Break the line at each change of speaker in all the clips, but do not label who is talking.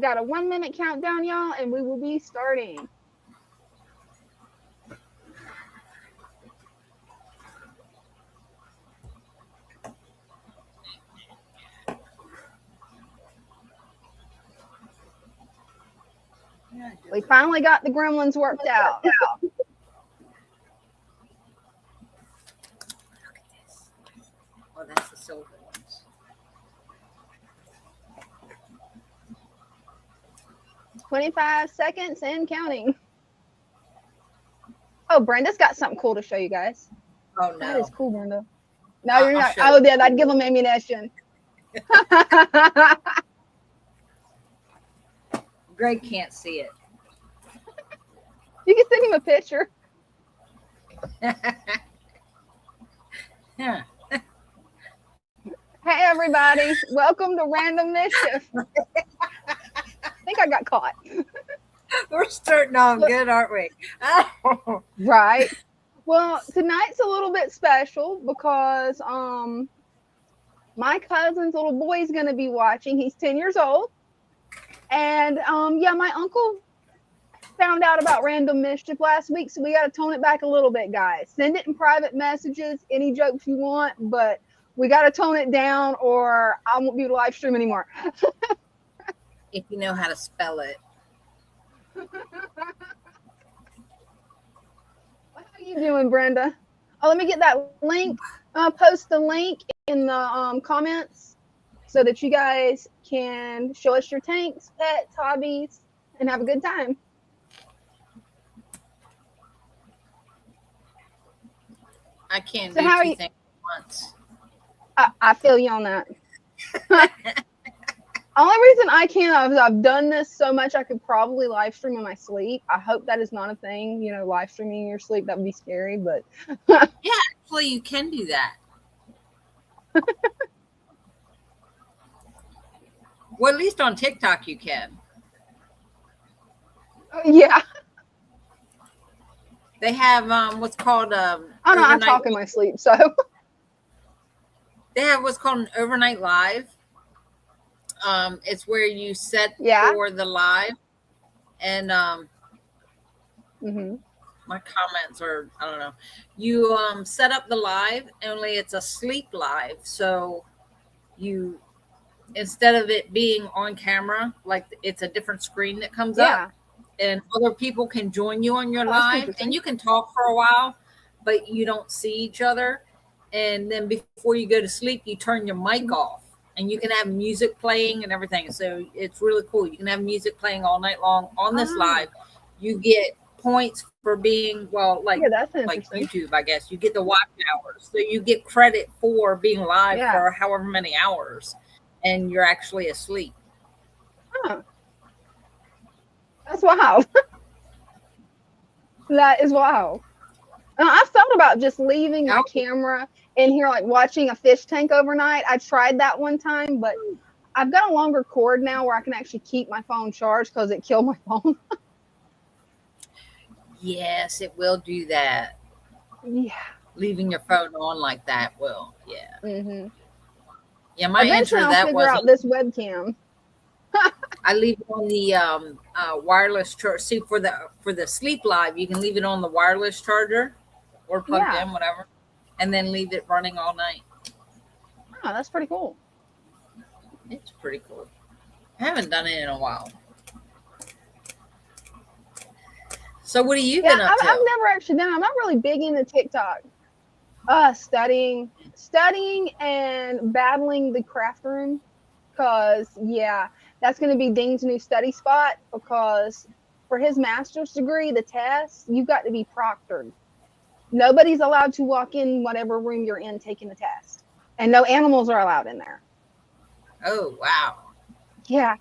got a 1 minute countdown, y'all, and we will be starting. We finally got the gremlins worked out.
Look at this. Oh, that's the silver ones.
25 seconds and counting. Oh, Brenda's got something cool to show you guys.
Oh, no.
That is cool, Brenda. No, you're not. Oh, yeah, I'd give them ammunition.
Greg can't see it.
You can send him a picture.
Yeah.
Hey, everybody. Welcome to Random Mischief. I think I got caught.
We're starting off good, aren't we?
Right. Well, tonight's a little bit special because my cousin's little boy is going to be watching. He's 10 years old. And yeah, my uncle found out about Random Mischief last week, so we got to tone it back a little bit, guys. Send it in private messages, any jokes you want, but we got to tone it down or I won't be able to live stream anymore.
If you know how to spell it.
How you doing, Brenda? Oh, let me get that link. Post the link in the comments so that you guys can show us your tanks, pets, hobbies, and have a good time.
I can't do two things at once.
I feel you on that. Only reason I can't is I've done this so much I could probably live stream in my sleep. I hope that is not a thing, you know, live streaming in your sleep. That would be scary, but
yeah, actually you can do that. Well, at least on TikTok you can.
Yeah.
They have what's called
oh no, I talk in my sleep, so
they have what's called an overnight live. It's where you set for the live, and my comments are, I don't know. You set up the live, only it's a sleep live, so you, instead of it being on camera, like it's a different screen that comes up, and other people can join you on your live, and you can talk for a while, but you don't see each other. And then before you go to sleep, you turn your mic off. And you can have music playing and everything. So it's really cool. You can have music playing all night long on this live. You get points for being, well, like YouTube, I guess. You get the watch hours. So you get credit for being live for however many hours. And you're actually asleep.
Huh. That's wild. That is wild. I've thought about just leaving my camera in here, like watching a fish tank overnight. I tried that one time, but I've got a longer cord now where I can actually keep my phone charged because it killed my phone.
Yes, it will do that.
Yeah.
Leaving your phone on like that will. Yeah.
Mm-hmm.
Yeah, my answer to that was
out this webcam.
I leave it on the wireless charger. See, for the sleep live, you can leave it on the wireless charger or plugged in, whatever, and then leave it running all night.
Oh, that's pretty cool.
It's pretty cool. I haven't done it in a while. So what have you been up to?
I've never actually done. I'm not really big into TikTok. Studying and battling the craft room, because that's going to be Dean's new study spot, because for his master's degree, the test, you've got to be proctored. Nobody's allowed to walk in whatever room you're in taking the test. And no animals are allowed in there.
Oh, wow.
Yeah.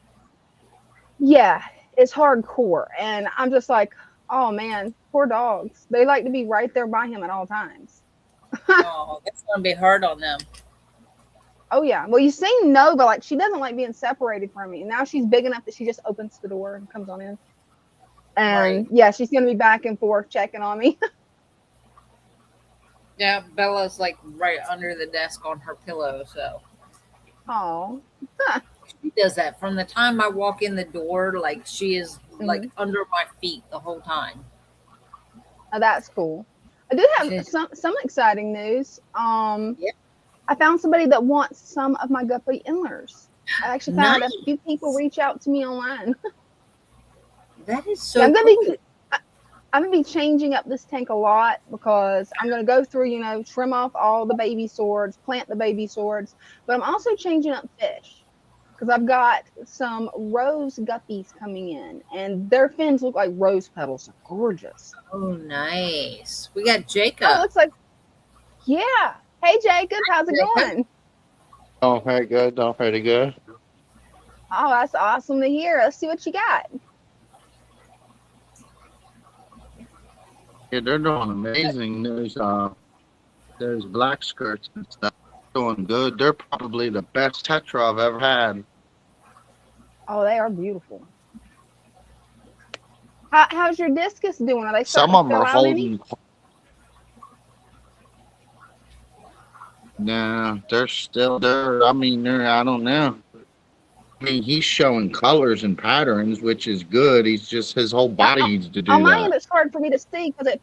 Yeah, it's hardcore. And I'm just like, oh, man, poor dogs. They like to be right there by him at all times.
Oh, that's going to be hard on them.
Oh, yeah. Well, you seen Nova, like, she doesn't like being separated from me. And now she's big enough that she just opens the door and comes on in. And, she's going to be back and forth checking on me.
Yeah, Bella's, like, right under the desk on her pillow, so.
Oh.
She does that from the time I walk in the door. Like she is like
Hmm.
under my feet the whole time.
Oh, that's cool. I do have
She,
some exciting news.
yeah,
I found somebody that wants some of my guppy antlers. I actually found a few people
nice.
reach out to me online.
That is
Yeah,
so cool.
I'm gonna be changing up this tank a lot because I'm gonna go through, trim off all the baby swords, plant the baby swords, but I'm also changing up fish because I've got some rose guppies coming in, and their fins look like rose petals. They're gorgeous.
Oh, nice. We got
Oh, it
Jacob.
looks like yeah. Hey Jacob, how's it
Jacob.
going?
Doing pretty good, doing pretty good.
Oh, that's awesome to hear. Let's see what you got.
Yeah, they're doing amazing. There's black skirts and stuff. Doing good. They're probably the best tetra I've ever had.
Oh, they are beautiful. How's your discus doing? Are they
Some
starting to
of them
fill
are
out any?
holding. Nah, they're still there. I mean, I don't know. I mean, he's showing colors and patterns, which is good. He's just his whole
Uh,
body
uh,
needs to
on
do
my end,
that.
it's hard for me to see because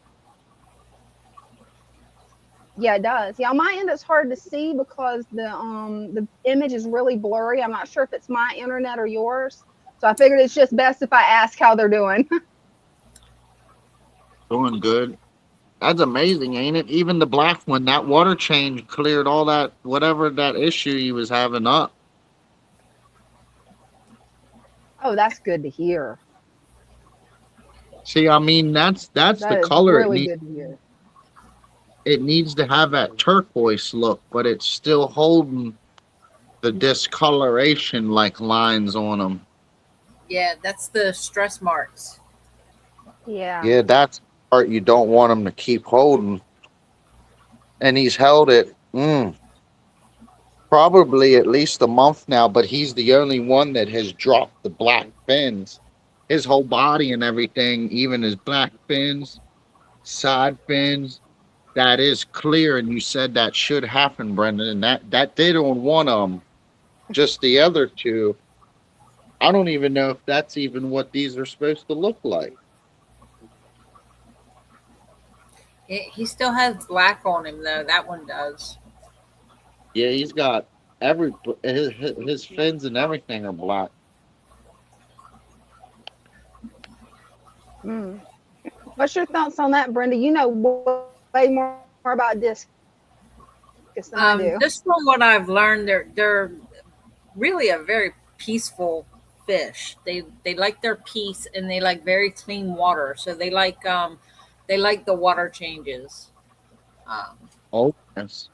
yeah, it does. Yeah, on my end, it's hard to see because the image is really blurry. I'm not sure if it's my internet or yours, so I figured it's just best if I ask how they're doing.
Doing good. That's amazing, ain't it? Even the black one, that water change cleared all that whatever that issue he was having up.
Oh, that's good to hear.
See, I mean, that's the
That is
color
really good to hear.
it needs to have that turquoise look, but it's still holding the discoloration like lines on them.
Yeah, that's the stress marks.
Yeah.
Yeah, that's the part you don't want him to keep holding. And he's held it probably at least a month now, but he's the only one that has dropped the black fins. His whole body and everything, even his black fins, side fins, that is clear. And you said that should happen, Brendan. And that did on one of them. Just the other two, I don't even know if that's even what these are supposed to look like.
He still has black on him though. That one does.
Yeah, he's got every his fins and everything are black.
Mm. What's your thoughts on that, Brenda? You know way more about discus than I do.
Just from what I've learned, they're really a very peaceful fish. They like their peace and they like very clean water. So they like the water changes. Um,
Oh yes,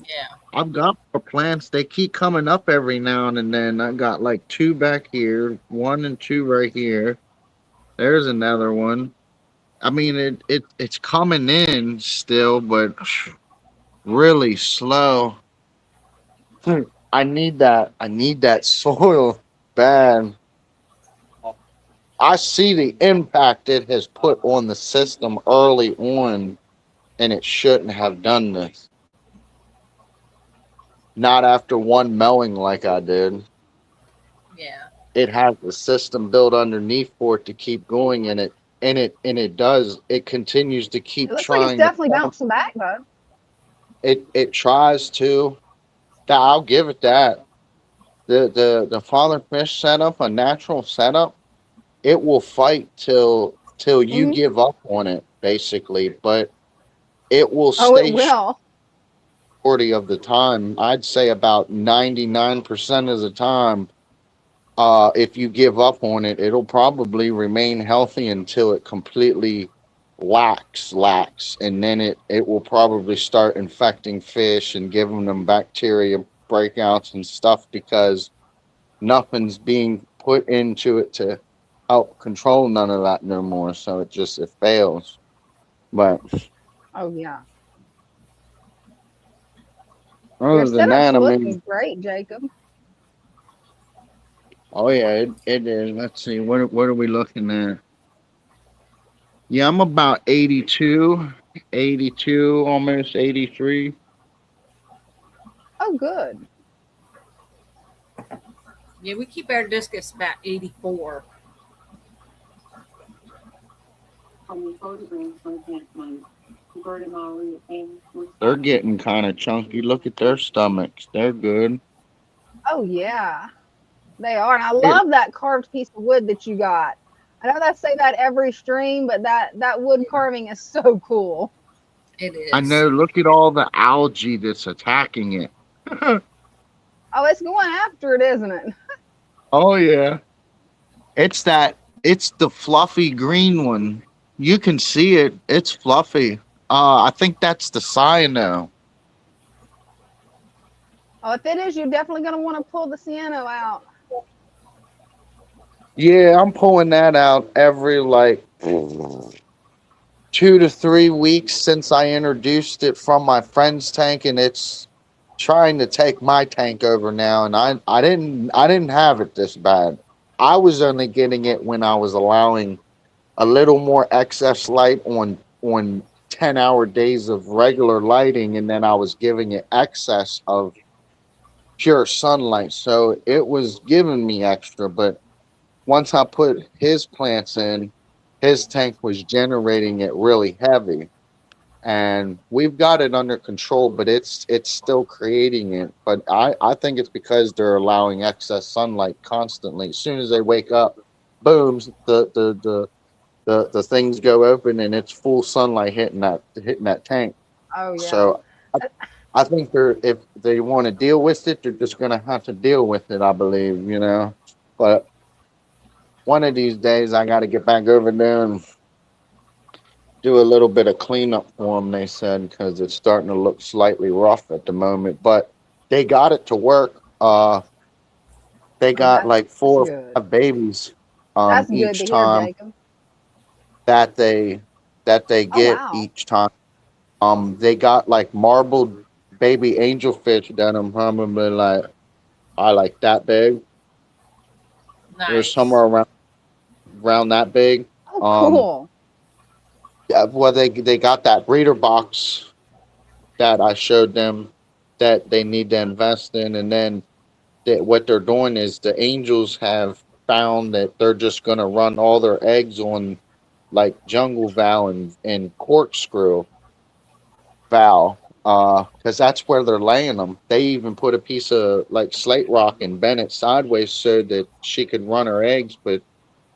yeah.
I've got more plants. They keep coming up every now and then. I got like two back here, one and two right here. There's another one. I mean, it's coming in still, but really slow. I need that. I need that soil bad. I see the impact it has put on the system early on, and it shouldn't have done this. Not after one mowing like I did.
Yeah.
It has the system built underneath for it to keep going, and it does. It continues to
It
keep
looks like it's
trying to
definitely
pump.
bouncing back though.
It tries to. I'll give it that. The father fish setup, a natural setup, it will fight till you
Hmm.
give up on it, basically. But it will
Oh, it
stay
will.
40 of the time. I'd say about 99% of the time. If you give up on it, it'll probably remain healthy until it completely lacks, and then it will probably start infecting fish and giving them bacteria breakouts and stuff because nothing's being put into it to help control none of that no more. So it fails. But
Oh yeah. Your
other than
setup's
that, I mean,
looking great, Jacob.
oh yeah, it is. Let's see, what are we looking at? Yeah, I'm about 82, 82, almost 83.
Oh, good.
Yeah, we keep our discus about 84.
They're getting kind of chunky. Look at their stomachs. They're good.
Oh yeah, they are, and I
It,
love that carved piece of wood that you got. I know I say that every stream, but that wood carving is so cool.
It
I
is.
know. Look at all the algae that's attacking it.
Oh, it's going after it, isn't it?
Oh yeah. It's that. It's the fluffy green one. You can see it. It's fluffy. I think that's the cyano.
Oh, if it is, you're definitely going to want to pull the cyano out.
Yeah, I'm pulling that out every like 2 to 3 weeks since I introduced it from my friend's tank, and it's trying to take my tank over now. And I didn't have it this bad. I was only getting it when I was allowing a little more excess light on 10-hour days of regular lighting, and then I was giving it excess of pure sunlight. So it was giving me extra, but once I put his plants in, his tank was generating it really heavy. And we've got it under control, but it's still creating it. But I think it's because they're allowing excess sunlight constantly. As soon as they wake up, booms, the things go open and it's full sunlight hitting that tank.
Oh yeah.
So I think if they want to deal with it, they're just gonna have to deal with it, I believe. But one of these days I got to get back over there and do a little bit of cleanup for them. They said because it's starting to look slightly rough at the moment, but they got it to work. They
Oh,
got like
that's
four or
good.
five babies
That's good
each
to hear,
time
Jacob.
that they
Oh
get
wow.
each time. They got like marbled baby angelfish that I'm probably like I like that big. They're somewhere
Nice.
around that big.
Oh
Um,
cool.
yeah, well, they got that breeder box that I showed them that they need to invest in, and then what they're doing is the angels have found that they're just going to run all their eggs on like jungle val and corkscrew val because that's where they're laying them. They even put a piece of like slate rock and bent it sideways so that she could run her eggs, but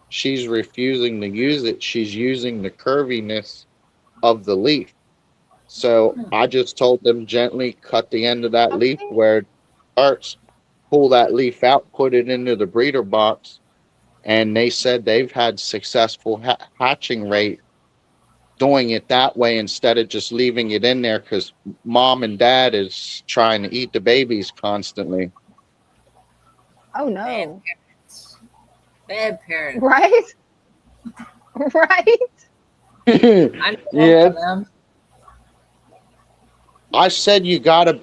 she's refusing to use it. She's using the curviness of the leaf. So
Hmm.
I just told them gently cut the end of that leaf
Okay.
where it starts, pull that leaf out, put it into the breeder box, and they said they've had successful hatching rate doing it that way instead of just leaving it in there because mom and dad is trying to eat the babies constantly.
Oh
Bad
no.
parents. Bad parents.
Right? Right?
I know one
Yeah,
of them.
I said you gotta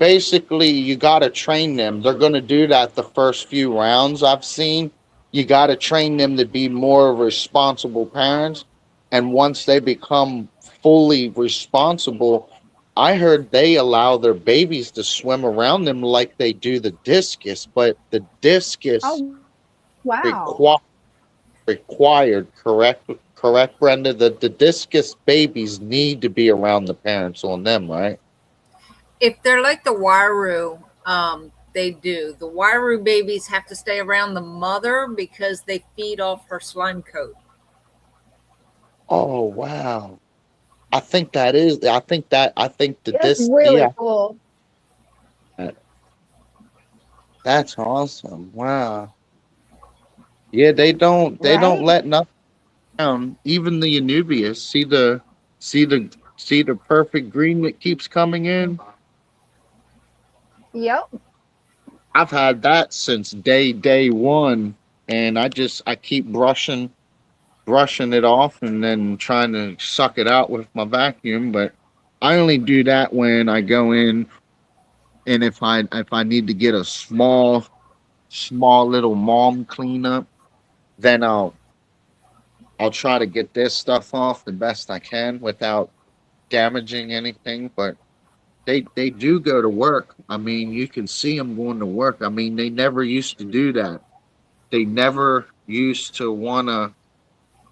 train them. They're gonna do that the first few rounds I've seen. You gotta train them to be more responsible parents. And once they become fully responsible, I heard they allow their babies to swim around them like they do the discus, but the discus
Oh wow.
require required, correct, Brenda? The discus babies need to be around the parents on them, right?
If they're like the Waru, they do. The Waru babies have to stay around the mother because they feed off her slime coat.
Oh wow. I think the
That's
disc
really
yeah,
cool.
that's awesome. Wow. Yeah, they don't
Right?
let nothing down. Even the Anubias. See the perfect green that keeps coming in?
Yep.
I've had that since day one, and I keep brushing it off and then trying to suck it out with my vacuum, but I only do that when I go in and if I need to get a small little mom cleanup, then I'll try to get this stuff off the best I can without damaging anything, but they do go to work. I mean, you can see them going to work. I mean, they never used to do that. they never used to want to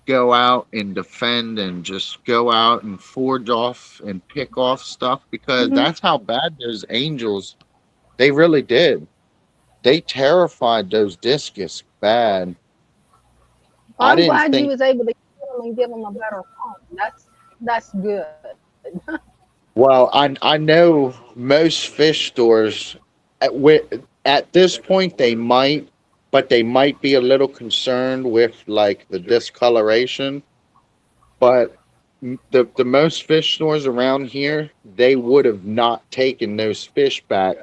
go out and defend and just go out and forge off and pick off stuff because
Hmm.
that's how bad those angels they really did. They terrified those discus bad.
Well,
I
I'm
didn't
glad you
think
was able to kill them and give them a better home. That's good.
well, I know most fish stores at this point they might, but they might be a little concerned with like the discoloration. But the most fish stores around here, they would have not taken those fish back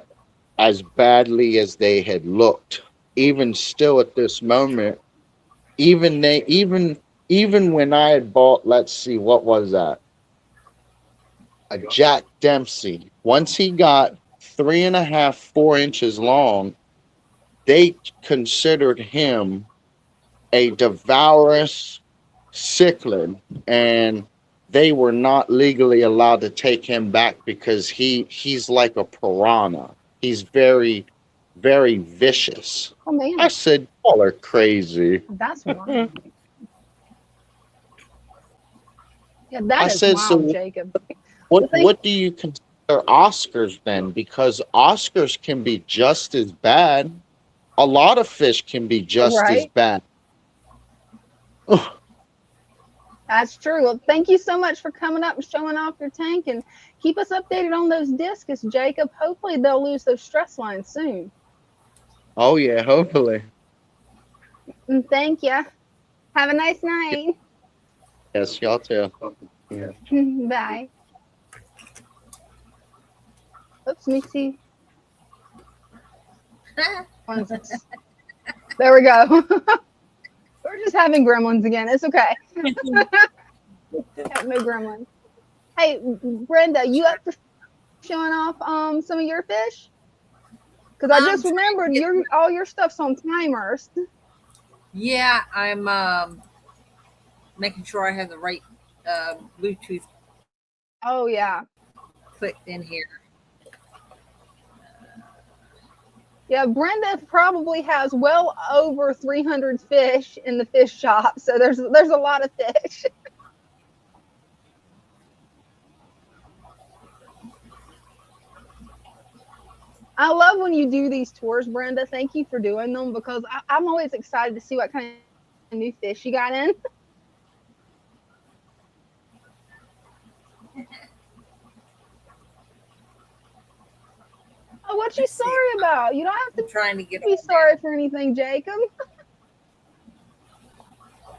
as badly as they had looked. Even still at this moment, even when I had bought, let's see, what was that? A Jack Dempsey. Once he got 3.5, 4 inches long, they considered him a devourous cichlid, and they were not legally allowed to take him back because he's like a piranha. He's very, very vicious.
Oh
I
man,
said, y'all are crazy.
that's wild. Yeah,
I
that is
said,
wild,
so
Jacob. The thing,
what do you consider Oscars then? Because Oscars can be just as bad. A lot of fish can be just as
right?
bad.
That's true. Well, thank you so much for coming up and showing off your tank, and keep us updated on those discus, Jacob. Hopefully they'll lose those stress lines soon.
Oh yeah, hopefully.
And thank you. Have a nice night.
Yes, y'all too. Yeah.
Bye. Oops, let me see. There we go. We're just having gremlins again. It's okay. No gremlins. Hey, Brenda, you up for showing off some of your fish? Because I
I'm
just
trying to
remembered
get,
all your stuff's on timers.
yeah, I'm making sure I have the right Bluetooth
Oh yeah.
clicked in here.
Yeah, Brenda probably has well over 300 fish in the fish shop, so there's a lot of fish. I love when you do these tours, Brenda. Thank you for doing them because I'm always excited to see what kind of new fish you got in. Oh, what you
Let's see.
sorry about? You don't have
I'm
to
trying to get
be
on
sorry for anything, Jacob.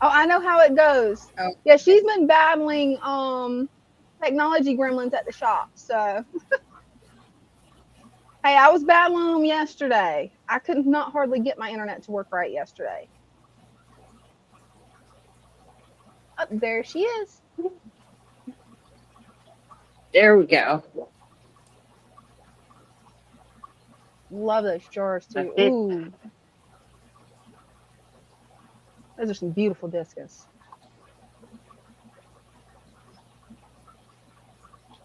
Oh, I know how it goes.
there. Oh,
Yeah, she's been battling technology gremlins at the shop. So hey, I was battling them yesterday. I could not hardly get my internet to work right yesterday. Oh, there she is.
There we go.
Love those jars too.
That's it.
Ooh, those are some beautiful discus.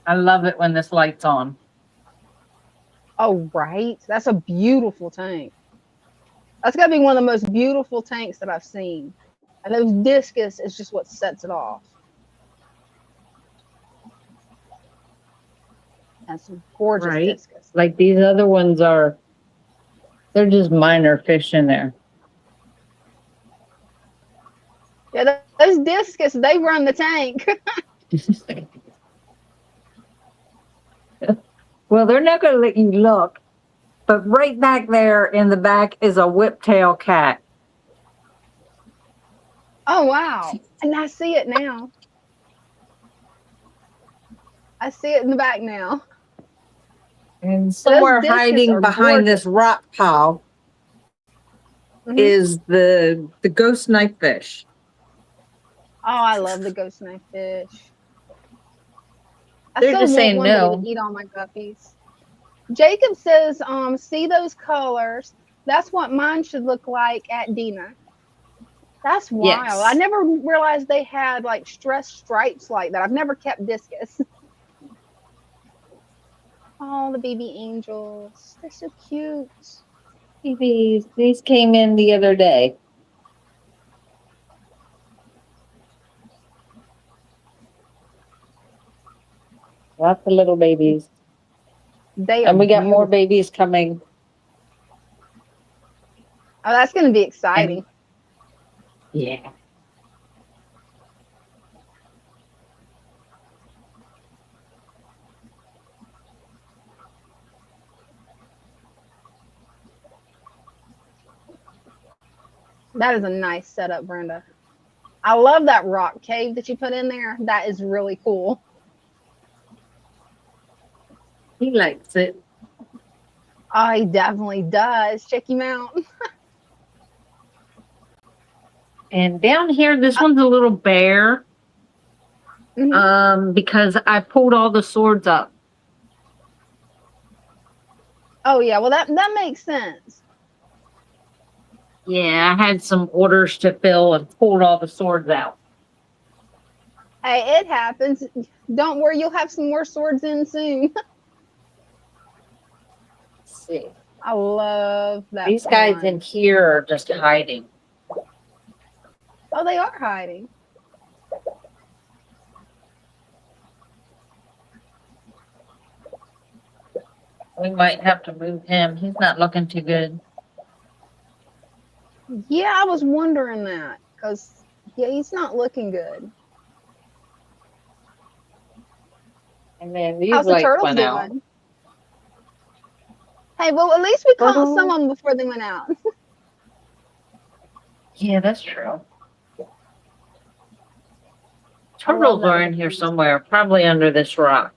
I love it when this light's on.
Oh, right. That's a beautiful tank. That's got to be one of the most beautiful tanks that I've seen. And those discus is just what sets it off. And some gorgeous
Right.
discus.
Like these other ones are, they're just minor fish in there.
Yeah, those discus, they run the tank.
Well, they're not going to let you look, but right back there in the back is a whiptail cat.
Oh, wow. And I see it now. I see it in the back now.
And somewhere
discus
hiding
are
behind
gorgeous.
this rock pile is the ghost knife fish.
Oh, I love the ghost knife fish. I
They're
still
just
want
saying
one, but he
no.
would eat all my guppies. Jacob says, see those colors? That's what mine should look like at Dina. That's wild.
Yes.
I never realized they had like stress stripes like that. I've never kept discus. Oh, the baby angels. They're so cute.
These came in the other day. Lots of little babies.
They are
And we got more
beautiful.
babies coming.
Oh, that's going to be
And
exciting.
yeah.
That is a nice setup, Brenda. I love that rock cave that you put in there. That is really cool.
He likes it.
Oh, he definitely does. Check him out.
And down here, this one's a little bare.
Mhm.
Because I pulled all the swords up.
Oh yeah, well that makes sense.
Yeah, I had some orders to fill and pulled all the swords out.
Hey, it happens. Don't worry, you'll have some more swords in soon.
Let's see.
I love that.
These guys in here are just hiding.
Oh, they are hiding.
We might have to move him. He's not looking too good.
Yeah, I was wondering that because yeah, he's not looking good.
And then these
How's the
lights
turtles
went out.
doing? Hey, well, at least we caught
Turtle.
some of them before they went out.
Yeah, that's true. Turtles are in here somewhere, probably under this rock.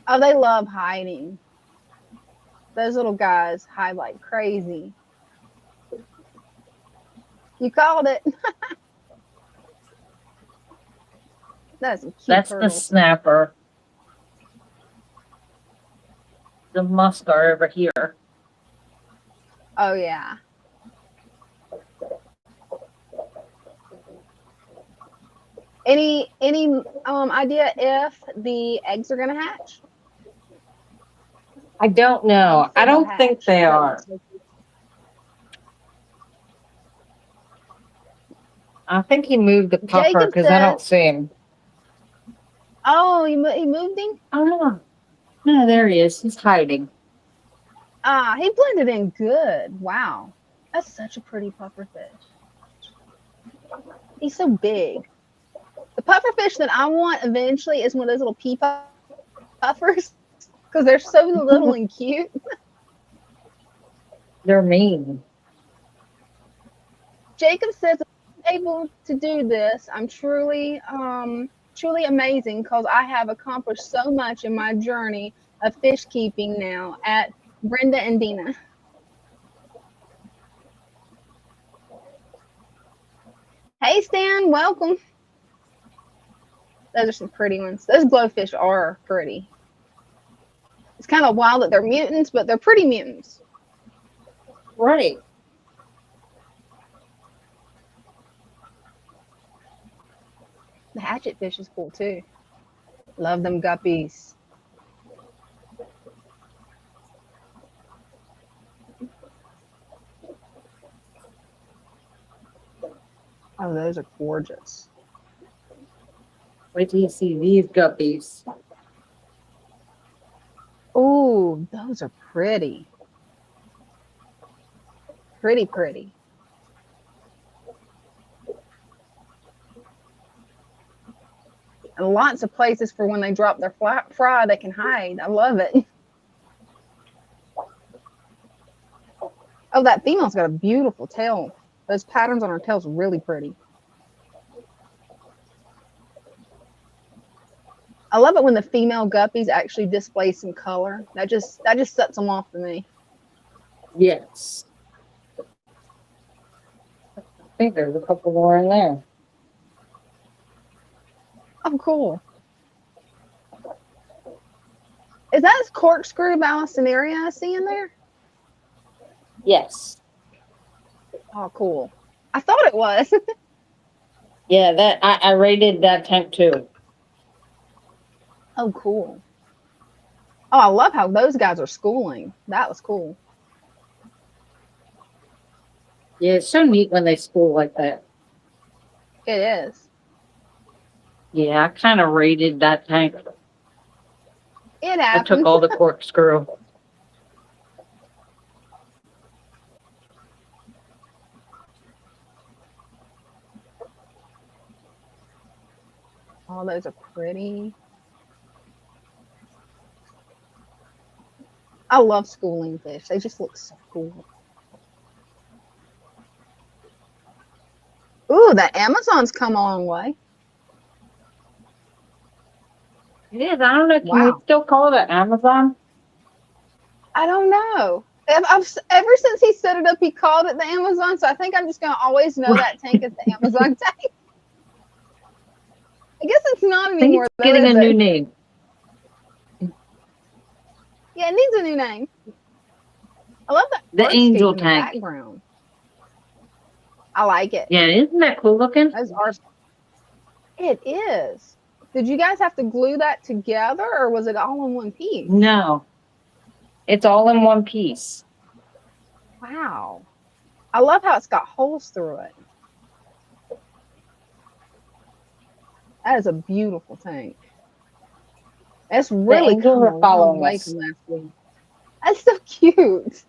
Oh, they love hiding. Those little guys hide like crazy. You called it. That's a cute
That's
turtle.
the snapper. The musk are over here.
Oh yeah. Any idea if the eggs are gonna hatch?
I don't know. I don't think they are. I think he moved the puffer because I don't see him.
Oh, he moved him?
Oh, no, there he is. He's hiding.
Ah, he blended in good. Wow. That's such a pretty pufferfish. He's so big. The pufferfish that I want eventually is one of those little pea puffers because they're so little and cute.
They're mean.
Jacob says, I'm able to do this. I'm truly amazing because I have accomplished so much in my journey of fish keeping now at Brenda and Dina. Hey, Stan, welcome. Those are some pretty ones. Those glowfish are pretty. It's kind of wild that they're mutants, but they're pretty mutants.
Right.
The hatchet fish is cool too. Love them guppies. Oh, those are gorgeous.
Wait till you see these guppies.
Oh, those are pretty. Pretty, pretty. And lots of places for when they drop their fry, they can hide. I love it. Oh, that female's got a beautiful tail. Those patterns on her tail's really pretty. I love it when the female guppies actually display some color. That just sets them off to me.
Yes. I think there's a couple more in there.
Oh, cool. Is that his corkscrew Balastonaria I see in there?
Yes.
Oh, cool. I thought it was.
Yeah, that I rated that tank too.
Oh, cool. Oh, I love how those guys are schooling. That was cool.
Yeah, it's so neat when they school like that.
It is.
Yeah, I kind of rated that tank.
It
I took
happens.
all the corkscrew.
Oh, those are pretty. I love schooling fish. They just look so cool. Ooh, the Amazon's come a long way.
It is. I don't know. Can we
Wow.
still call it Amazon?
I don't know. Ever since he set it up, he called it the Amazon. So I think I'm just gonna always know that tank as the Amazon tank. I guess it's not
I think
anymore,
it's
though,
getting
is
a new
it?
name.
Yeah, it needs a new name. I love that
The
hardscape
Angel
in the
tank.
background. I like it.
Yeah, isn't that cool looking?
Those are. It is. Did you guys have to glue that together, or was it all in one piece?
No. It's all in one piece.
Wow. I love how it's got holes through it. That is a beautiful tank. It's really
angels
come
are
a long
following
way
us.
from last week. That's so cute.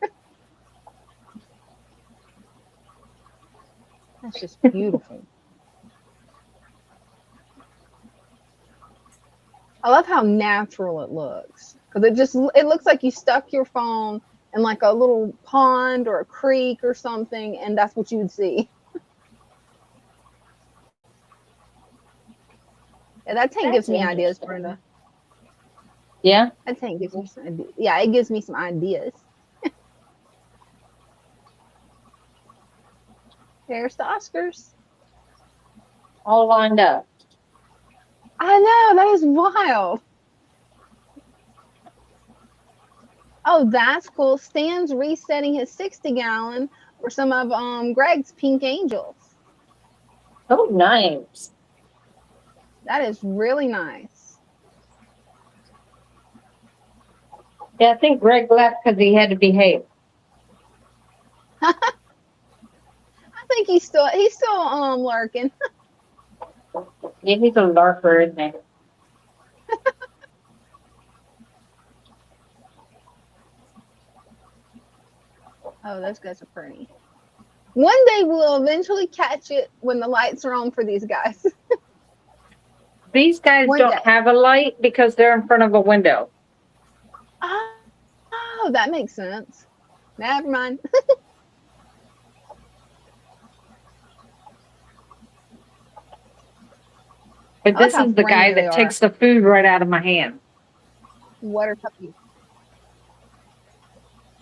That's just beautiful. I love how natural it looks, because it looks like you stuck your phone in like a little pond or a creek or something, and that's what you would see. Yeah, that tank gives
That's
me ideas,
interesting.
Brenda.
Yeah?
That tank gives me some ideas. Yeah, it gives me some ideas. There's the Oscars.
All lined up.
I know, that is wild. Oh, that's cool. Stan's resetting his 60-gallon for some of Greg's Pink Angels.
Oh, nice.
That is really nice.
Yeah, I think Greg left because he had to behave.
I think he's still lurking.
Yeah, he's a lurker, isn't he?
Oh, those guys are pretty. One day we'll eventually catch it when the lights are on for these guys.
These guys
One
don't
day.
have a light because they're in front of a window.
Oh, that makes sense. Never mind.
But
I
this
like how
is the guy
friendly they
that
are.
takes the food right out of my hand.
What are puppies?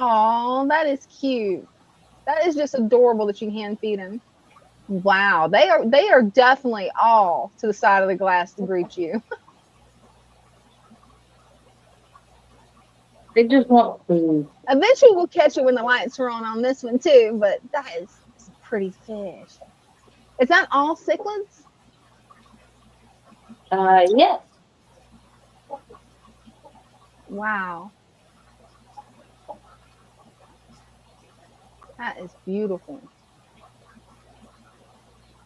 Oh, that is cute. That is just adorable that you can hand feed him. Wow, they are definitely all to the side of the glass to greet you.
They just want food.
Eventually we'll catch it when the lights are on this one too, but that is some pretty fish. Is that all cichlids?
Yes.
Wow. That is beautiful.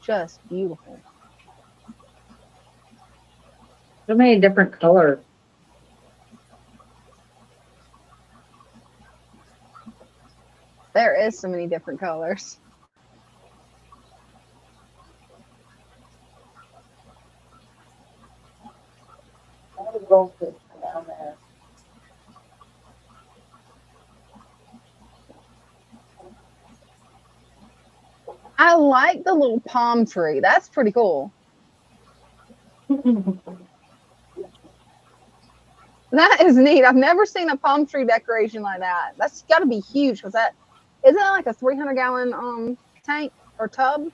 Just beautiful.
So many different colors.
There is so many different colors.
Down there.
I like the little palm tree. That's pretty cool. That is neat. I've never seen a palm tree decoration like that. That's got to be huge, because isn't that like a 300-gallon tank or tub?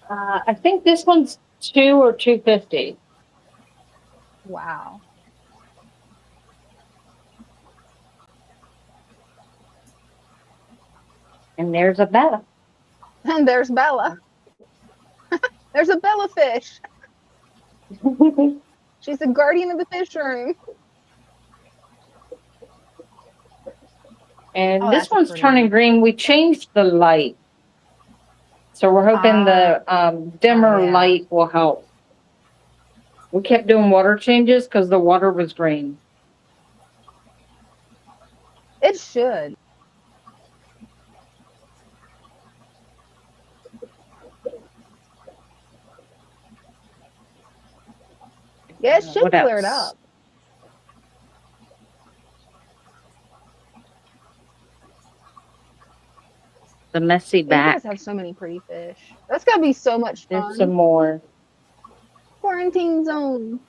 I think this one's 2 or 250.
Wow.
And there's a Bella.
And there's Bella. There's a Bella fish. She's the guardian of the fish room.
And
Oh,
this
that's a
one's
pretty
turning
one.
green. We changed the light. So we're hoping the dimmer
yeah.
light will help. We kept doing water changes because the water was green.
It should. Yeah, it should
What
clear it
else?
up.
The messy
You guys
back.
have so many pretty fish. That's gotta be so much
There's some
fun.
more.
Quarantine zone.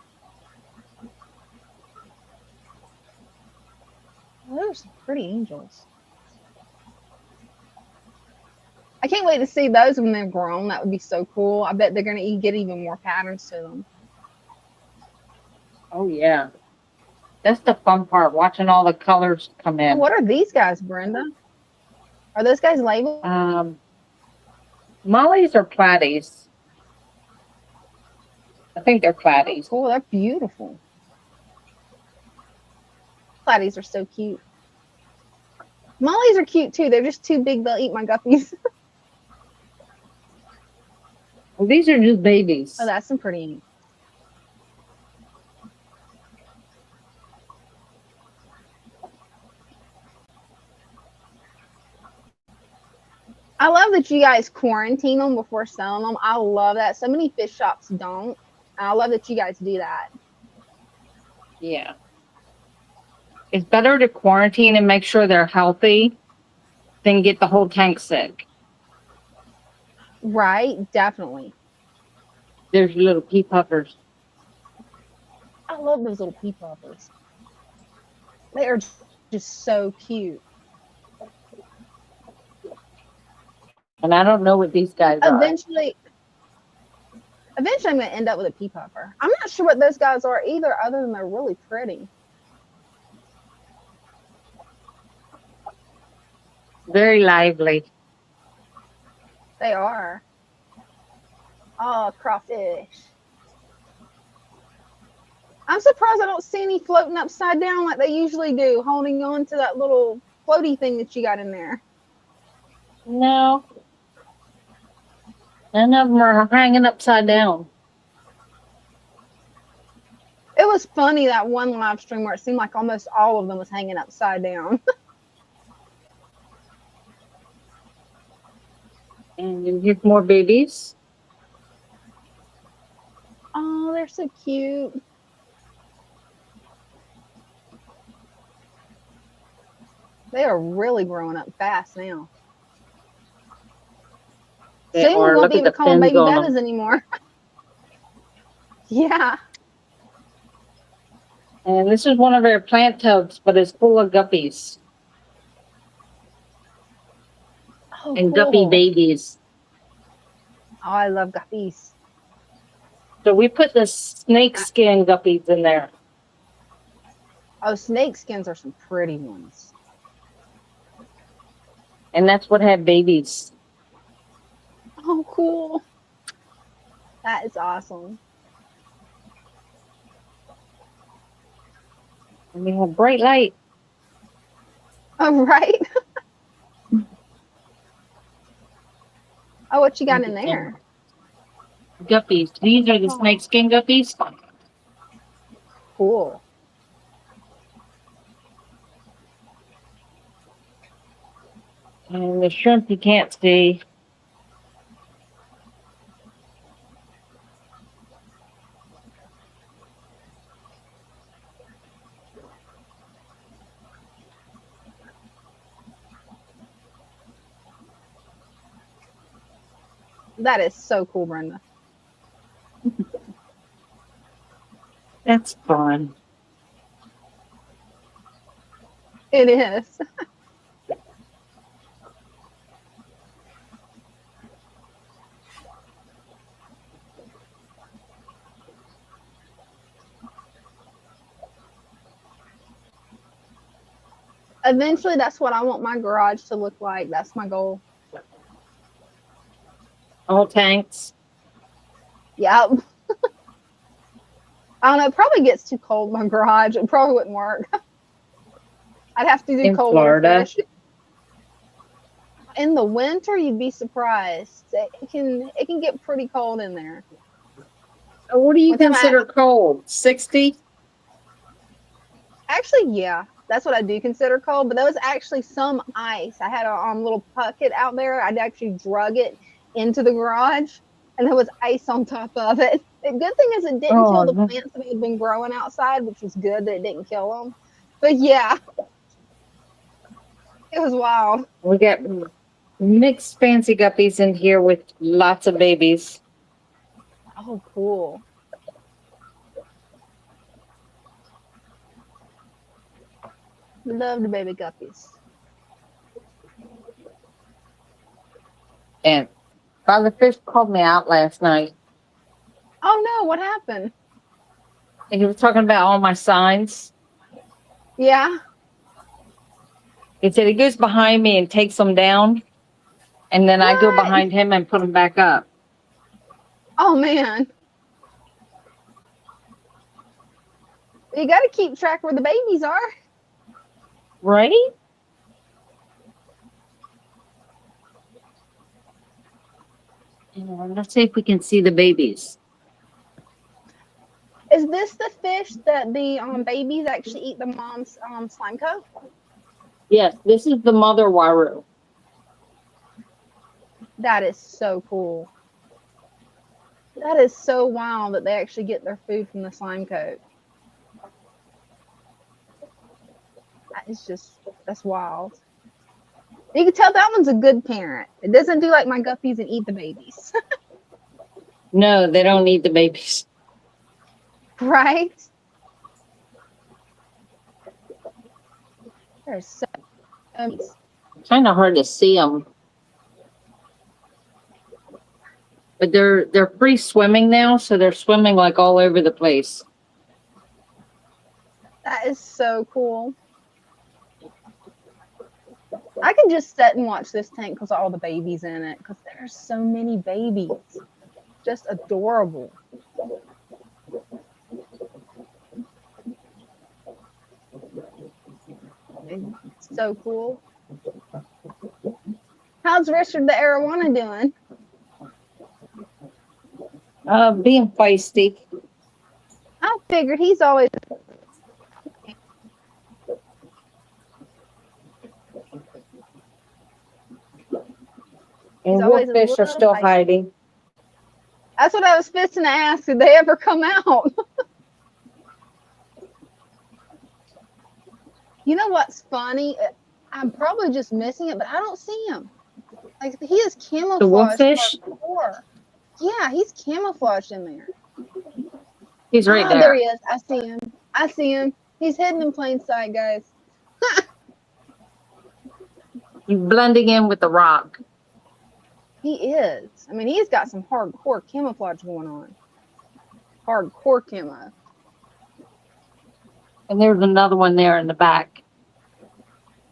Oh, those are some pretty angels. I can't wait to see those when they're grown. That would be so cool. I bet they're gonna get even more patterns to them.
Oh yeah. That's the fun part, watching all the colors come
Oh,
in.
what are these guys, Brenda? Are those guys labeled?
Mollies or platies? I think they're
Oh,
platies.
cool. They're beautiful. Platies are so cute. Mollies are cute too. They're just too big. They'll eat my guppies.
Well, these are just babies.
Oh, that's some pretty. I love that you guys quarantine them before selling them. I love that. So many fish shops don't. And I love that you guys do that.
Yeah. It's better to quarantine and make sure they're healthy than get the whole tank sick.
Right? Definitely.
There's little pea puffers.
I love those little pea puffers. They are just so cute.
And I don't know what these guys are.
Eventually, I'm going to end up with a pea puffer. I'm not sure what those guys are either, other than they're really pretty.
Very lively.
They are. Oh, crawfish. I'm surprised I don't see any floating upside down like they usually do, holding on to that little floaty thing that you got in there.
No. None of them are hanging upside down.
It was funny that one live stream where it seemed like almost all of them was hanging upside down.
And here's more babies.
Oh, they're so cute. They are really growing up fast now.
They
Soon we
are.
won't
Look
be
at
able
the
to call them
fins
baby
on
Bettas
them.
anymore. Yeah.
And this is one of our plant tubs, but it's full of guppies
Oh,
and
cool.
guppy babies.
Oh, I love guppies.
So we put the snake skin guppies in there.
Oh, snake skins are some pretty ones.
And that's what had babies.
Oh, cool. That is awesome.
And we have bright light.
Oh, right. Oh, what you got in there?
Guppies. These are the snake skin guppies.
Cool.
And the shrimp you can't see.
That is so cool, Brenda.
That's fun.
It is. Eventually, that's what I want my garage to look like. That's my goal.
All tanks.
Yep. I don't know. It probably gets too cold in my garage. It probably wouldn't work. I'd have to do
In
cold water
Florida.
fish. In the winter, you'd be surprised. It can get pretty cold in there.
What do you
One time
consider cold? 60?
Actually, yeah, That's what I do consider cold. But there was actually some ice. I had a little bucket out there. I'd actually drug it into the garage, and there was ice on top of it. The good thing is it didn't kill the
Oh,
plants that had been growing outside, which was good that it didn't kill them. But yeah, it was wild.
we got mixed fancy guppies in here with lots of babies.
Oh, cool. Love the baby guppies.
And Father Fish called me out last night.
Oh no, what happened?
And he was talking about all my signs.
Yeah.
He said he goes behind me and takes them down. And then I go
What?
behind him and put them back up.
Oh man. You got to keep track where the babies are.
Right? Let's see if we can see the babies.
Is this the fish that the babies actually eat the mom's slime coat?
Yes, this is the mother waru.
That is so cool. That is so wild that they actually get their food from the slime coat. That's wild. You can tell that one's a good parent. It doesn't do like my guppies and eat the babies.
No, they don't eat the babies.
Right? They're so
Kind of hard to see them. But they're free swimming now, so they're swimming like all over the place.
That is so cool. I can just sit and watch this tank because of all the babies in it. Because there's so many babies. Just adorable. It's so cool. How's Richard the Arowana doing?
Being feisty.
I figured he's always.
And
always a
wolffish are
little
still
feisty.
hiding.
That's what I was fixing to ask. Did they ever come out? You know what's funny? I'm probably just missing it, but I don't see him. Like he is camouflaged.
The wolffish?
hardcore. Yeah, he's camouflaged in there.
He's right
There
there.
he is. I see him. I see him. He's hidden in plain sight, guys.
He's blending in with the rock.
He is. I mean, he's got some hardcore camouflage going on. Hardcore camo.
And there's another one there in the back.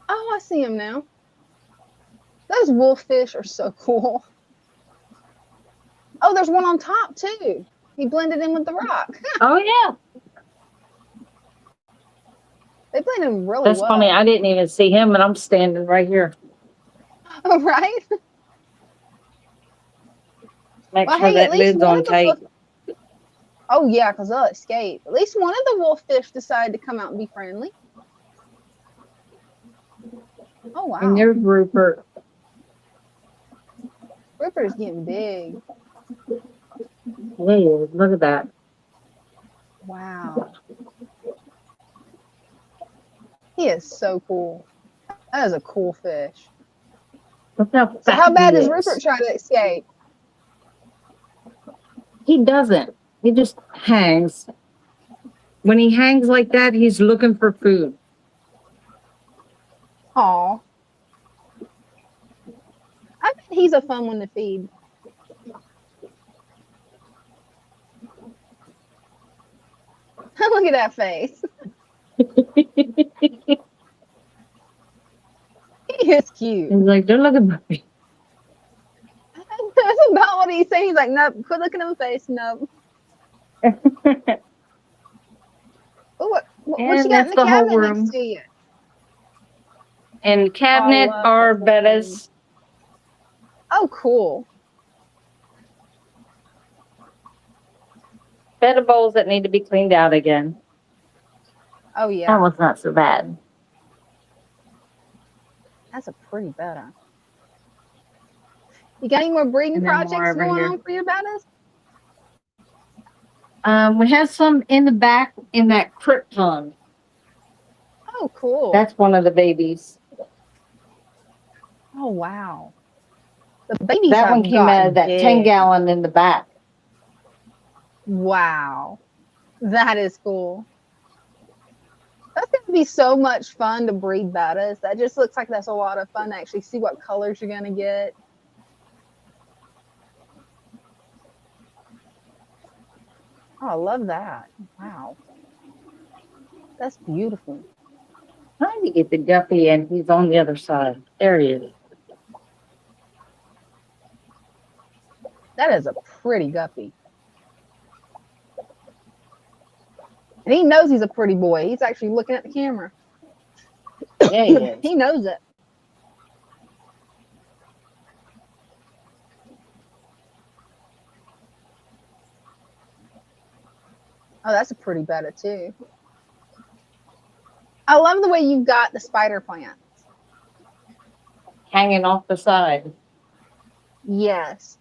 Oh, I see him now. Those wolffish are so cool. Oh, there's one on top too. He blended in with the rock.
Oh, yeah.
They blended in really
That's
well.
funny. I didn't even see him, and I'm standing right here.
Oh, right?
Make
Well,
sure
hey,
that
at least
lid's
one
on
of the
tight.
Oh, yeah, because they'll escape. At least one of the wolffish decided to come out and be friendly. Oh, wow.
And there's Rupert.
Ripper's getting big.
Hey, look at that.
Wow. He is so cool. That is a cool fish.
Look how
So
fat
how bad
he
does
is.
Rupert try to escape?
He doesn't. He just hangs. When he hangs like that, he's looking for food.
Aw. I bet he's a fun one to feed. Look at that face. He is cute.
He's like, don't look at me.
That's about what he's saying. He's like, nope, quit looking at my face. Nope. Oh, what
And
you got in
that's
the
the whole
cabinet
room.
next to you?
And cabinet
love
are
this whole
bettas.
Oh, cool.
Betta bowls that need to be cleaned out again.
Oh, yeah.
That was not so bad.
That's a pretty betta. You got any more breeding
And then more
projects
over
going
here.
on for your bettas?
We have some in the back in that krypton.
Oh, cool.
That's one of the babies.
Oh, wow. The babies
That
have
one came out of that
big.
10-gallon in the back.
Wow. That is cool. That's going to be so much fun to breed bettas. That just looks like that's a lot of fun to actually see what colors you're going to get. Oh, I love that. Wow. That's beautiful.
Trying to get the guppy, and he's on the other side. There he is.
That is a pretty guppy. And he knows he's a pretty boy. He's actually looking at the camera.
Yeah, he is.
He knows it. Oh, that's a pretty betta too. I love the way you've got the spider plants.
Hanging off the side.
Yes.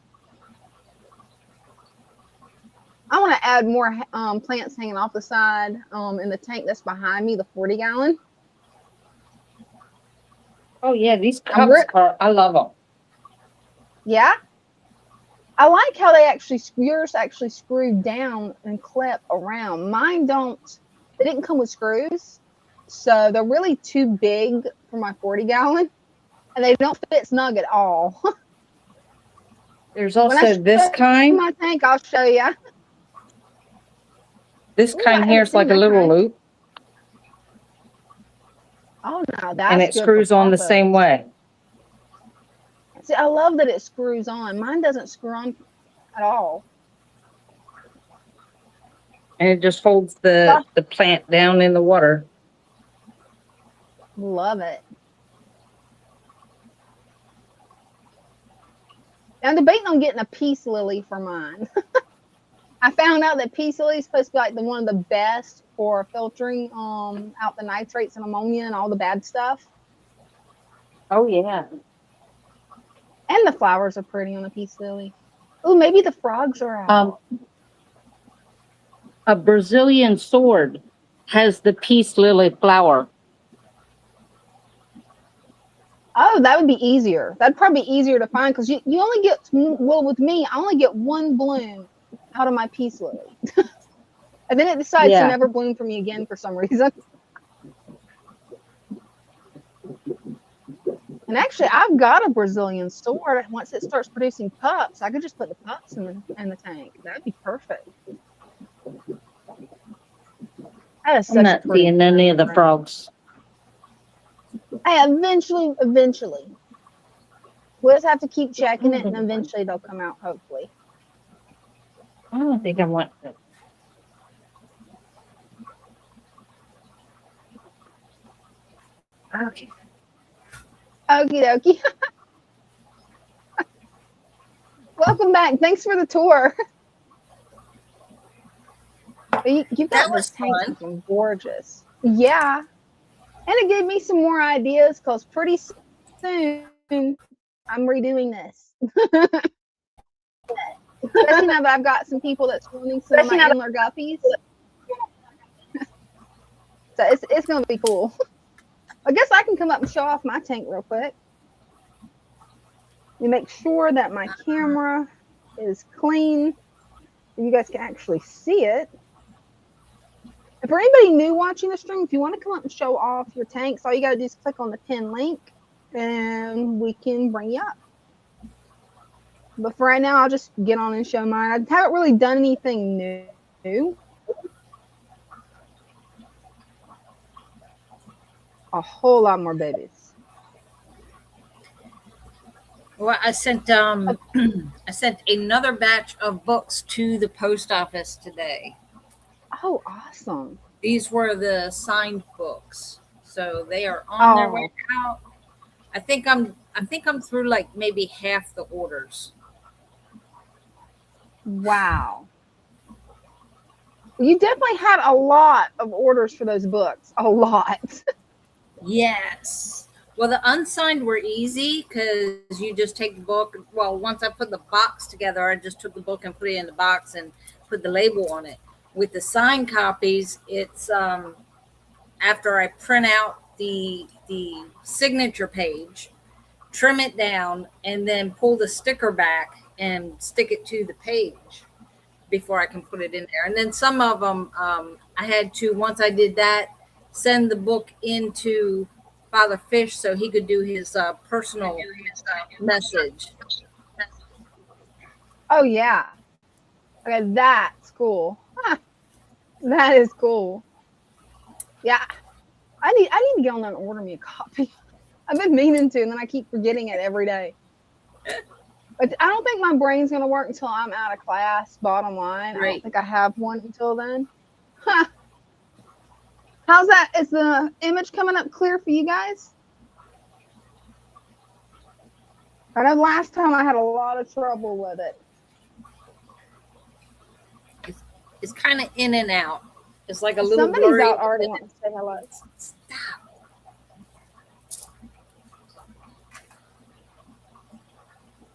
I want to add more plants hanging off the side in the tank that's behind me, the 40-gallon.
Oh, yeah, these cups are, I love them.
Yeah. I like how they actually, yours actually screwed down and clip around. Mine don't, they didn't come with screws. So they're really too big for my 40-gallon. And they don't fit snug at all.
There's also this kind.
My tank, I'll show you.
This kind here is like a little loop.
Oh, no, that's
and it screws on the same way.
See, I love that it screws on. Mine doesn't screw on at all.
And it just holds the plant down in the water.
Love it. I'm debating on getting a peace lily for mine. I found out that peace lily is supposed to be like one of the best for filtering out the nitrates and ammonia and all the bad stuff.
Oh, yeah.
And the flowers are pretty on the peace lily. Oh, maybe the frogs are out.
A Brazilian sword has the peace lily flower.
Oh, that would be easier. That'd probably be easier to find because you only get, well, with me, I only get one bloom out of my peace lily. And then it decides to never bloom for me again for some reason. And actually, I've got a Brazilian sword. Once it starts producing pups, I could just put the pups in the tank. That'd be perfect. That is such
I'm not seeing any of the frogs.
Hey, eventually, we'll just have to keep checking it, and eventually they'll come out, hopefully.
I don't think I want to. Okay.
Okie dokie. Welcome back. Thanks for the tour. You've got this tank looking gorgeous. Yeah. And it gave me some more ideas because pretty soon I'm redoing this. Especially now that I've got some people that's wanting some of my antler guppies. So it's going to be cool. I guess I can come up and show off my tank real quick. You make sure that my camera is clean and you guys can actually see it. And for anybody new watching the stream, if you want to come up and show off your tanks, all you got to do is click on the pin link and we can bring you up. But for right now, I'll just get on and show mine. I haven't really done anything new. A whole lot more babies.
Well, I sent I sent another batch of books to the post office today.
Oh, awesome.
These were the signed books. So they are on their way out. I think I'm through like maybe half the orders.
Wow. You definitely had a lot of orders for those books. A lot.
Yes. Well, the unsigned were easy because you just take the book. Well, once I put the box together, I just took the book and put it in the box and put the label on it. With the signed copies, it's after I print out the signature page, trim it down, and then pull the sticker back and stick it to the page before I can put it in there. And then some of them, I had to, once I did that, send the book into Father Fish so he could do his personal message.
Oh yeah. Okay, that's cool. Huh, that is cool. Yeah. I need to get on there and order me a copy. I've been meaning to, and then I keep forgetting it every day. But I don't think my brain's gonna work until I'm out of class, bottom line. I
Right.
don't think I have one until then. Huh. How's that? Is the image coming up clear for you guys? I know last time I had a lot of trouble with it.
It's kind of in and out. It's like a little
Somebody's
blurry.
out already wanting to say hello.
Stop.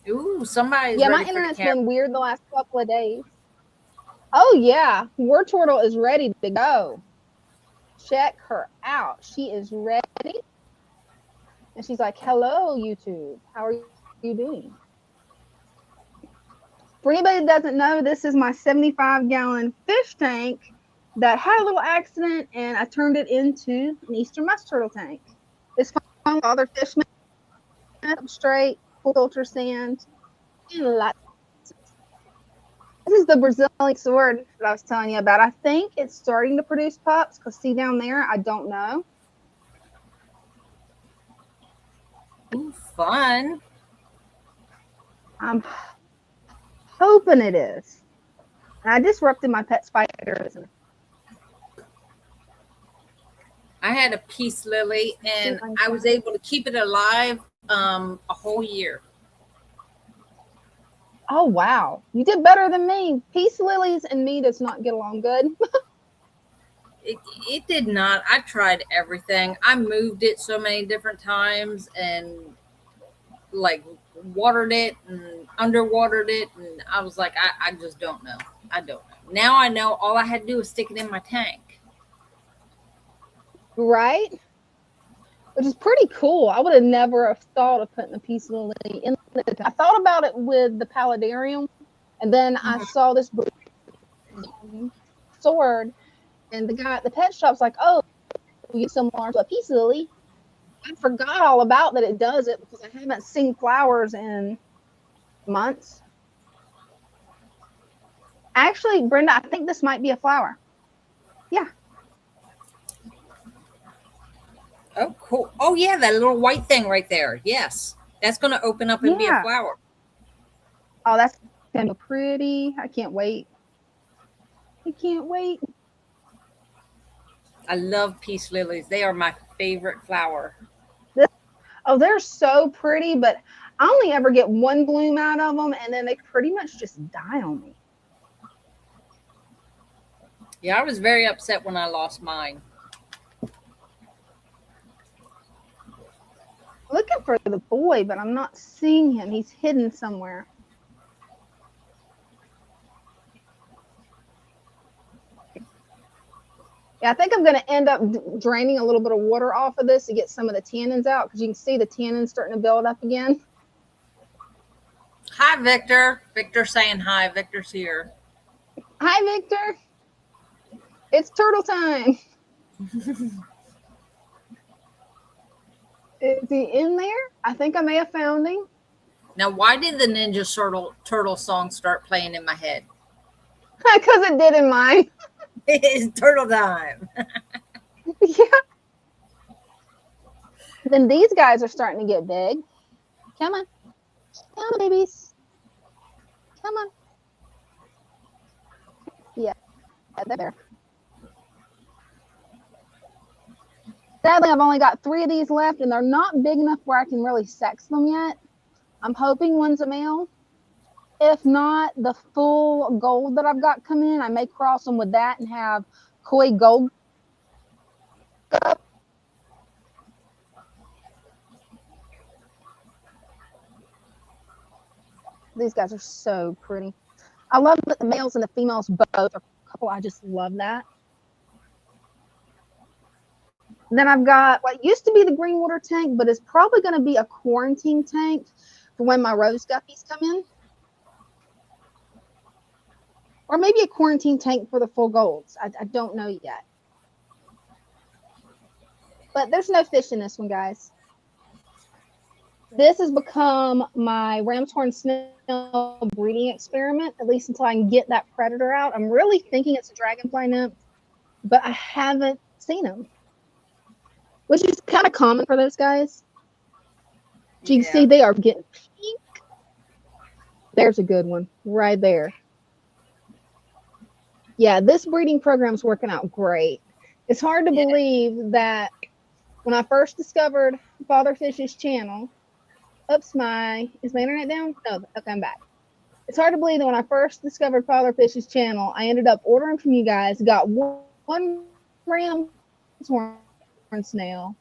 Ooh, somebody's
Yeah, my
ready for the
internet's
camera.
been weird the last couple of days. Oh yeah, War Turtle is ready to go. Check her out. She is ready. And she's like, hello, YouTube. How are you doing? For anybody that doesn't know, this is my 75-gallon fish tank that had a little accident, and I turned it into an Eastern musk turtle tank. It's fun with other fishmen, straight, full filter sand, and lots. This is the Brazilian sword that I was telling you about. I think it's starting to produce pups, because see down there, I don't know.
Ooh, fun.
I'm hoping it is. And I disrupted my pet spiders.
I had a peace lily, and I was able to keep it alive a whole year.
Oh wow, you did better than me. Peace lilies and me does not get along good.
It did not. I tried everything. I moved it so many different times and like watered it and underwatered it, and I was like, I just don't know. I don't know. Now I know all I had to do was stick it in my tank.
Right? Which is pretty cool. I would have never have thought of putting a peace lily in the. I thought about it with the paludarium, and then I saw this sword, and the guy at the pet shop's like, "Oh, you similar to a peace lily." I forgot all about that it does it because I haven't seen flowers in months. Actually, Brenda, I think this might be a flower. Yeah.
Oh, cool. Oh, yeah, that little white thing right there. Yes. That's going to open up and be a
Yeah.
flower.
Oh, that's gonna be pretty. I can't wait. I can't wait.
I love peace lilies. They are my favorite flower.
Oh, they're so pretty, but I only ever get one bloom out of them, and then they pretty much just die on me.
Yeah, I was very upset when I lost mine.
Looking for the boy, but I'm not seeing him. He's hidden somewhere. Yeah, I think I'm going to end up draining a little bit of water off of this to get some of the tannins out, because you can see the tannins starting to build up again.
Hi, Victor. Victor saying hi. Victor's here.
Hi, Victor. It's turtle time. Is he in there? I think I may have found him.
Now, why did the Ninja Turtle song start playing in my head?
Because it did in mine.
It's turtle time.
Yeah. Then these guys are starting to get big. Come on. Come on, babies. Come on. Yeah, they're there. Sadly, I've only got 3 of these left, and they're not big enough where I can really sex them yet. I'm hoping one's a male. If not, the full gold that I've got coming in, I may cross them with that and have koi gold. These guys are so pretty. I love that the males and the females both are a couple. I just love that. And then I've got what used to be the green water tank, but it's probably going to be a quarantine tank for when my rose guppies come in. Or maybe a quarantine tank for the full golds. I don't know yet. But there's no fish in this one, guys. This has become my ram's horn snail breeding experiment, at least until I can get that predator out. I'm really thinking it's a dragonfly nymph, but I haven't seen him, which is kind of common for those guys. You can see they are getting pink. There's a good one right there. Yeah, this breeding program is working out great. It's hard to believe that when I first discovered Father Fish's channel, oops, is my internet down? No, okay, I'm back. It's hard to believe that when I first discovered Father Fish's channel, I ended up ordering from you guys, got one ram's horn snail,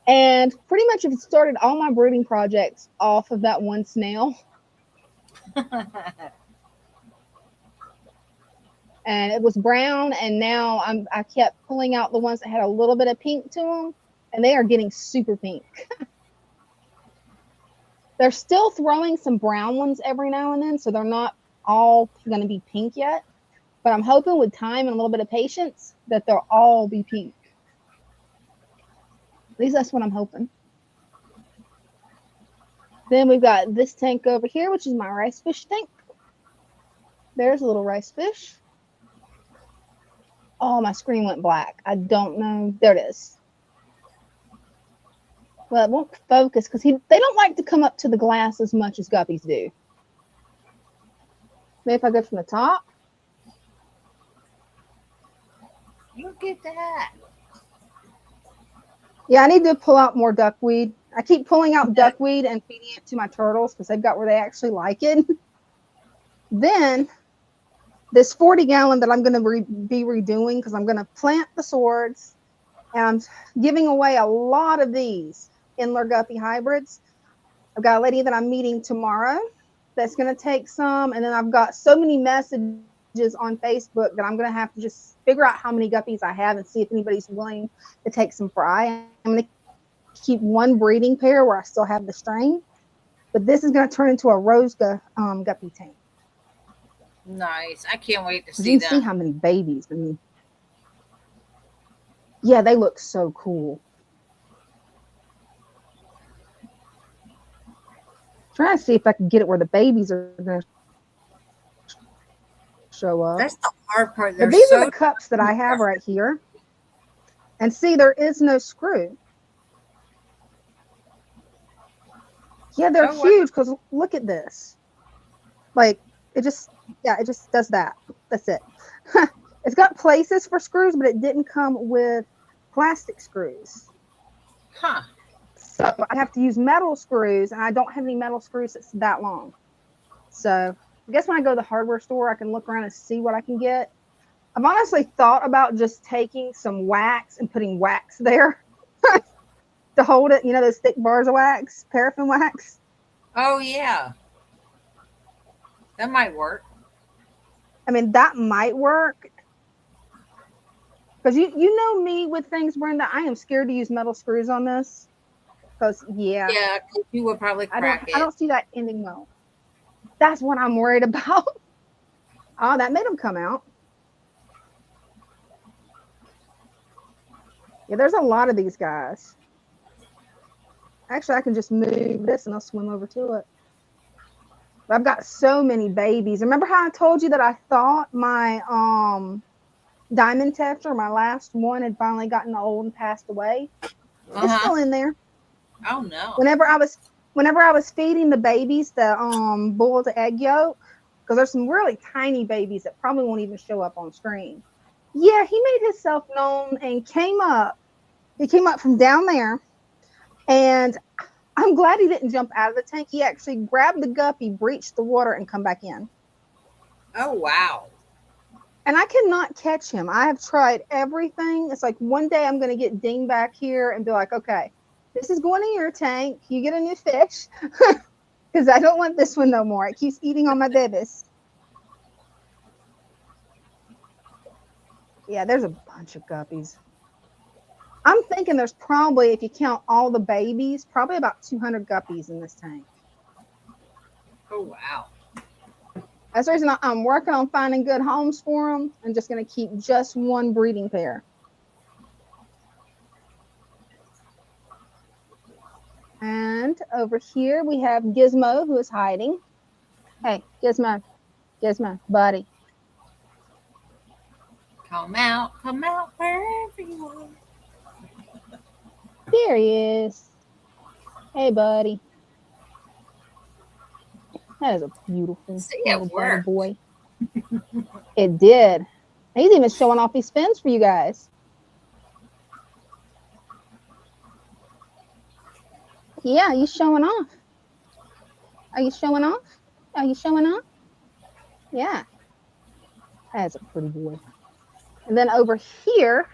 and pretty much have started all my breeding projects off of that one snail. And it was brown, and now I kept pulling out the ones that had a little bit of pink to them, and they are getting super pink. They're still throwing some brown ones every now and then, so they're not all going to be pink yet. But I'm hoping with time and a little bit of patience that they'll all be pink. At least that's what I'm hoping. Then we've got this tank over here, which is my rice fish tank. There's a little rice fish. Oh, my screen went black. I don't know. There it is. Well, it won't focus because they don't like to come up to the glass as much as guppies do. Maybe if I go from the top.
Look at that.
Yeah, I need to pull out more duckweed. I keep pulling out duckweed and feeding it to my turtles because they've got where they actually like it. Then this 40-gallon that I'm going to be redoing because I'm going to plant the swords, and I'm giving away a lot of these Inler Guppy hybrids. I've got a lady that I'm meeting tomorrow that's going to take some, and then I've got so many messages on Facebook that I'm going to have to just figure out how many guppies I have and see if anybody's willing to take some fry. I'm going to keep one breeding pair where I still have the strain, but this is going to turn into a rose guppy tank.
Nice. I can't wait to see
you
them.
can see how many babies. I mean, yeah, they look so cool. Trying to see if I can get it where the babies are going to show up.
That's the hard part.
But these are the cups that I have right here. And see, there is no screw. Yeah, they're huge because look at this. Like, it just does that. That's it. It's got places for screws, but it didn't come with plastic screws.
Huh.
So I have to use metal screws, and I don't have any metal screws that's that long. So I guess when I go to the hardware store, I can look around and see what I can get. I've honestly thought about just taking some wax and putting wax there to hold it. You know, those thick bars of wax, paraffin wax.
Oh, yeah. That might work.
I mean, that might work. Because you know me with things, Brenda. I am scared to use metal screws on this. Because, yeah,
you would probably crack it.
I don't see that ending well. That's what I'm worried about. Oh, that made them come out. Yeah, there's a lot of these guys. Actually, I can just move this and I'll swim over to it. But I've got so many babies. Remember how I told you that I thought my diamond tester, my last one, had finally gotten old and passed away? It's still in there.
Oh no!
Whenever I was feeding the babies the boiled egg yolk, because there's some really tiny babies that probably won't even show up on screen. Yeah, he made himself known and came up. He came up from down there, and I'm glad he didn't jump out of the tank. He actually grabbed the guppy, breached the water, and come back in.
Oh wow!
And I cannot catch him. I have tried everything. It's like one day I'm going to get Dean back here and be like, okay, this is going in your tank. You get a new fish. because I don't want this one no more. It keeps eating on my babies. Yeah, there's a bunch of guppies. I'm thinking there's probably, if you count all the babies, probably about 200 guppies in this tank.
Oh, wow.
That's the reason I'm working on finding good homes for them. I'm just going to keep just one breeding pair. And over here we have Gizmo, who is hiding. Hey, Gizmo, Gizmo, buddy.
Come out wherever you are.
There he is. Hey, buddy. That is a beautiful
See,
little
it
buddy
worked.
boy. It did. He's even showing off his fins for you guys. Yeah, he's showing off. Are you showing off? Are you showing off? Yeah. That's a pretty boy. And then over here,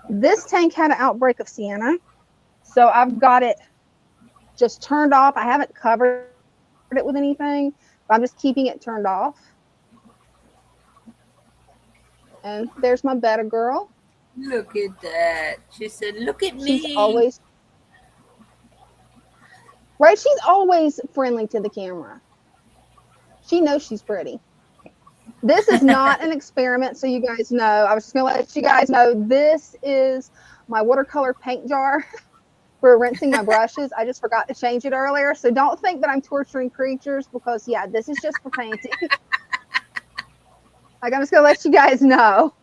this tank had an outbreak of sienna. So I've got it just turned off. I haven't covered it with anything, but I'm just keeping it turned off. And there's my better girl.
Look at that. She said, look at
She's
me.
always right. She's always friendly to the camera. She knows she's pretty. This is not an experiment, so you guys know. I was just going to let you guys know this is my watercolor paint jar for rinsing my brushes. I just forgot to change it earlier, so don't think that I'm torturing creatures because, yeah, this is just for painting. Like, I'm just going to let you guys know.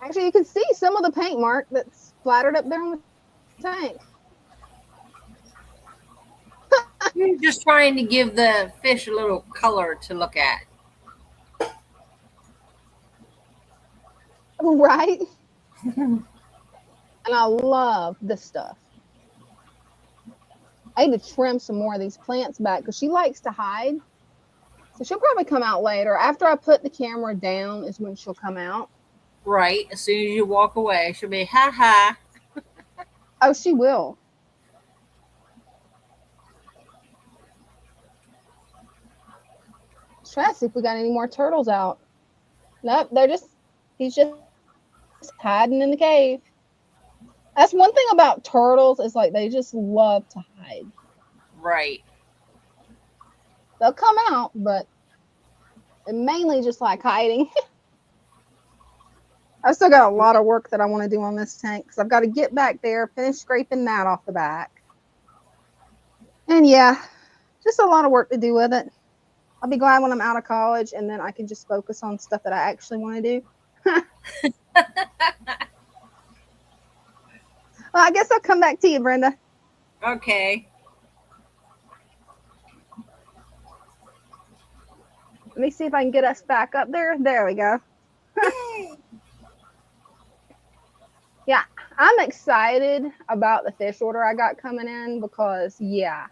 Actually, you can see some of the paint mark that's splattered up there on the tank.
You're just trying to give the fish a little color to look at.
Right? And I love this stuff. I need to trim some more of these plants back because she likes to hide. So she'll probably come out later. After I put the camera down is when she'll come out.
Right. As soon as you walk away, she'll be, ha ha.
Oh, she will. Let's try to see if we got any more turtles out. Nope, he's just hiding in the cave. That's one thing about turtles is like they just love to hide.
Right.
They'll come out, but they mainly just like hiding. I've still got a lot of work that I want to do on this tank because I've got to get back there, finish scraping that off the back. And yeah, just a lot of work to do with it. I'll be glad when I'm out of college and then I can just focus on stuff that I actually want to do. Well, I guess I'll come back to you, Brenda.
Okay.
Let me see if I can get us back up there. There we go. Yeah, I'm excited about the fish order I got coming in because, yeah,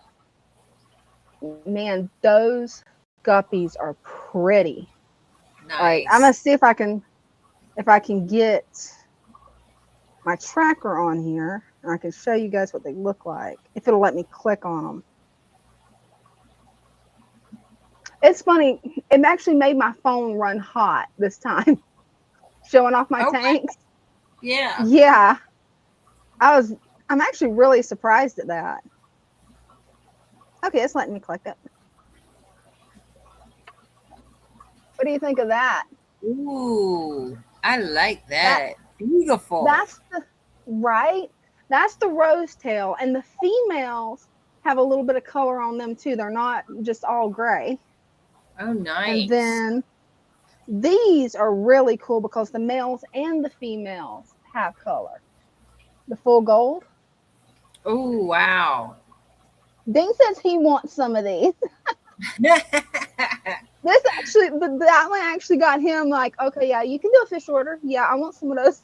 man, those guppies are pretty.
Nice.
Like, I'm gonna see if I can get my tracker on here and I can show you guys what they look like if it'll let me click on them. It's funny, it actually made my phone run hot this time, showing off my tanks.
Yeah.
Yeah, I'm actually really surprised at that. Okay, it's letting me click it. What do you think of that?
Ooh, I like that. Beautiful.
That's the rose tail, and the females have a little bit of color on them too. They're not just all gray.
Oh, nice.
And then these are really cool because the males and the females have color. The full gold.
Oh, wow.
Ding says he wants some of these. This actually, that one actually got him like, okay, yeah, you can do a fish order. Yeah, I want some of those.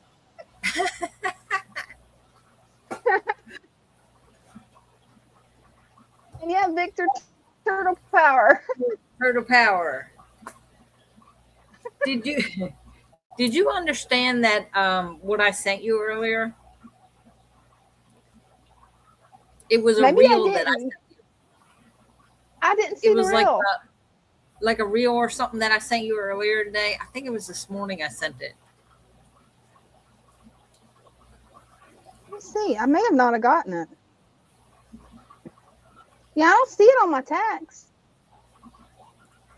And yeah, Victor, turtle power.
Turtle power. Did you understand that what I sent you earlier? It was a
Maybe I
reel that I
didn't.
sent you.
I didn't see
It
the
was
reel.
like a reel or something that I sent you earlier today. I think it was this morning I sent it.
Let me see. I may have not have gotten it. Yeah, I don't see it on my text.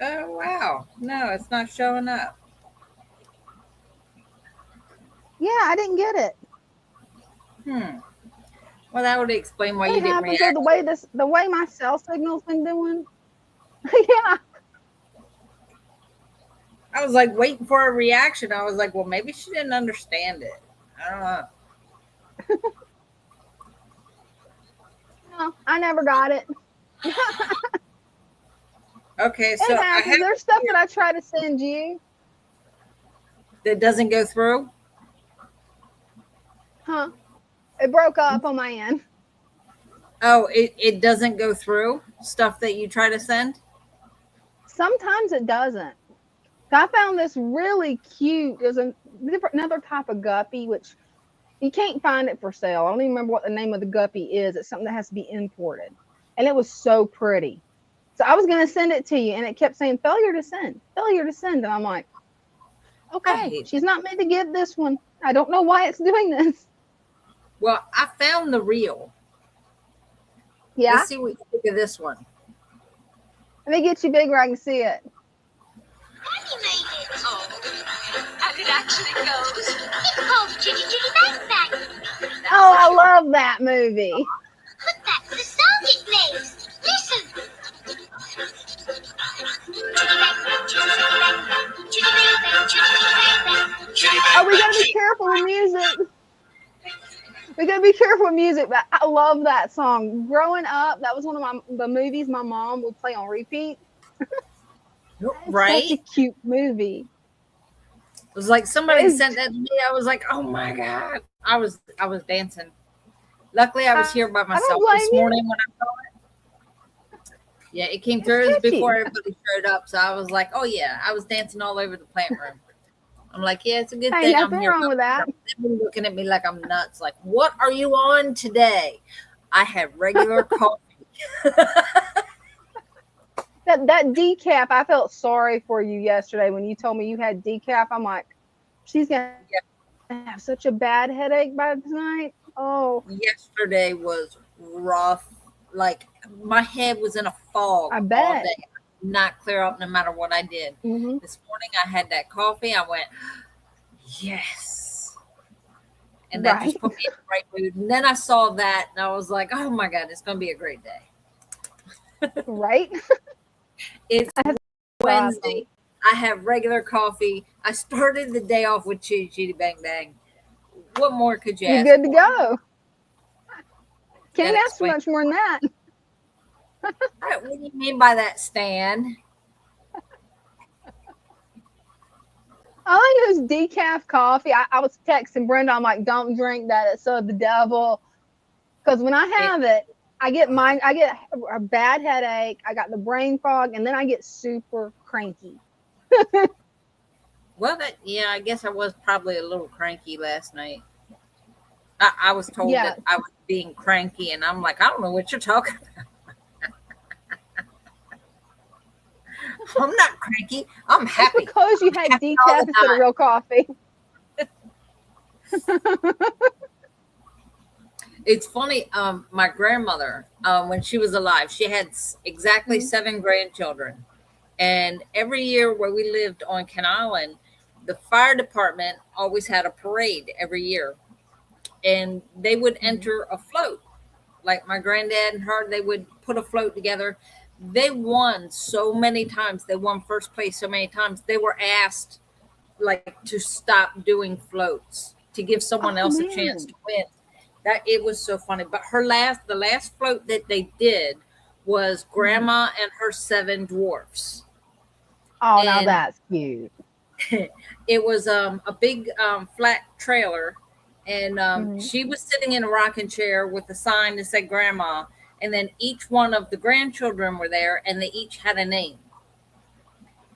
Oh wow. No, it's not showing up.
Yeah, I didn't get it.
Well, that would explain why
What
you didn't
happens
react.
the way my cell signal's been doing? Yeah.
I was like waiting for a reaction. I was like, well, maybe she didn't understand it. I don't know.
No, I never got it.
Okay, so
It
I
happens.
have
There's stuff that I try to send you.
that doesn't go through.
Huh? It broke up on my end.
Oh, it doesn't go through stuff that you try to send.
Sometimes it doesn't. I found this really cute. There's another type of guppy, which you can't find it for sale. I don't even remember what the name of the guppy is. It's something that has to be imported. And it was so pretty. So I was going to send it to you, and it kept saying, failure to send, failure to send. And I'm like, okay, she's not meant to give this one. I don't know why it's doing this.
Well, I found the reel.
Yeah.
Let's see what you think of this one.
Let me get you big where I can see it.
Daddy made it. Oh, and it actually goes. It's called Chitty Chitty Bang Bang.
Oh, I love that movie.
But that's the song it plays. Listen.
Oh, we gotta be careful with music. We gotta be careful with music, but I love that song. Growing up, that was one of the movies my mom would play on repeat.
Right?
Such a cute movie.
It was like somebody sent that to me. I was like, oh my God. I was dancing. Luckily, I was here by myself this morning when I saw it. Yeah, it came through before everybody showed up. So I was like, oh yeah, I was dancing all over the plant room. I'm like, yeah, it's a good thing I'm here.
Nothing wrong with that.
They're looking at me like I'm nuts. Like, what are you on today? I had regular coffee.
That decaf, I felt sorry for you yesterday when you told me you had decaf. I'm like, she's gonna have such a bad headache by tonight. Oh,
Yesterday was rough. Like my head was in a fog.
I bet.
All day. Not clear up no matter what I did.
Mm-hmm.
This morning I had that coffee. I went, yes. And that just put me in the right mood. And then I saw that and I was like, oh my God, it's going to be a great day.
Right?
It's Wednesday. I have regular coffee. I started the day off with Chitty Chitty Bang Bang. What more could you ask?
You're good to go. Can't ask for much more than that.
What do you mean by that, Stan?
I think it was decaf coffee. I was texting Brenda. I'm like, don't drink that. It's of the devil. Because when I have it, I get a bad headache. I got the brain fog, and then I get super cranky.
Well, I guess I was probably a little cranky last night. I was told that I was being cranky, and I'm like, I don't know what you're talking about. I'm not cranky. I'm happy.
It's because you had decaf instead of real coffee.
It's funny. My grandmother, when she was alive, she had exactly 7 grandchildren. And every year where we lived on Ken Island, the fire department always had a parade every year. And they would enter a float. Like my granddad and her, they would put a float together. They won so many times. They won first place so many times. They were asked to stop doing floats to give someone else a chance to win. That it was so funny. But the last float that they did was Grandma and her 7 dwarfs.
Oh, now that's cute.
It was a big flat trailer, and she was sitting in a rocking chair with a sign that said Grandma. And then each one of the grandchildren were there, and they each had a name.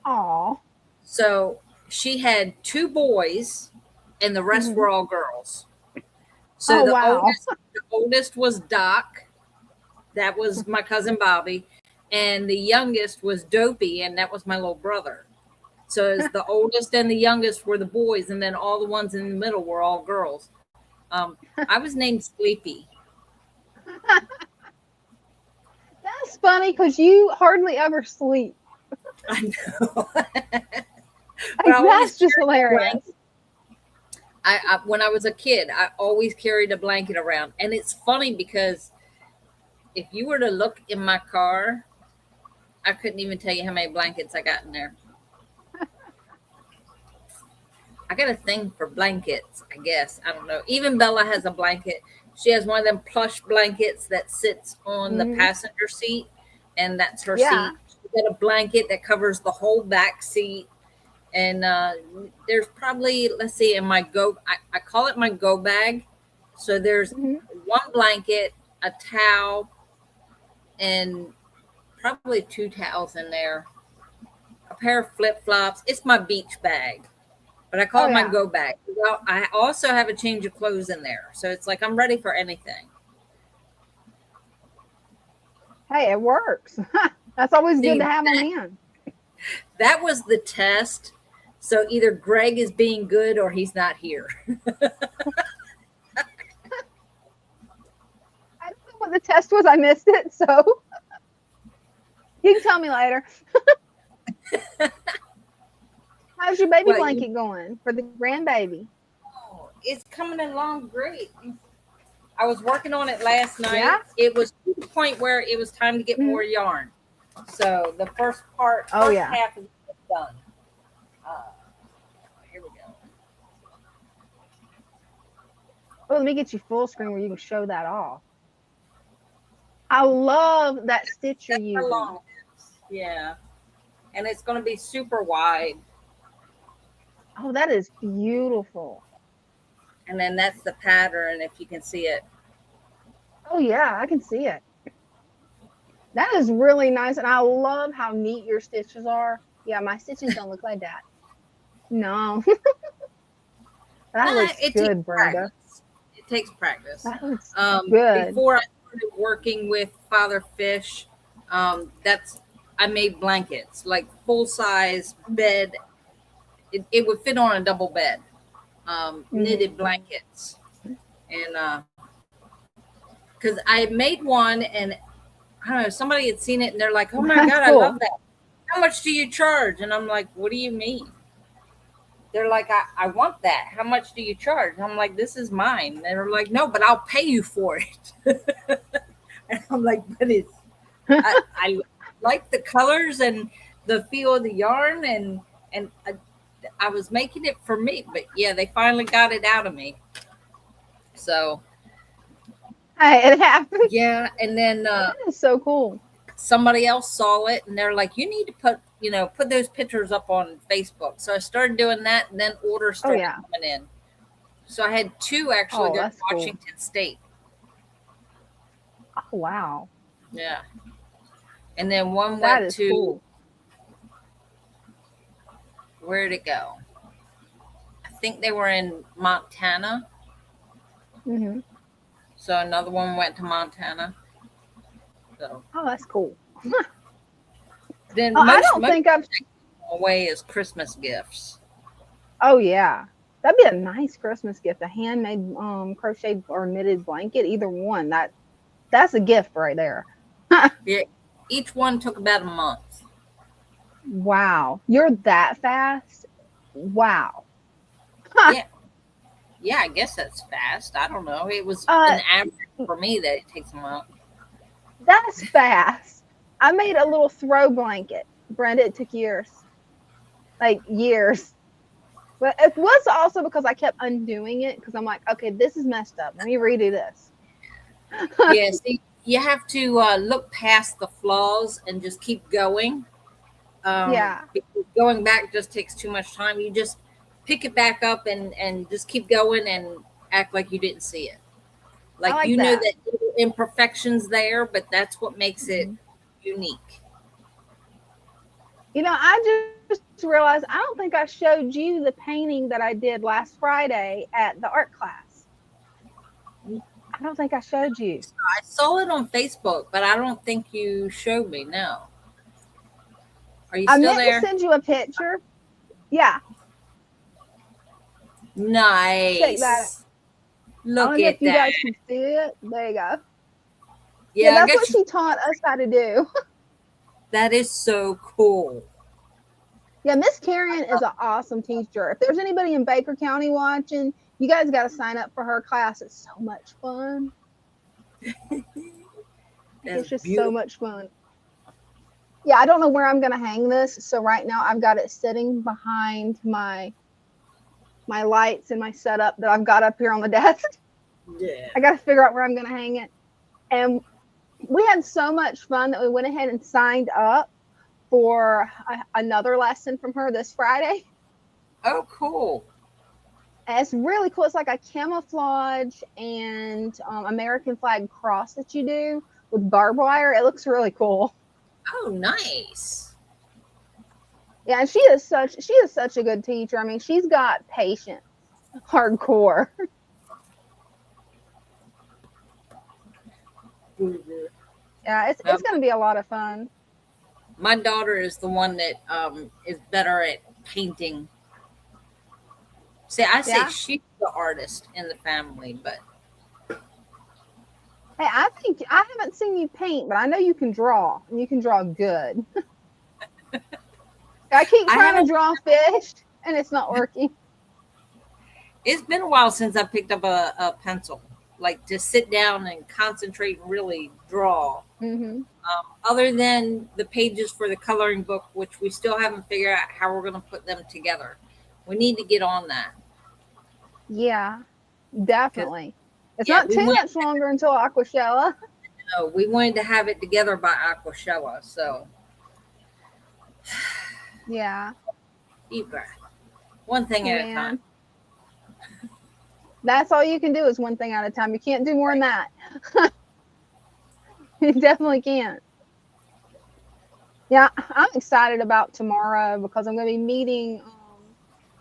Aw.
So she had 2 boys, and the rest were all girls. So the oldest was Doc, That was my cousin Bobby. And the youngest was Dopey, and that was my little brother. So as the oldest and the youngest were the boys, and then all the ones in the middle were all girls. I was named Sleepy.
That's funny because you hardly ever sleep.
I know.
Like, that's just hilarious.
I when I was a kid, I always carried a blanket around, and it's funny because if you were to look in my car, I couldn't even tell you how many blankets I got in there. I got a thing for blankets, I guess. I don't know. Even Bella has a blanket. She has one of them plush blankets that sits on the passenger seat, and that's her seat. She got a blanket that covers the whole back seat. And there's probably, let's see, in my I call it my go bag. So there's one blanket, a towel, and probably 2 towels in there, a pair of flip-flops. It's my beach bag, but I call it my go bag. Well, I also have a change of clothes in there. So it's like I'm ready for anything.
Hey, it works. That's always good to have on hand.
That was the test. So either Greg is being good or he's not here.
I don't know what the test was. I missed it. So you can tell me later. How's your baby blanket going for the grandbaby?
Oh, it's coming along great. I was working on it last night.
Yeah?
It was to the point where it was time to get more yarn. So the first half is done. Here we go.
Oh, let me get you full screen where you can show that off. I love that stitch you're using.
Yeah. And it's going to be super wide.
Oh, that is beautiful.
And then that's the pattern, if you can see it.
Oh, yeah, I can see it. That is really nice. And I love how neat your stitches are. Yeah, my stitches don't look like that. No. That looks good, Brenda.
It takes practice.
That looks good.
Before I started working with Father Fish, I made blankets, like full-size bed. It would fit on a double bed. Knitted blankets. And because I made one, and I don't know, somebody had seen it and they're like, oh my God, cool. I love that. How much do you charge? And I'm like, what do you mean? They're like, I want that. How much do you charge? And I'm like, this is mine. And they're like, no, but I'll pay you for it. And I'm like, but I like the colors and the feel of the yarn, and I was making it for me, but yeah, they finally got it out of me. So
hey, it happened.
Yeah, and then
that is so cool.
Somebody else saw it and they're like, you need to put those pictures up on Facebook. So I started doing that, and then orders started coming in. So I had 2 actually go to Washington State.
Oh wow.
Yeah. And then one went to
cool.
Where'd it go? I think they were in Montana. So another one went to Montana. So
that's cool.
Then
I don't think I've
away as Christmas gifts.
Oh yeah, that'd be a nice Christmas gift. A handmade crocheted or knitted blanket, either one. That's a gift right there.
Yeah, each one took about a month.
Wow, you're that fast? Wow.
Yeah, I guess that's fast. I don't know. It was an average for me that it takes a month.
That's fast. I made a little throw blanket. Brenda, it took years. Like years. But it was also because I kept undoing it, because I'm like, okay, this is messed up. Let me redo this.
Yeah, see, you have to look past the flaws and just keep going. Because going back just takes too much time. You just pick it back up and just keep going and act like you didn't see it. Like you know that imperfections there, but that's what makes it unique.
You know, I just realized I don't think I showed you the painting that I did last Friday at the art class. I don't think I showed you.
I saw it on Facebook, but I don't think you showed me. No. Are you
I
still
meant
there?
to send you a picture. Yeah, check that.
Nice.
I
Look
don't know if
at
you
that.
guys can see it. There you go.
Yeah, I
That's what
guess
she taught us how to do.
that is so cool.
Yeah, Miss Karen is an awesome teacher. If there's anybody in Baker County watching, you guys got to sign up for her class. It's so much fun.
That's
It's just so
beautiful.
much fun. Yeah, I don't know where I'm going to hang this. So right now I've got it sitting behind my lights and my setup that I've got up here on the desk.
Yeah.
I got to figure out where I'm going to hang it. And we had so much fun that we went ahead and signed up for another lesson from her this Friday.
Oh, cool.
And it's really cool. It's like a camouflage and American flag cross that you do with barbed wire. It looks really cool.
Oh, nice.
Yeah, and she is such a good teacher. I mean, she's got patience, hardcore. Yeah, it's going to be a lot of fun.
My daughter is the one that is better at painting. See, I say
Yeah.
she's the artist in the family, but
Hey, I think I haven't seen you paint, but I know you can draw, and you can draw good. I keep trying to draw fish, and it's not working.
it's been a while since I picked up a pencil, like to sit down and concentrate and really draw.
Mm-hmm.
Other than the pages for the coloring book, which we still haven't figured out how we're going to put them together. We need to get on that.
Yeah, definitely. It's
Yeah,
not too much longer until Aquashella.
No, we wanted to have it together by Aquashella, so
Yeah.
deep breath. One thing at a
Man.
time.
That's all you can do is one thing at a time. You can't do more than that. You definitely can't. Yeah, I'm excited about tomorrow because I'm going to be meeting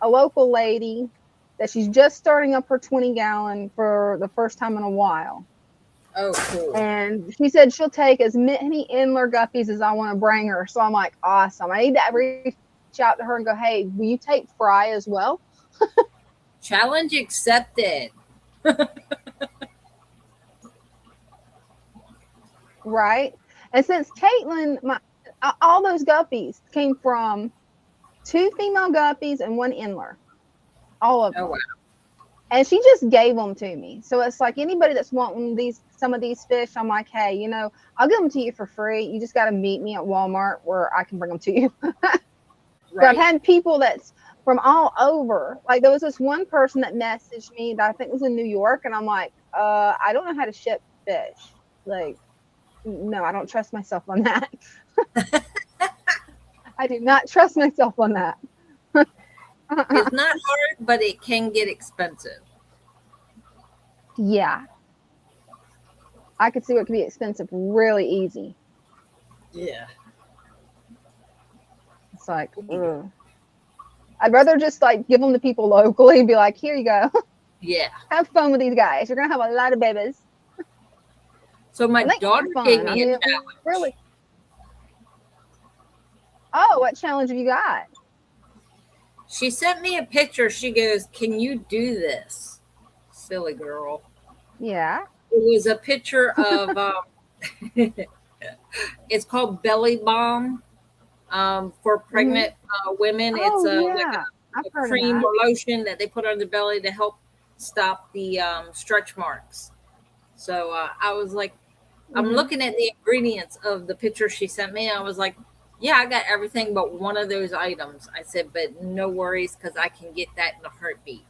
a local lady that she's just starting up her 20-gallon for the first time in a while.
Oh, cool.
And she said she'll take as many Inler guppies as I want to bring her. So I'm like, awesome. I need to reach out to her and go, hey, will you take Fry as well?
Challenge accepted.
Right. And since Caitlin, all those guppies came from 2 female guppies and 1 Inler. All of them.
Oh, wow.
And she just gave them to me. So it's like anybody that's wanting some of these fish, I'm like, hey, you know, I'll give them to you for free. You just got to meet me at Walmart where I can bring them to you.
Right.
But I've had people that's from all over. Like there was this one person that messaged me that I think was in New York, and I'm like, I don't know how to ship fish. Like, no, I don't trust myself on that. I do not trust myself on that.
It's not hard, but it can get expensive.
Yeah. I could see what could be expensive really easy.
Yeah.
It's like, ugh. I'd rather just like give them to people locally and be like, here you go.
Yeah.
Have fun with these guys. You're going to have a lot of babies.
So my daughter gave me a challenge.
Really? Oh, what challenge have you got?
She sent me a picture. She goes, can you do this? Silly girl.
Yeah.
It was a picture of, it's called Belly Balm for pregnant women.
Oh,
It's
yeah.
like a cream or lotion that they put on the belly to help stop the stretch marks. So I was like, I'm looking at the ingredients of the picture she sent me. I was like, yeah, I got everything but one of those items. I said, but no worries, because I can get that in a heartbeat.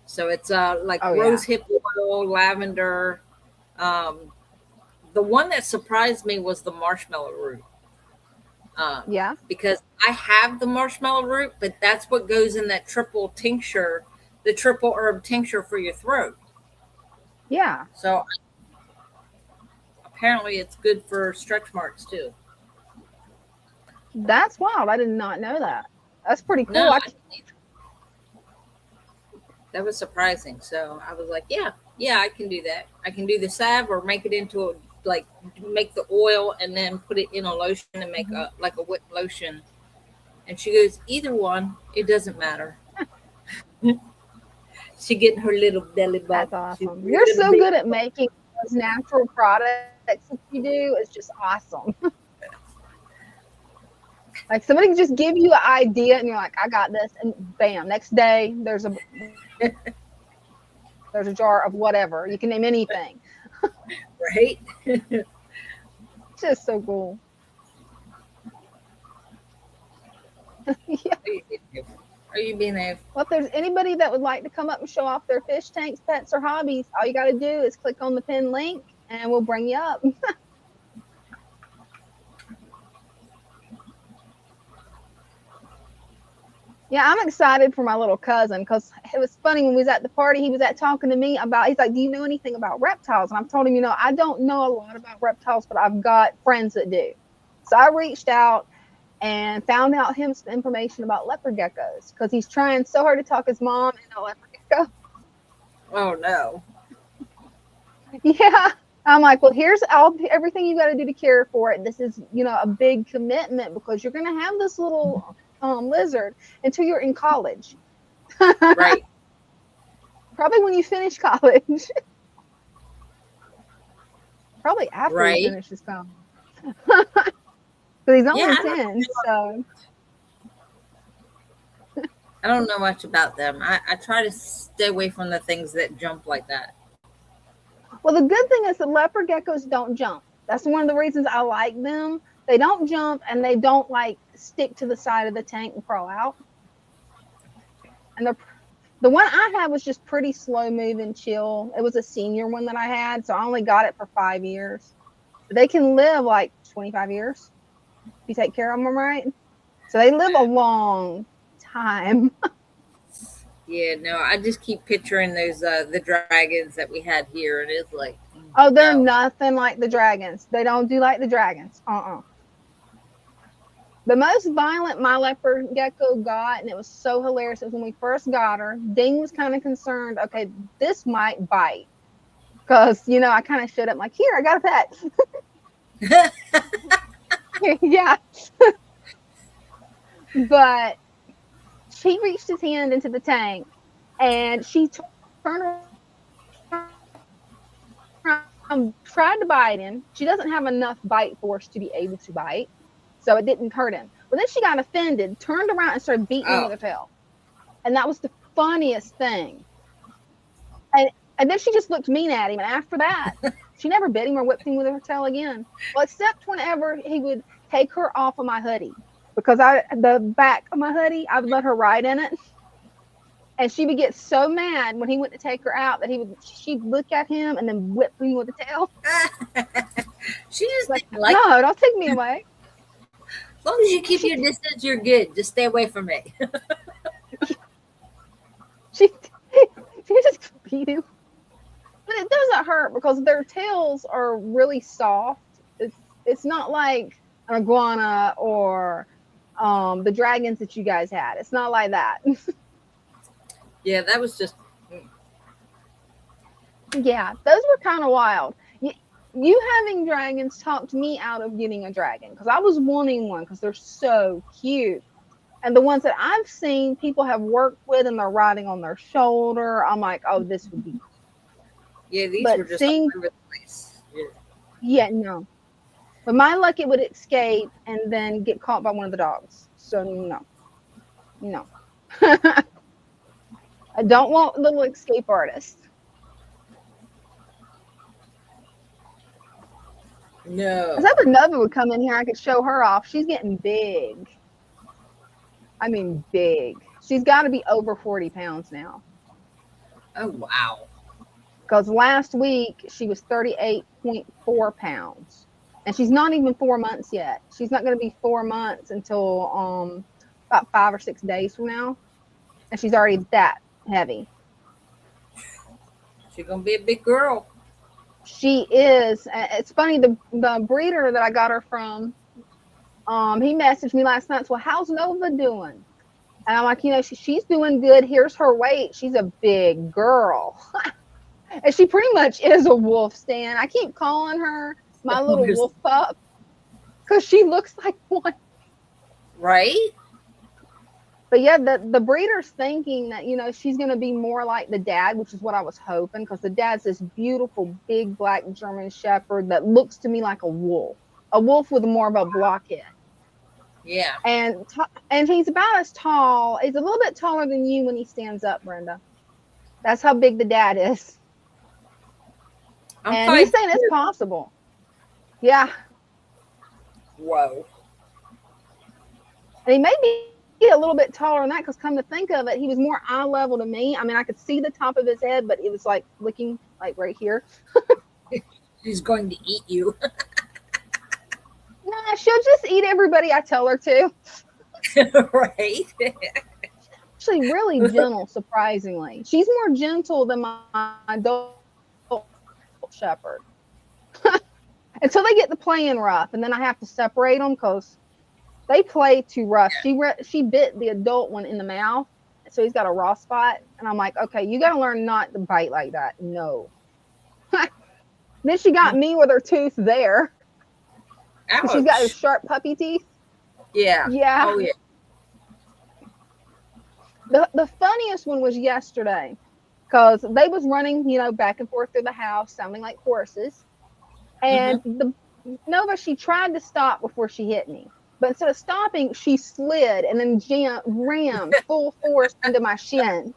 So it's like rose hip oil, lavender. The one that surprised me was the marshmallow root.
Yeah.
Because I have the marshmallow root, but that's what goes in that triple tincture, the triple herb tincture for your throat.
Yeah.
So apparently it's good for stretch marks too.
That's wild. I did not know that. That's pretty cool.
No, That was surprising. So I was like, yeah, yeah, I can do that. I can do the salve or make it into a, like, make the oil and then put it in a lotion and make
Mhm.
a like a whip lotion. And she goes, either one, it doesn't matter. She getting her little belly
That's
bump. She's
awesome. You're
ready to
so
be.
good at making those natural products that you do. It's just awesome. Like somebody can just give you an idea and you're like, I got this, and bam, next day there's a jar of whatever. You can name anything.
Right?
It's just so cool. Yeah.
Are you being a
Well, if there's anybody that would like to come up and show off their fish tanks, pets, or hobbies, all you got to do is click on the pin link and we'll bring you up. Yeah, I'm excited for my little cousin because it was funny when we was at the party. He was at talking to me about. He's like, "Do you know anything about reptiles?" And I've told him, I don't know a lot about reptiles, but I've got friends that do. So I reached out and found out him some information about leopard geckos because he's trying so hard to talk his mom into a leopard gecko.
oh no.
Yeah. I'm like, well, here's everything you got to do to care for it. This is, a big commitment because you're going to have this little lizard until you're in college.
Right.
Probably when you finish college. Probably after he
Right.
finishes college. Because he's only
Yeah,
10, so.
I don't know much about them. I try to stay away from the things that jump like that.
Well, the good thing is the leopard geckos don't jump. That's one of the reasons I like them. They don't jump and they don't like stick to the side of the tank and crawl out. And the one I had was just pretty slow moving, chill. It was a senior one that I had, so I only got it for 5 years. But they can live like 25 years if you take care of them right. So they live a long time.
Yeah, no, I just keep picturing those the dragons that we had here, and it's like,
Oh, they're
no.
nothing like the dragons. They don't do like the dragons. The most violent my leopard gecko got, and it was so hilarious, it was when we first got her. Ding was kind of concerned, okay, this might bite. Because, I kind of showed up like, here, I got a pet. Yeah. But she reached his hand into the tank, and she turned around, tried to bite him. She doesn't have enough bite force to be able to bite, so it didn't hurt him. But then she got offended, turned around, and started beating him with her tail. And that was the funniest thing. And then she just looked mean at him. And after that, she never bit him or whipped him with her tail again. Well, except whenever he would take her off of my hoodie. Because the back of my hoodie, I would let her ride in it. And she would get so mad when he went to take her out that she'd look at him and then whip me with the tail.
She just
Like,
didn't like.
no, don't take me away.
As long as you keep your distance, you're good. Just stay away from me.
She just beat him. But it doesn't hurt because their tails are really soft. It's not like an iguana or the dragons that you guys had. It's not like that.
Yeah, that was just.
Yeah, those were kind of wild. You having dragons talked me out of getting a dragon because I was wanting one because they're so cute. And the ones that I've seen people have worked with and they're riding on their shoulder, I'm like, oh, this would be cool.
Yeah, these
But
were just
seeing-
all over the place. Yeah.
Yeah, no. But my luck, it would escape and then get caught by one of the dogs. So no. I don't want little escape artists.
No.
Except for Nova would come in here, I could show her off. She's getting big. I mean, big. She's got to be over 40 pounds now.
Oh wow.
Because last week she was 38.4 pounds. And she's not even 4 months yet. She's not going to be 4 months until about 5 or 6 days from now. And she's already that heavy.
She's gonna be a big girl.
She is. It's funny, the breeder that I got her from, he messaged me last night. Well, how's Nova doing? And I'm like, she's doing good. Here's her weight. She's a big girl. And she pretty much is a wolf, Stan. I keep calling her my little wolf pup because she looks like one.
Right?
But yeah, the breeder's thinking that, she's going to be more like the dad, which is what I was hoping, because the dad's this beautiful, big black German Shepherd that looks to me like a wolf with more of a blockhead.
Yeah.
And he's about as tall. He's a little bit taller than you when he stands up, Brenda. That's how big the dad is. And he's saying it's possible. Yeah.
Whoa.
And he may be a little bit taller than that, because come to think of it, he was more eye level to me. I mean, I could see the top of his head, but it was like looking like right here.
She's going to eat you.
Nah, she'll just eat everybody I tell her to.
Right.
Actually, really gentle, surprisingly. She's more gentle than my adult shepherd. Until they get to playing rough, and then I have to separate them because they play too rough. She bit the adult one in the mouth, so he's got a raw spot. And I'm like, okay, you got to learn not to bite like that. No. Then she got me with her tooth there. She's got those sharp puppy teeth.
Yeah.
Yeah.
Oh, yeah.
The funniest one was yesterday, because they was running, back and forth through the house, sounding like horses. And Nova, she tried to stop before she hit me. But instead of stopping, she slid and then rammed full force into my shins.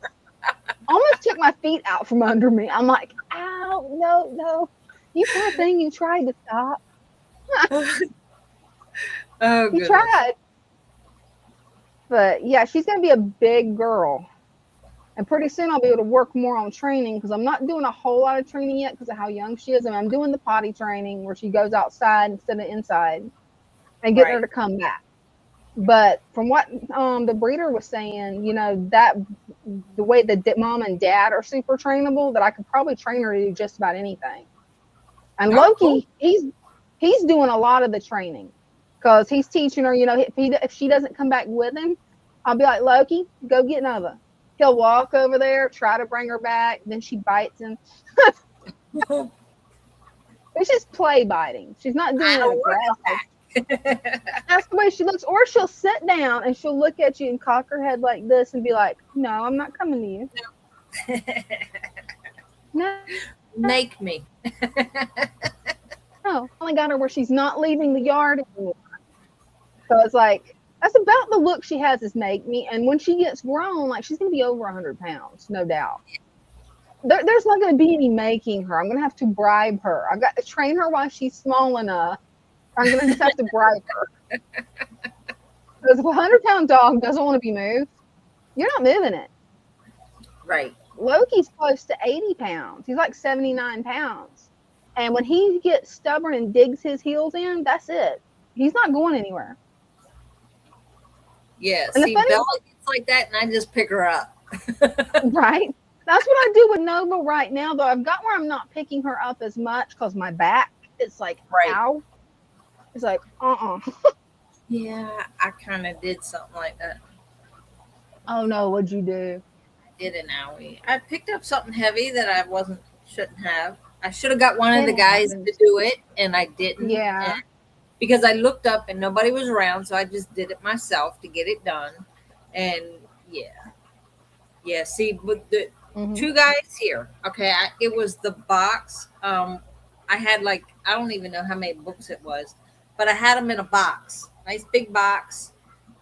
Almost took my feet out from under me. I'm like, ow, no. You poor thing, you tried to stop.
Oh,
you tried. But yeah, she's going to be a big girl. And pretty soon I'll be able to work more on training, because I'm not doing a whole lot of training yet because of how young she is. I mean, I'm doing the potty training where she goes outside instead of inside and getting her to come back. But from what the breeder was saying, that the way the mom and dad are super trainable, that I could probably train her to do just about anything. And Loki, he's doing a lot of the training, because he's teaching her, if she doesn't come back with him, I'll be like, Loki, go get Nova. He'll walk over there, try to bring her back, then she bites him. It's just play biting. She's not doing it aggressive. That's the way she looks. Or she'll sit down and she'll look at you and cock her head like this and be like, no, I'm not coming to you. No.
Make me.
No, I only got her where she's not leaving the yard anymore. So it's like, that's about the look she has, is make me. And when she gets grown, like, she's going to be over 100 pounds, no doubt. There's not going to be any making her. I'm going to have to bribe her. I've got to train her while she's small enough. I'm going to just have to bribe her. Because if a 100-pound dog doesn't want to be moved, you're not moving it.
Right.
Loki's close to 80 pounds. He's like 79 pounds. And when he gets stubborn and digs his heels in, that's it. He's not going anywhere.
Yeah. See, Bella gets like that, and I just pick her up.
Right. That's what I do with Nova right now, though. I've got where I'm not picking her up as much because my back, it's like, ow. It's like,
Yeah, I kind of did something like that.
Oh, no. What'd you do?
I did an owie. I picked up something heavy that I shouldn't have. I should have got one of the guys to do it, and I didn't.
Yeah.
Because I looked up and nobody was around, so I just did it myself to get it done. And yeah. See, with the two guys here, okay, it was the box. I had I don't even know how many books it was, but I had them in a box, nice big box,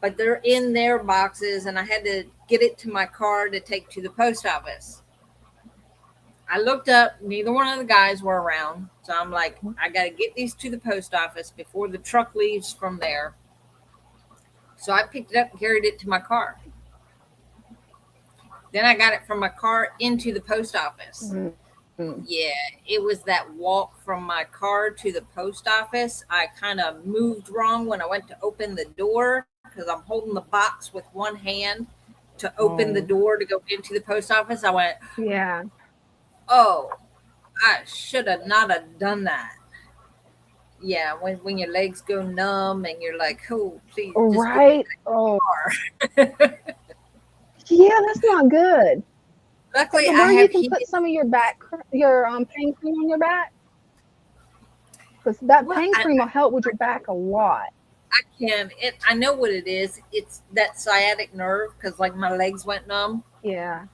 but they're in their boxes, and I had to get it to my car to take to the post office. I looked up, neither one of the guys were around. So I'm like, I got to get these to the post office before the truck leaves from there. So I picked it up and carried it to my car. Then I got it from my car into the post office. Mm-hmm. Yeah, it was that walk from my car to the post office. I kind of moved wrong when I went to open the door, because I'm holding the box with one hand to open the door to go into the post office. I went,
yeah.
Oh, I should have not have done that. Yeah, when your legs go numb and you're like, oh, please.
Right. Oh. Yeah, that's not good.
Luckily,
So
I
where you
have
can
heated.
put some of your pain cream on your back, because that
Well,
pain cream will help with your back a lot.
I can. I know what it is. It's that sciatic nerve because like my legs went numb.
Yeah,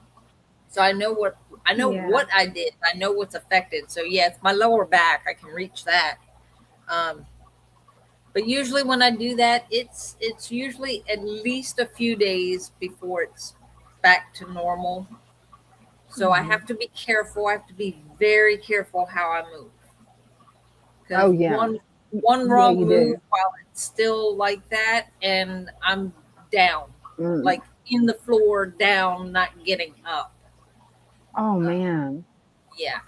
So I know what
yeah,
I did. I know what's affected. So yeah, it's my lower back. I can reach that. Um, but usually when I do that, it's usually at least a few days before it's back to normal. So I
hmm
have to be careful. I have to be very careful how I move because
oh yeah,
one
yeah,
wrong
you
move
do.
while it's still like that, and I'm down,
Mm.
like in the floor, down, not getting up.
Oh
Uh,
man,
yeah,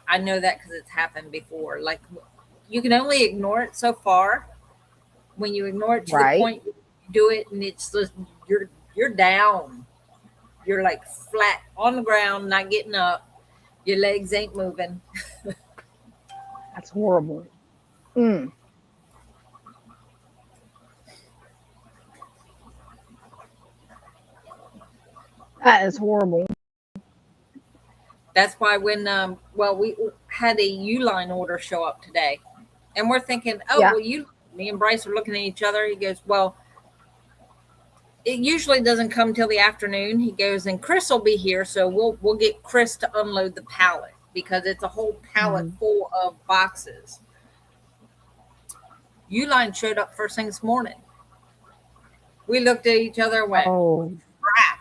I know that because it's happened before. Like you can only ignore it so far. When you ignore it to the
right?
point you do it, and it's just you're down. You're like flat on the ground, not getting up. Your legs ain't moving.
That's horrible. Mm, that is horrible.
That's why when well we had a Uline order show up today, and we're thinking, oh
Yeah.
well, you me and Bryce are looking at each other. He goes, well, it usually doesn't come till the afternoon. He goes, and Chris will be here, so we'll get Chris to unload the pallet because it's a whole pallet
Mhm.
full of boxes. Uline showed up first thing this morning. We looked at each other and went,
Oh,
crap,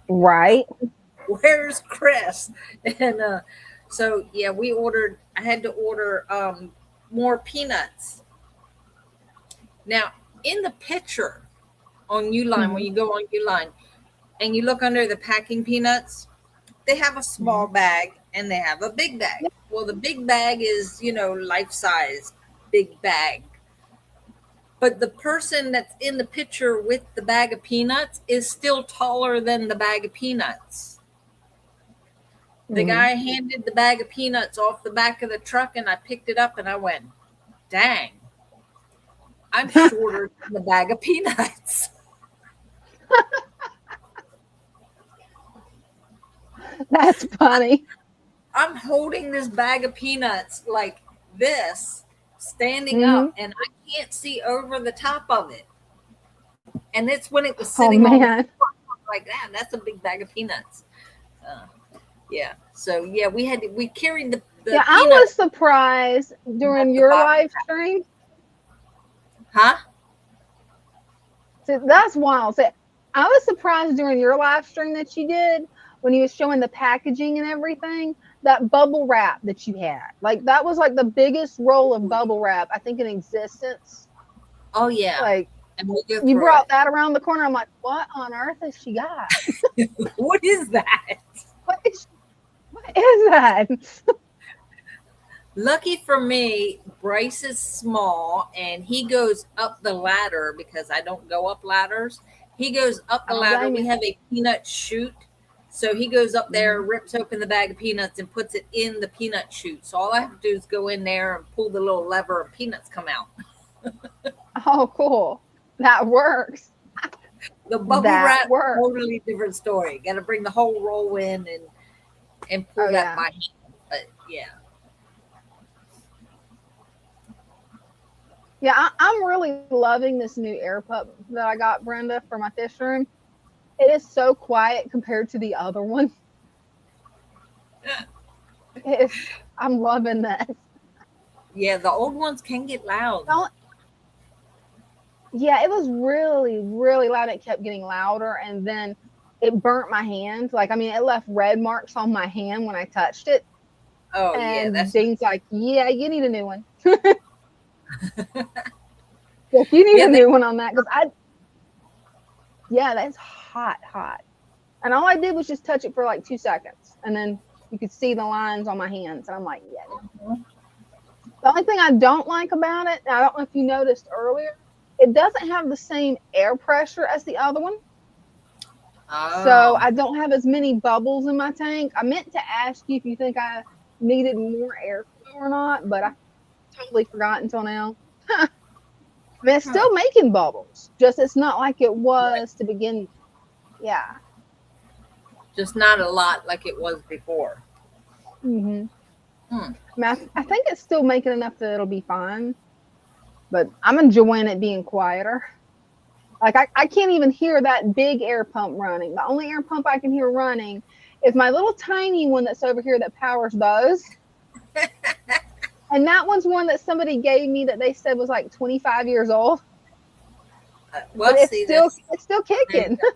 right.
where's Chris? And so yeah, we ordered. I had to order more peanuts. Now in the picture on Uline, when
hmm
you go on Uline and you look under the packing peanuts, they have a small
hmm
bag and they have a big bag.
Yeah.
Well, the big bag is, life size big bag. But the person that's in the picture with the bag of peanuts is still taller than the bag of peanuts. The
hmm
guy handed the bag of peanuts off the back of the truck and I picked it up and I went, dang, I'm shorter than the bag of peanuts.
That's funny.
I'm holding this bag of peanuts like this, standing
hmm
up, and I can't see over the top of it. And it's when it was
Oh
sitting on the
man.
floor, like that. That's a big bag of peanuts. Uh, yeah. So yeah, we carried the
Yeah, I
peanuts
was surprised
at
during
the
your
bottom.
live stream.
Huh?
So that's wild. So I was surprised during your live stream that you did when you was showing the packaging and everything, that bubble wrap that you had. Like that was like the biggest roll of bubble wrap I think in existence.
Oh yeah.
Like
And we go
you
through
brought that around the corner. I'm like, what on earth has she got?
it. What is that?
What is that?
Lucky for me, Bryce is small and he goes up the ladder because I don't go up ladders. He goes up
I
the
don't
ladder.
blame
We
you.
have a peanut chute. So he goes up there,
Mhm.
rips open the bag of peanuts, and puts it in the peanut chute. So all I have to do is go in there and pull the little lever, and peanuts come out.
Oh, cool. That works.
The bubble
That
wrap,
works.
totally different story. Got to bring the whole roll in and pull
Oh
that
yeah.
by hand. But yeah,
Yeah, I'm really loving this new air pup that I got, Brenda, for my fish room. It is so quiet compared to the other one. It's, I'm loving this.
yeah. The old ones can get loud.
Yeah, it was really, really loud. It kept getting louder, and then it burnt my hand. Like, I mean, it left red marks on my hand when I touched it.
Oh yeah,
And
that's
Dean's like, "Yeah, you need a new one. Yes, you need
yeah.
a new one on that because yeah, that's hot, hot." And all I did was just touch it for like 2 seconds, and then you could see the lines on my hands, and I'm like, "Yeah." The only thing I don't like about it, I don't know if you noticed earlier, it doesn't have the same air pressure as the other one. So
Oh,
I don't have as many bubbles in my tank. I meant to ask you if you think I needed more airflow or not, but I totally forgot until now. I mean, it's
huh.
still making bubbles, just it's not like it
Right.
was to begin with. Yeah.
Just not a lot like it was before.
Hmm.
Hmm.
I mean, I think it's still making enough that it'll be fine, but I'm enjoying it being quieter. Like I can't even hear that big air pump running. The only air pump I can hear running is my little tiny one that's over here that powers those. And that one's one that somebody gave me that they said was like 25 years old.
Well,
But
see this.
it's still
There you
kicking.
go.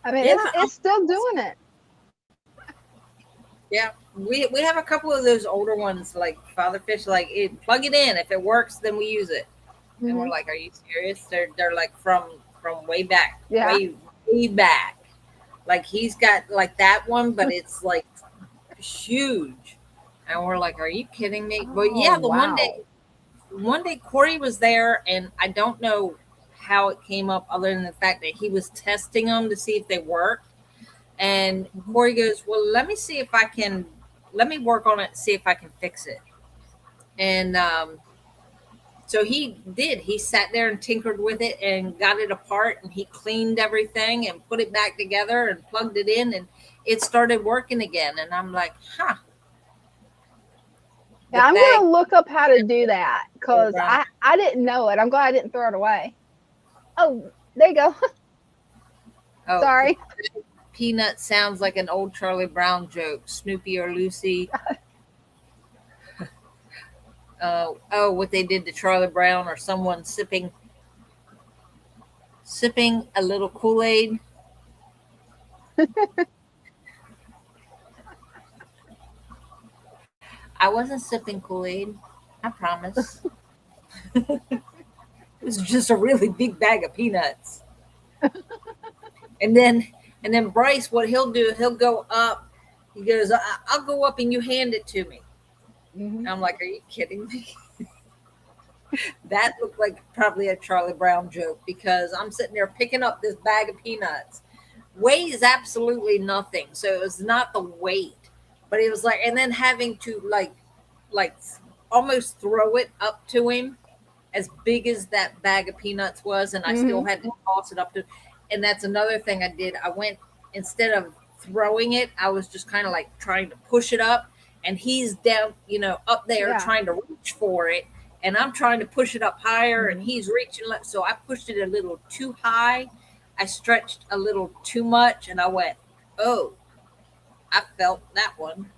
I mean,
Yeah,
it's still doing it.
yeah. We have a couple of those older ones like Father Fish. Like plug it in. If it works, then we use it. And we're
Mhm.
like, "Are you serious?" They're like from way back,
Yeah.
way back. Like he's got like that one, but it's like huge. And we're like, "Are you kidding me?" But
Oh,
yeah, the
wow.
one day Corey was there, and I don't know how it came up, other than the fact that he was testing them to see if they worked. And Corey goes, "Well, let me see if I can. Let me work on it, see if I can fix it." And so he did. He sat there and tinkered with it and got it apart, and he cleaned everything and put it back together and plugged it in, and it started working again. And I'm like, huh. The
Yeah, I'm
bag
gonna look up how to do that because
around.
I didn't know it. I'm glad I didn't throw it away. Oh, there you go.
Oh,
Sorry.
Peanut sounds like an old Charlie Brown joke. Snoopy or Lucy. Oh, what they did to Charlie Brown, or someone sipping a little Kool-Aid. I wasn't sipping Kool-Aid. I promise. It was just a really big bag of peanuts. And then Bryce, what he'll do, he'll go up. He goes, "I'll go up and you hand it to me."
Mhm.
And I'm like, "Are you kidding me?" That looked like probably a Charlie Brown joke, because I'm sitting there picking up this bag of peanuts. Weighs absolutely nothing. So it was not the weight, but it was like, and then having to like almost throw it up to him, as big as that bag of peanuts was, and I still
Mhm.
had to toss it up to. And that's another thing I did. I went, instead of throwing it, I was just kind of like trying to push it up, and he's down, up there
Yeah.
trying to reach for it, and I'm trying to push it up higher, and
Mhm.
he's reaching. So I pushed it a little too high. I stretched a little too much, and I went, "Oh, I felt that one."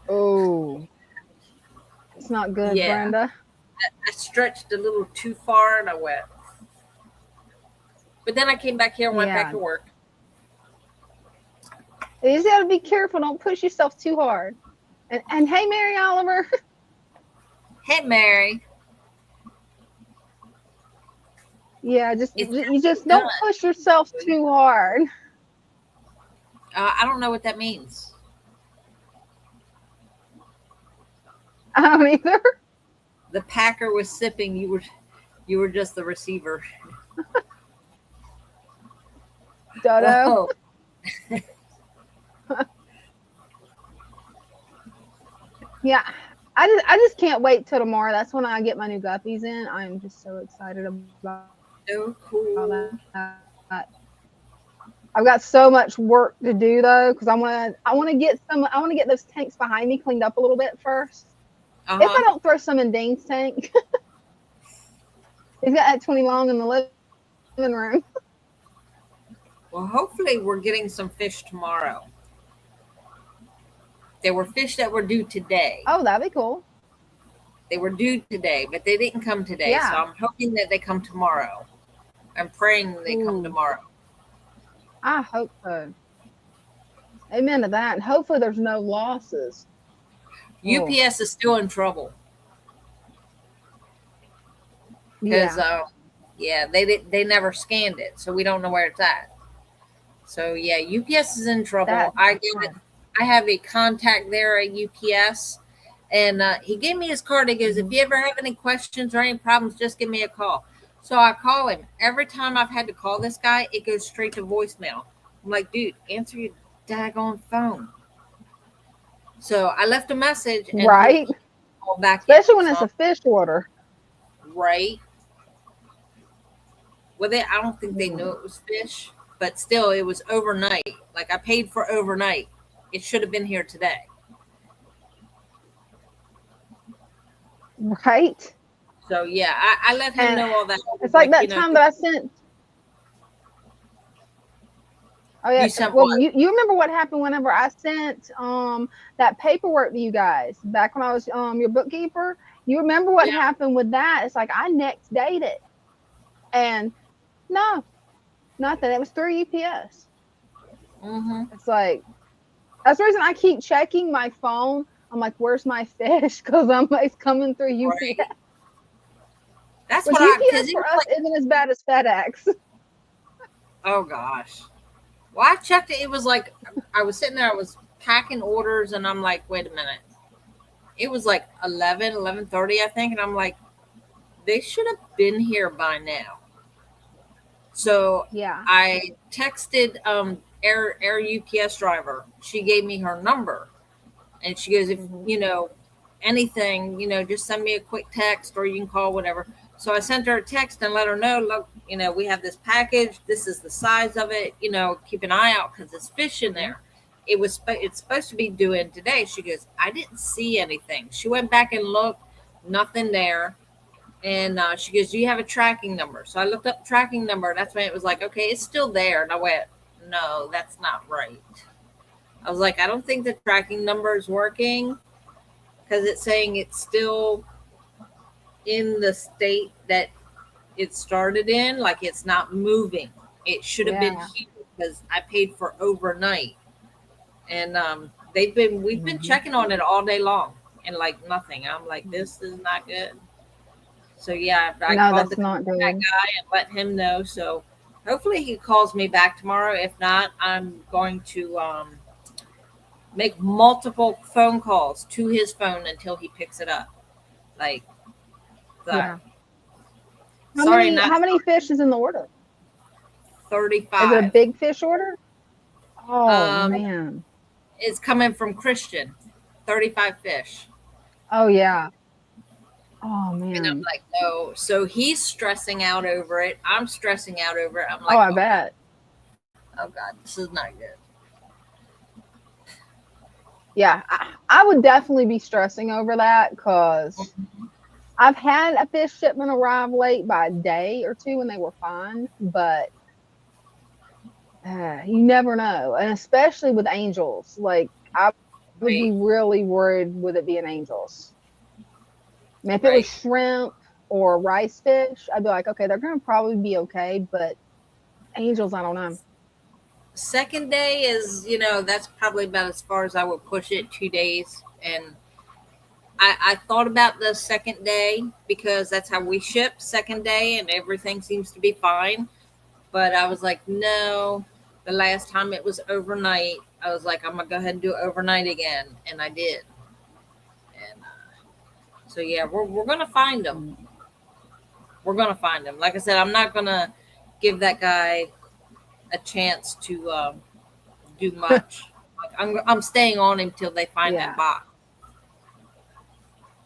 Oh, it's not good,
Yeah,
Brenda.
I stretched a little too far, and I went. But then I came back here and went back
Yeah.
to work.
You just gotta be careful. Don't push yourself too hard. And hey, Mary Oliver.
Hey, Mary,
Yeah,
it's
you just
done.
don't push yourself too hard.
I don't know what that means.
I don't either.
The packer was sipping. You were just the receiver.
Dodo.
Whoa.
Yeah. I just can't wait till tomorrow. That's when I get my new guppies in. I am just so excited about
So cool.
that. I've got so much work to do though, because I want to get those tanks behind me cleaned up a little bit first. If I
Uh-huh.
don't throw some in Dane's tank, he's got that 20 long in the living room.
Well, hopefully we're getting some fish tomorrow. There were fish that were due today.
Oh, that'd be cool.
They were due today, but they didn't come today. So
Yeah.
I'm hoping that they come tomorrow. I'm praying they come
Ooh.
tomorrow.
I hope so. Amen to that. And hopefully there's no losses.
UPS is still in trouble because
Yeah.
they never scanned it, so we don't know where it's at. So yeah, UPS is in trouble.
That-
I have a contact there at UPS, and he gave me his card. He goes, "If you ever have any questions or any problems, just give me a call." So I call him. Every time I've had to call this guy, it goes straight to voicemail. I'm like, "Dude, answer your daggone phone." So I left a message, and
Right.
he called back.
Especially when it's a fish order.
Right. Well, I don't think they knew it was fish, but still, it was overnight. Like I paid for overnight. It should have been here today.
Right?
So yeah, I let him
And
know all that.
it's like that
you know,
time that I sent. Oh yeah.
you sent
Well,
what?
you remember what happened whenever I sent that paperwork to you guys back when I was your bookkeeper? You remember what
Yeah.
happened with that? It's like I next dated it. And no, nothing. It was through UPS.
Mm-hmm.
It's like that's the reason I keep checking my phone. I'm like, where's my fish? Because it's coming through UPS.
Right. That's
Which
what because
UPS for us isn't as bad as FedEx.
oh gosh. Well, I checked it. It was like I was sitting there. I was packing orders, and I'm like, wait a minute. It was like 11:30, I think, and I'm like, they should have been here by now. So
Yeah.
I texted air UPS driver. She gave me her number, and she goes, if
Mhm.
you know anything, just send me a quick text or you can call, whatever. So I sent her a text and let her know, look, we have this package. This is the size of it. Keep an eye out because there's fish in there. It's supposed to be due in today. She goes, I didn't see anything. She went back and looked, nothing there. And she goes, do you have a tracking number? So I looked up the tracking number. That's when it was like, okay, it's still there. And I went, no, that's not right. I was like, I don't think the tracking number is working because it's saying it's still in the state that it started in. Like it's not moving. It should have been here because I paid for overnight. And we've been checking on it all day long and like nothing. I'm like, this is not good. So yeah, I called that guy and let him know. So hopefully he calls me back tomorrow. If not, I'm going to make multiple phone calls to his phone until he picks it up. Like,
Yeah.
Sorry,
how many fish is in the order?
35.
Is it a big fish order? Oh man.
It's coming from Christian. 35 fish.
Oh yeah. Oh man.
And I'm like, no. So he's stressing out over it. I'm stressing out over it. I'm like,
I bet.
Oh God, this is not good.
Yeah, I would definitely be stressing over that because I've had a fish shipment arrive late by a day or two when they were fine, but you never know. And especially with angels, like I would be really worried with it being angels. I mean, if it was shrimp or rice fish, I'd be like, okay, they're going to probably be okay, but angels, I don't know.
Second day is, that's probably about as far as I would push it, 2 days. And I thought about the second day because that's how we ship, second day, and everything seems to be fine. But I was like, no, the last time it was overnight, I was like, I'm going to go ahead and do it overnight again. And I did. And so, yeah, we're going to find them. We're going to find them. Like I said, I'm not going to give that guy a chance to do much. Like I'm staying on him till they find that box.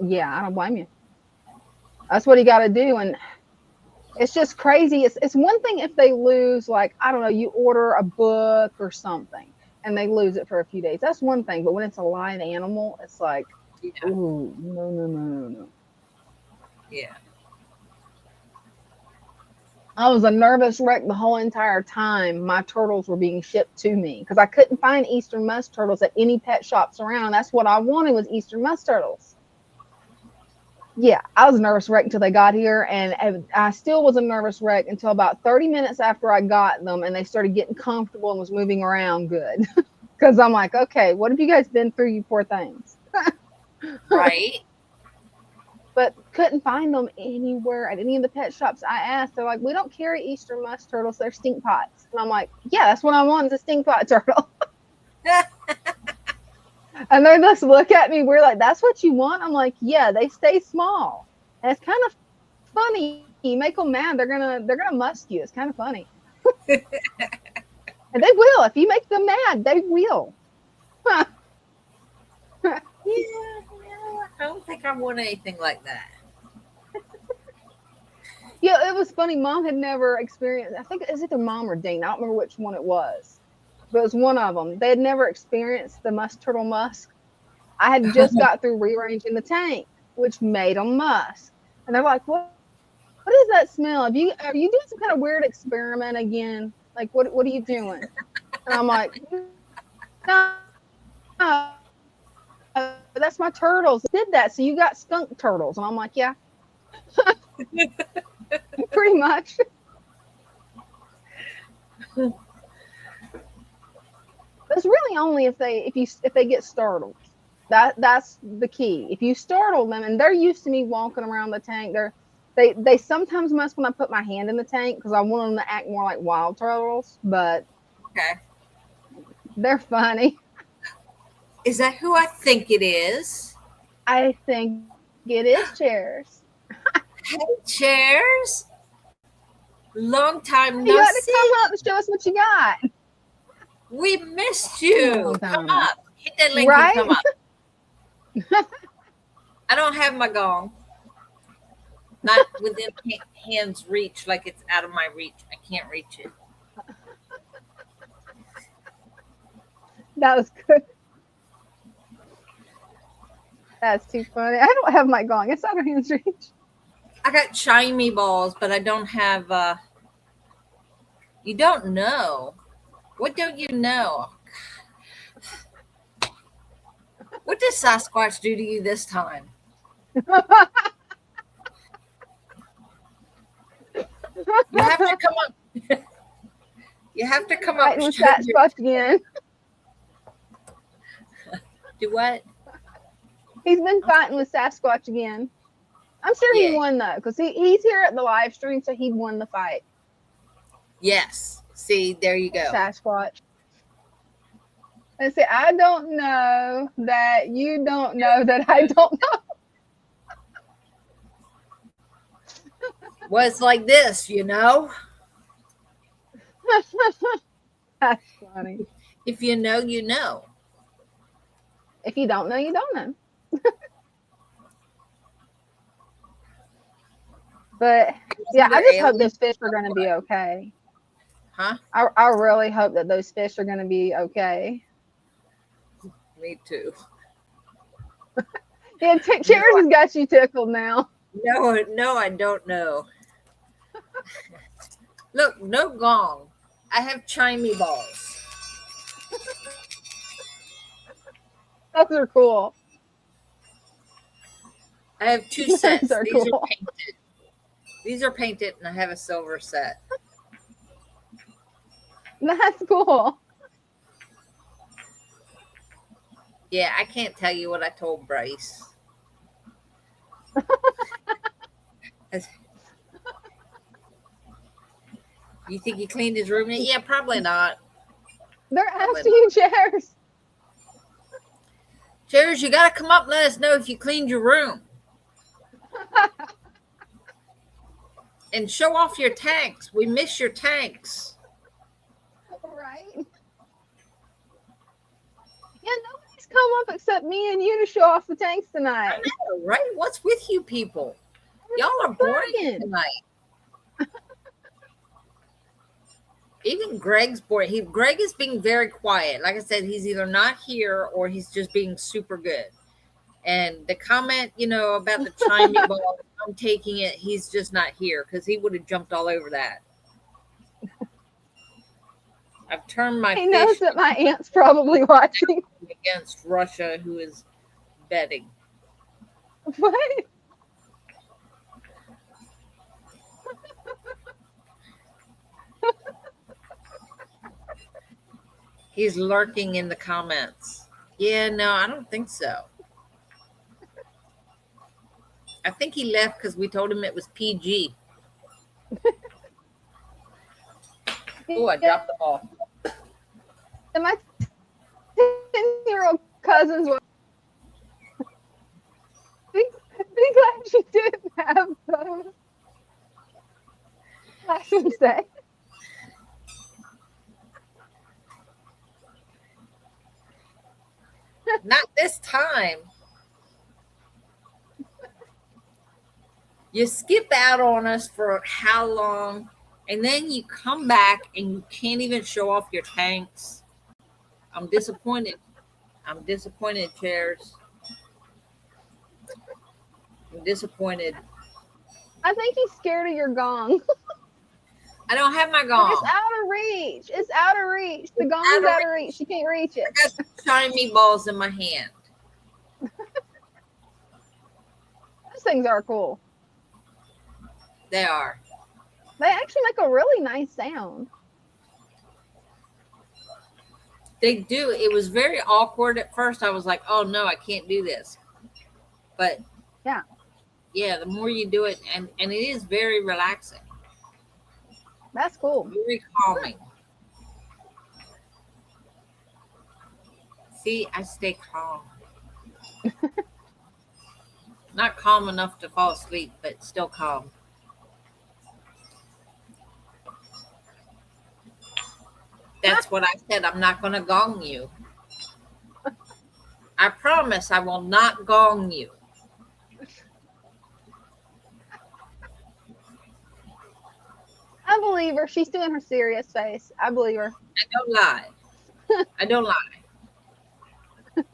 Yeah, I don't blame you. That's what you got to do. And it's just crazy. It's one thing if they lose, like, I don't know, you order a book or something and they lose it for a few days. That's one thing. But when it's a live animal, it's like, ooh, no.
Yeah.
I was a nervous wreck the whole entire time my turtles were being shipped to me because I couldn't find Eastern musk turtles at any pet shops around. That's what I wanted was Eastern musk turtles. Yeah, I was a nervous wreck until they got here, and I still was a nervous wreck until about 30 minutes after I got them and they started getting comfortable and was moving around good. Because I'm like, okay, what have you guys been through, you poor things?
Right.
But couldn't find them anywhere at any of the pet shops I asked. They're like, we don't carry Eastern musk turtles. They're stink pots. And I'm like, yeah, that's what I want is a stink pot turtle. And they just look at me. We're like, that's what you want? I'm like, yeah, they stay small. And it's kind of funny. You make them mad, they're gonna musk you. It's kind of funny. And they will. If you make them mad, they will.
I don't think I want anything like that.
Yeah, it was funny. Mom had never experienced. I think it was either Mom or Dean. I don't remember which one it was, but it was one of them. They had never experienced the musk turtle musk. I had just got through rearranging the tank, which made them musk, and they're like, What is that smell? Are you doing some kind of weird experiment again? Like, what are you doing?" And I'm like, "No, that's my turtles. Did that? So you got skunk turtles?" And I'm like, "Yeah, pretty much." It's really only if they get startled. That's the key. If you startle them, and they're used to me walking around the tank, they sometimes must when I put my hand in the tank because I want them to act more like wild turtles. But
Okay.
they're funny.
Is that who I think it is?
I think it is Chairs.
Hey, Chairs. Long time
You
no
got to
see.
come up and show us what you got.
We missed you.
Long
Come
time.
up. Hit that link
Right?
and come up. I don't have my gong. Not within hand's reach, like it's out of my reach. I can't reach it.
That was good. That's too funny. I don't have my gong. It's out of hand's reach.
I got chimey balls, but I don't have. You don't know. What don't you know? What did Sasquatch do to you this time? You have to come up. You have to come up.
Fighting with Sasquatch again.
Do what?
He's been fighting with Sasquatch again. I'm sure he won though, because he's here at the live stream, so he won the fight.
Yes. See, there you go.
Sasquatch. And say, I don't know that you don't know that I don't know.
Well, it's like this, you know.
That's funny.
If you know, you know.
If you don't know, you don't know. But yeah, I just hope those fish are going to be okay.
Huh?
I really hope that those fish are going to be okay.
Me too.
Yeah, Chairs has got you tickled now.
No, I don't know. Look, no gong. I have chimey balls.
Those are cool.
I have two sets.
Those are
These
cool.
are painted. These are painted, and I have a silver set.
That's cool.
Yeah, I can't tell you what I told Bryce. You think he cleaned his room? Yeah, probably not.
They're asking you, Chairs.
Chairs, you got to come up and let us know if you cleaned your room. And show off your tanks. We miss your tanks.
Right? Yeah, nobody's come up except me and you to show off the tanks tonight.
I know, right? What's with you people? Y'all are boring tonight. Even Greg's boring. Greg is being very quiet. Like I said, he's either not here or he's just being super good. And the comment, about the chimey ball, I'm taking it. He's just not here because he would have jumped all over that. I've turned my
He knows that my aunt's probably watching.
Against Russia, who is betting.
What?
He's lurking in the comments. Yeah, no, I don't think so. I think he left because we told him it was PG. Oh, I dropped the ball.
And my 10-year-old cousins were be glad you didn't have those. I should say.
Not this time. You skip out on us for how long, and then you come back and you can't even show off your tanks. I'm disappointed. I'm disappointed, Chairs. I'm disappointed.
I think he's scared of your gong.
I don't have my
It's
gong.
out of reach. It's out of reach. The gong's
out of
out of reach. She can't reach
I
it.
got some shiny balls in my hand.
Those things are cool.
They are.
They actually make a really nice sound.
They do. It was very awkward at first. I was like, oh no, I can't do this. But yeah, the more you do it, and it is very relaxing,
That's cool.
very calming. See, I stay calm. Not calm enough to fall asleep, but still calm. That's what I said. I'm not going to gong you. I promise I will not gong you.
I believe her. She's doing her serious face. I believe her.
I don't lie. I don't lie.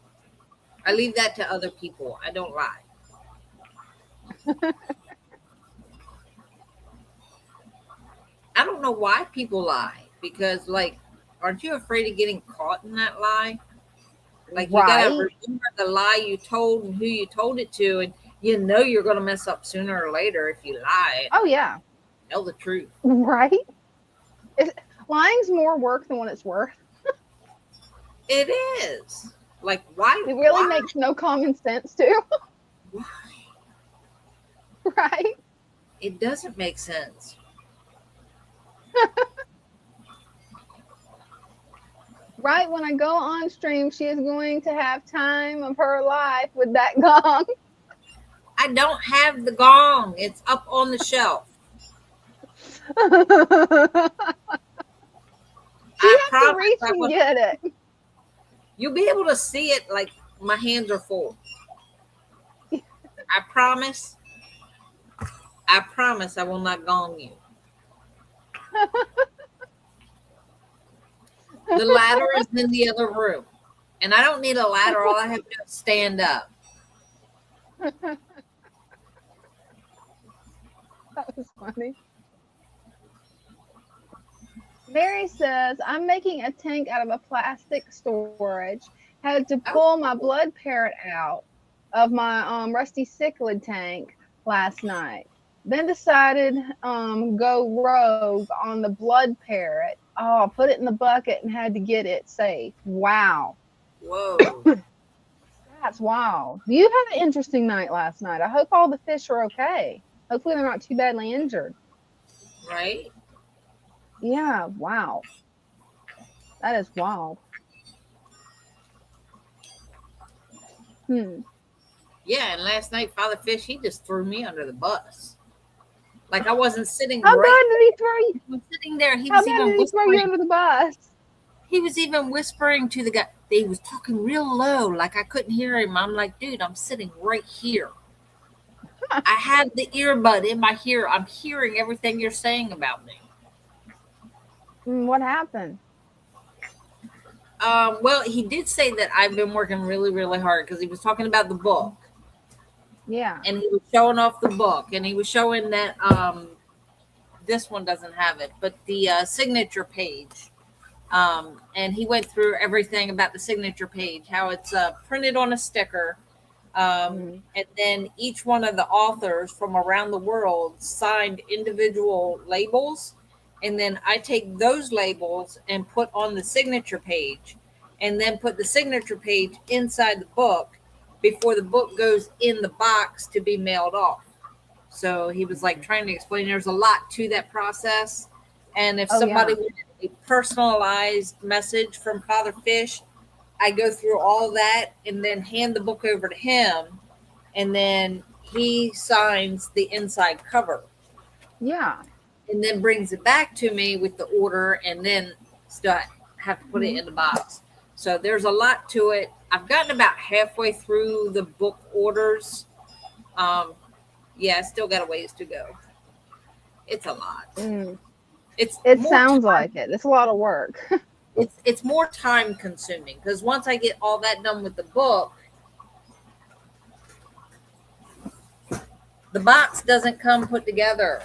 I leave that to other people. I don't lie. I don't know why people lie, because like, aren't you afraid of getting caught in that lie? Like, you gotta
Right.
remember the lie you told and who you told it to, and you know you're gonna mess up sooner or later if you lie.
Oh yeah.
Tell the truth.
Right. Lying's more work than what it's worth.
It is. Like, why?
It really
why?
makes no common sense too.
Why?
Right.
It doesn't make sense.
Right when I go on stream, she is going to have time of her life with that gong.
I don't have the gong. It's up on the shelf.
You have to
promise
reach
I
and
will-
get it.
You'll be able to see it like my hands are full. I promise. I promise I will not gong you. The ladder is in the other room. And I don't need a ladder. All I have to do is stand up.
That was funny. Mary says, I'm making a tank out of a plastic storage. Had to pull my blood parrot out of my rusty cichlid tank last night. Then decided go rogue on the blood parrot. Oh, put it in the bucket and had to get it safe. Wow.
Whoa.
That's wild. You had an interesting night last night. I hope all the fish are okay. Hopefully they're not too badly injured.
Right?
Yeah, wow. That is wild.
Yeah, and last night, Father Fish, he just threw me under the bus. Like I wasn't sitting
How
right.
bad did he throw you?
He was sitting there. He
How
was
bad
even
did he throw you
whispering.
under the bus?
He was even whispering to the guy. He was talking real low, like I couldn't hear him. I'm like, dude, I'm sitting right here. I had the earbud in my ear. I'm hearing everything you're saying about me.
What happened?
Well, he did say that I've been working really, really hard because he was talking about the book.
Yeah.
And he was showing off the book, and he was showing that this one doesn't have it, but the signature page. And he went through everything about the signature page, how it's printed on a sticker. And then each one of the authors from around the world signed individual labels. And then I take those labels and put on the signature page, and then put the signature page inside the book before the book goes in the box to be mailed off. So he was like trying to explain there's a lot to that process. And if somebody wanted a personalized message from Father Fish, I go through all that and then hand the book over to him. And then he signs the inside cover.
Yeah.
And then brings it back to me with the order, and then still have to put it in the box. So there's a lot to it. I've gotten about halfway through the book orders. Yeah, I still got a ways to go. It's a lot. It's
It
more
sounds
time,
like it. It's a lot of work.
it's more time consuming because once I get all that done with the book, the box doesn't come put together.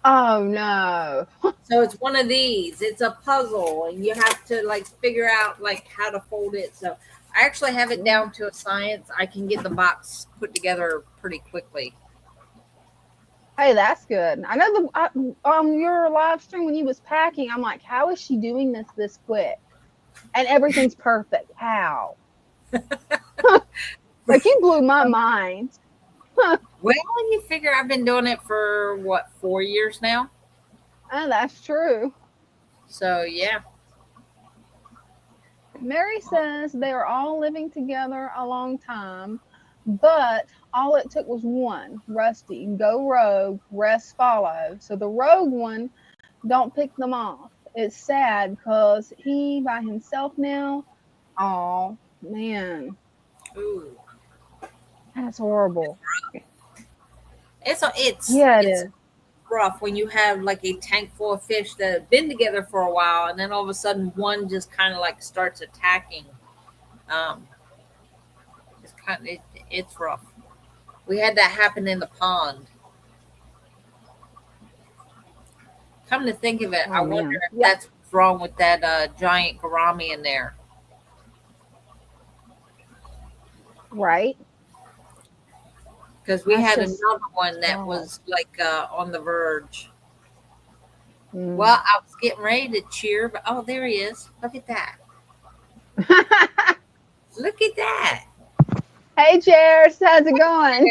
Oh no.
So it's one of these. It's a puzzle, and you have to like figure out like how to fold it. So I actually have it down to a science. I can get the box put together pretty quickly.
Hey, that's good. I know your live stream when you was packing, I'm like, how is she doing this quick? And everything's perfect. How? Like you blew my mind.
Well, you figure I've been doing it for what, 4 years now?
Oh, that's true.
So yeah.
Mary says they are all living together a long time, but all it took was one, Rusty, go rogue, rest follow. So the rogue one, don't pick them off. It's sad because he by himself now. Oh man,
Ooh.
that's horrible.
It's
Yeah, it is.
rough when you have like a tank full of fish that have been together for a while, and then all of a sudden one just kind of like starts attacking. It's rough. We had that happen in the pond. Come to think of it,
Oh,
I
man.
wonder if
Yeah.
that's what's wrong with that giant gourami in there.
Right?
Because we
That's
had
just
another one that
sad.
was like on the verge.
Mm.
Well, I was getting ready to cheer, but oh, there he is. Look at that. Look at that.
Hey, Cheers, how's it going?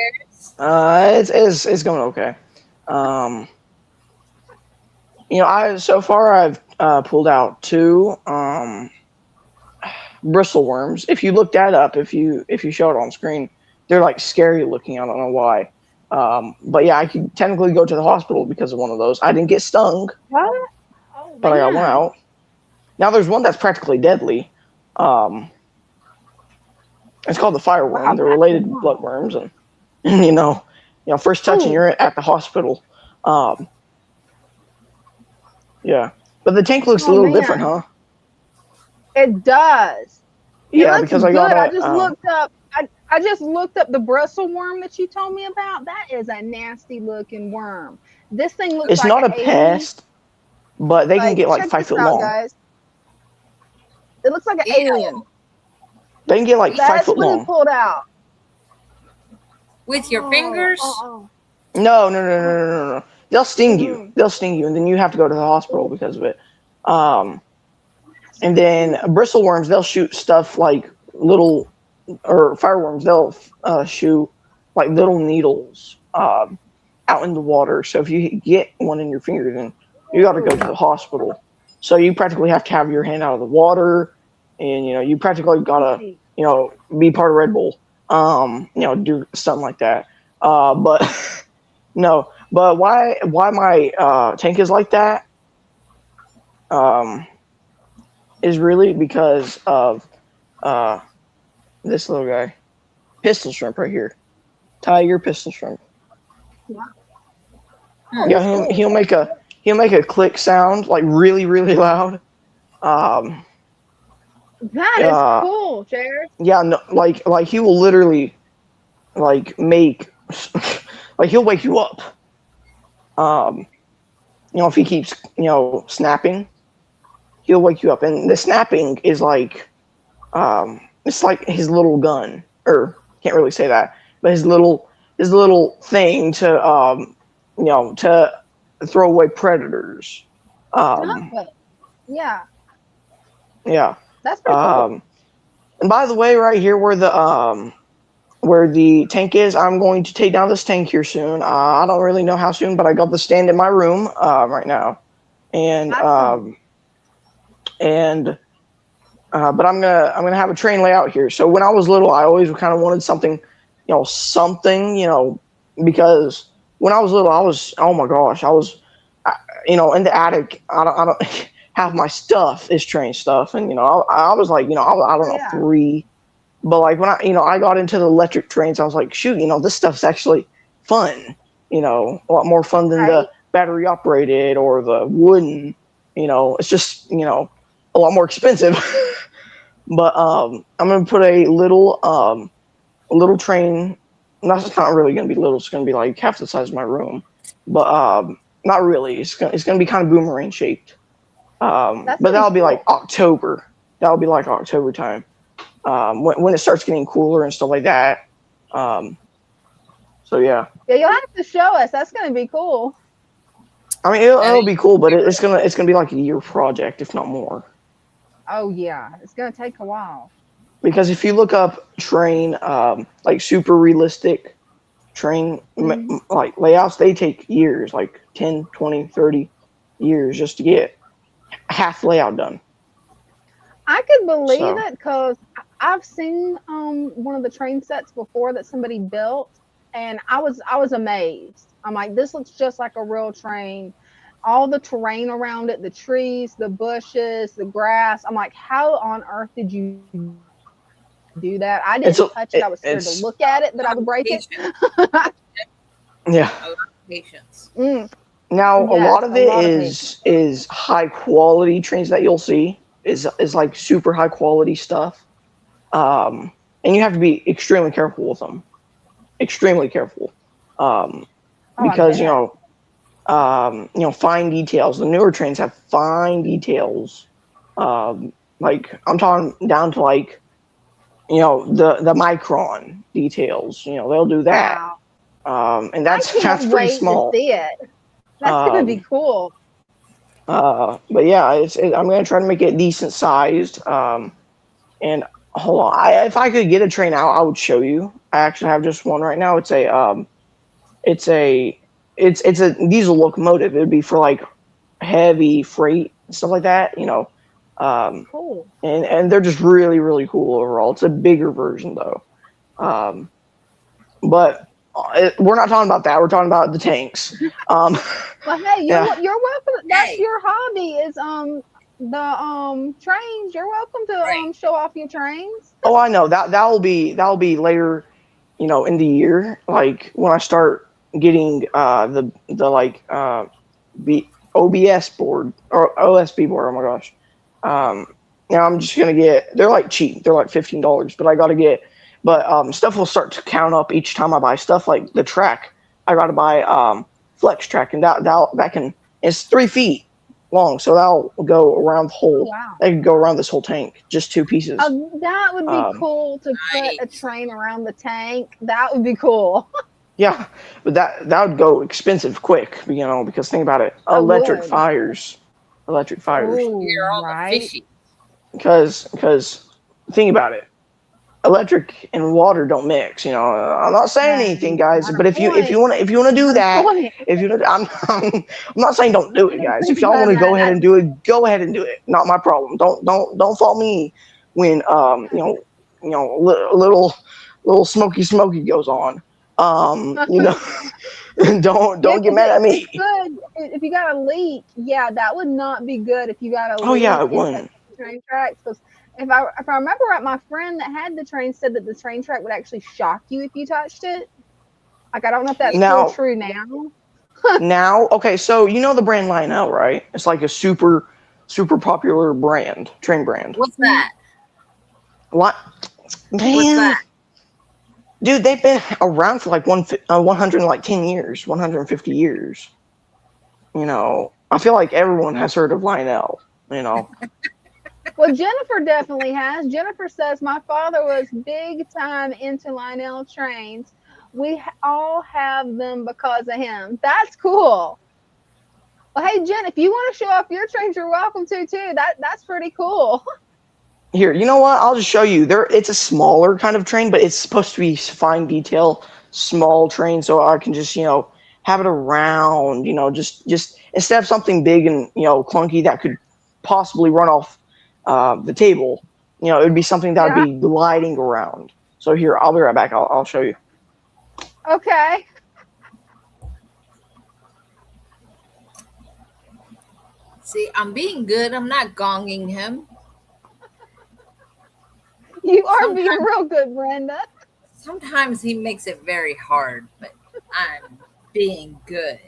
It's going okay. So far I've pulled out 2 bristle worms. If you look that up, if you show it on screen, they're like scary looking. I don't know why. But yeah, I could technically go to the hospital because of one of those. I didn't get stung,
What? Oh,
but I got one
man.
out. Now there's one that's practically deadly. It's called the fireworm.
Wow,
They're
that's
related to
wild.
bloodworms, and first touching
Ooh.
you're at the hospital. Yeah, but the tank looks a
Oh,
little
man.
different, huh?
It does. It
Yeah,
looks
because I
good.
got
I
that.
just looked up. I just looked up the bristle worm that you told me about. That is a nasty looking worm. This thing looks
It's
like
not
an
a
alien.
pest, but they can get like
check
5
this
foot
out,
long.
guys. It looks like an
Ew.
alien.
They can get like 5
That's
foot
what he
long.
pulled out.
With your fingers?
No. They'll sting you.
Mhm.
They'll sting you, and then you have to go to the hospital because of it. And then bristle worms, they'll shoot stuff like little, or fireworms, they'll shoot like little needles out in the water. So if you get one in your finger, then you got to go to the hospital. So you practically have to have your hand out of the water, and you practically gotta be part of Red Bull. Do something like that. But no. But why my tank is like that? Is really because of this little guy, pistol shrimp right here. Tiger pistol shrimp.
Oh,
Yeah,
that's cool.
he'll make a click sound like really loud.
That is cool, Jared.
Yeah, no, like he will literally like make like he'll wake you up. If he keeps snapping, he'll wake you up, and the snapping is like it's like his little gun, or can't really say that, but his little thing to to throw away predators.
Yeah,
Yeah.
that's pretty cool.
And by the way, right here where the tank is, I'm going to take down this tank here soon. I don't really know how soon, but I got the stand in my room right now, and
Awesome.
but I'm gonna have a train layout here. So when I was little, I always kind of wanted something, because when I was little, I was, oh my gosh, I was, in the attic. I don't half my stuff is train stuff, and I was like, I don't know,
Yeah.
3, but like when I got into the electric trains, I was like, shoot, this stuff's actually fun. A lot more fun than
Right.
the battery operated or the wooden. It's just a lot more expensive. But I'm gonna put a little train. That's not really gonna be little. It's gonna be like half the size of my room. But not really. It's gonna be kind of boomerang shaped.
That's
But
gonna
that'll
be
be like
cool.
October. That'll be like October time. When it starts getting cooler and stuff like that. So yeah.
Yeah, you'll have to show us. That's gonna be cool.
I mean, it'll be cool, but it's gonna be like a year project, if not more.
Oh yeah, it's gonna take a while.
Because if you look up train, like super realistic train
Mhm.
like layouts, they take years, like 10, 20, 30 years just to get half layout done.
I could believe
So
it because I've seen one of the train sets before that somebody built, and I was amazed. I'm like, this looks just like a real train. All the terrain around it, the trees, the bushes, the grass. I'm like, how on earth did you do that? I
it's
didn't touch it. I was scared to
it's
look at it, that I would break it.
Patience.
yeah.
A lot of patience.
Mm,
Now a
yes,
lot of
a
it
lot of patience.
is high quality trains that you'll see is like super high quality stuff. And you have to be extremely careful with them. Extremely careful.
Oh, I
Because
bet.
fine details. The newer trains have fine details. Like I'm talking down to like the micron details. They'll do that.
Wow.
And
I
that's
can't
pretty
wait to
small.
see it. That's gonna be
Um,
cool.
but yeah, I'm gonna try to make it decent sized. And hold on, if I could get a train out, I would show you. I actually have just one right now. It's a it's a diesel locomotive. It'd be for like heavy freight and stuff like that.
Cool.
And they're just really really cool overall. It's a bigger version though. Um, but we're not talking about that. We're talking about the tanks. Um,
Well, hey,
yeah.
you're welcome. That's
Hey,
your hobby is the trains. You're welcome to
right.
show off your trains.
Oh, I know that'll be later, in the year. Like when I start getting the like the OBS board or OSB board. Oh my gosh. I'm just gonna get. They're like cheap. They're like $15, but I gotta get. But stuff will start to count up each time I buy stuff. Like the track, I gotta buy flex track, and that can. It's 3 feet long, so that'll go around the
Oh
whole.
wow.
They could go around this whole tank, just 2 pieces.
That would be
Um,
cool to put a
Nice.
train around the tank. That would be cool.
Yeah, but that would go expensive quick, because think about it,
I
electric
would.
fires,
Ooh,
You're all the
right.
fishy.
because think about it, electric and water don't mix. I'm not saying anything, guys, but if you want to do that,
Point.
if you I'm not saying don't do it, guys. If
Think
y'all
about
want to go
that.
ahead and do it, go ahead and do it. Not my problem. Don't fault me when little smoky goes on. Um, you know, don't
Yeah,
get
'cause
mad at
it
me.
could if you got a leak. Yeah, that would not be good if you got a
Oh yeah,
leak
it
in touching
wouldn't.
the train tracks. Because if I remember right, my friend that had the train said that the train track would actually shock you if you touched it. Like I don't know if that's still
Now,
true now.
okay, so you know the brand Lionel, right? It's like a super popular brand, train brand.
What's that?
What?
What's
Man,
that?
dude, they've been around for like 110 years, 150 years. I feel like everyone has heard of Lionel.
Well, Jennifer definitely has. Jennifer says my father was big time into Lionel trains. We all have them because of him. That's cool. Well, hey Jen, if you want to show off your trains, you're welcome to too. That's pretty cool.
Here, you know what? I'll just show you. It's a smaller kind of train, but it's supposed to be fine detail, small train, so I can just have it around. Just instead of something big and clunky that could possibly run off the table. It would be something that would
Yeah.
be gliding around. So here, I'll be right back. I'll show you.
Okay.
See, I'm being good. I'm not gonging him.
You are being
Sometimes-
real good, Brenda.
Sometimes he makes it very hard, but I'm being good.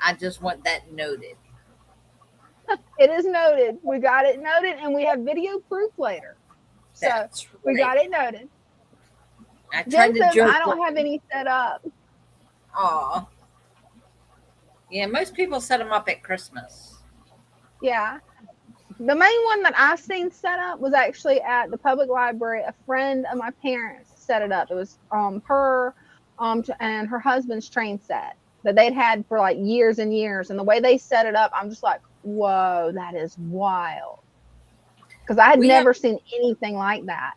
I just want that noted.
It is noted. We got it noted, and we have video proof later. So
That's
we got
right.
it noted.
I tried
Jen
to
says
joke.
I don't have any set up.
Aw. Yeah, most people set them up at Christmas.
Yeah. The main one that I've seen set up was actually at the public library. A friend of my parents set it up. It was her and her husband's train set that they'd had for like years and years. And the way they set it up, I'm just like, whoa, that is wild. Because I had
We have
never seen anything like that.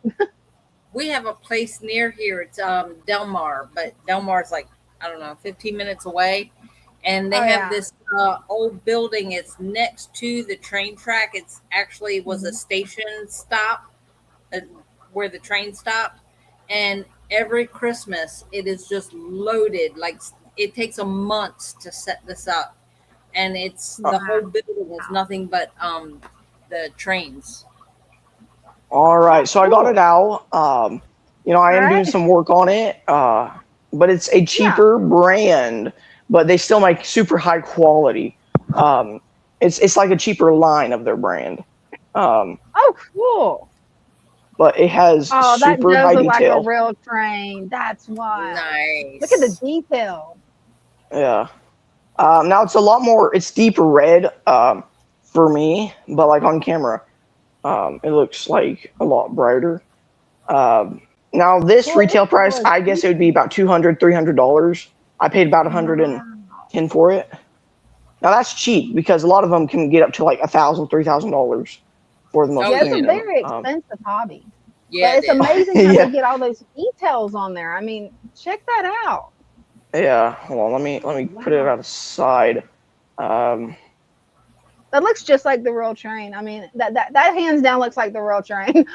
we have a place near here. It's Del Mar, but Del Mar's like, I don't know, 15 minutes away. And they
Oh,
have
yeah.
this old building. It's next to the train track. It's actually was a station stop uh, where the train stopped. And every Christmas, it is just loaded. Like it takes a month to set this up. And it's the whole building is nothing but the trains.
All right, so I got it out. You know, I am doing
Alright.
some work on it, but it's a cheaper brand, but they still make super high quality. It's like a cheaper line of their brand,
Oh, cool.
but it has
Oh, that
super
does
high
look like a
detail.
real train. That's wild.
Nice.
Look at the detail.
Yeah. Now it's a lot more. It's deeper red for me, but like on camera, it looks like a lot brighter. Now this
Well,
retail
it's
price,
good.
I guess it would be about $200-$300. I paid about $110 for it. Now that's cheap because a lot of them can get up to like $1,000-$3,000 for the most
Yeah, it's a
premium.
very expensive hobby.
Yeah,
But it's
it is.
amazing how
Yeah.
they get all those details on there. I mean, check that out.
Yeah, hold on, let me put it out of side.
That looks just like the real train. I mean, that hands down looks like the real train.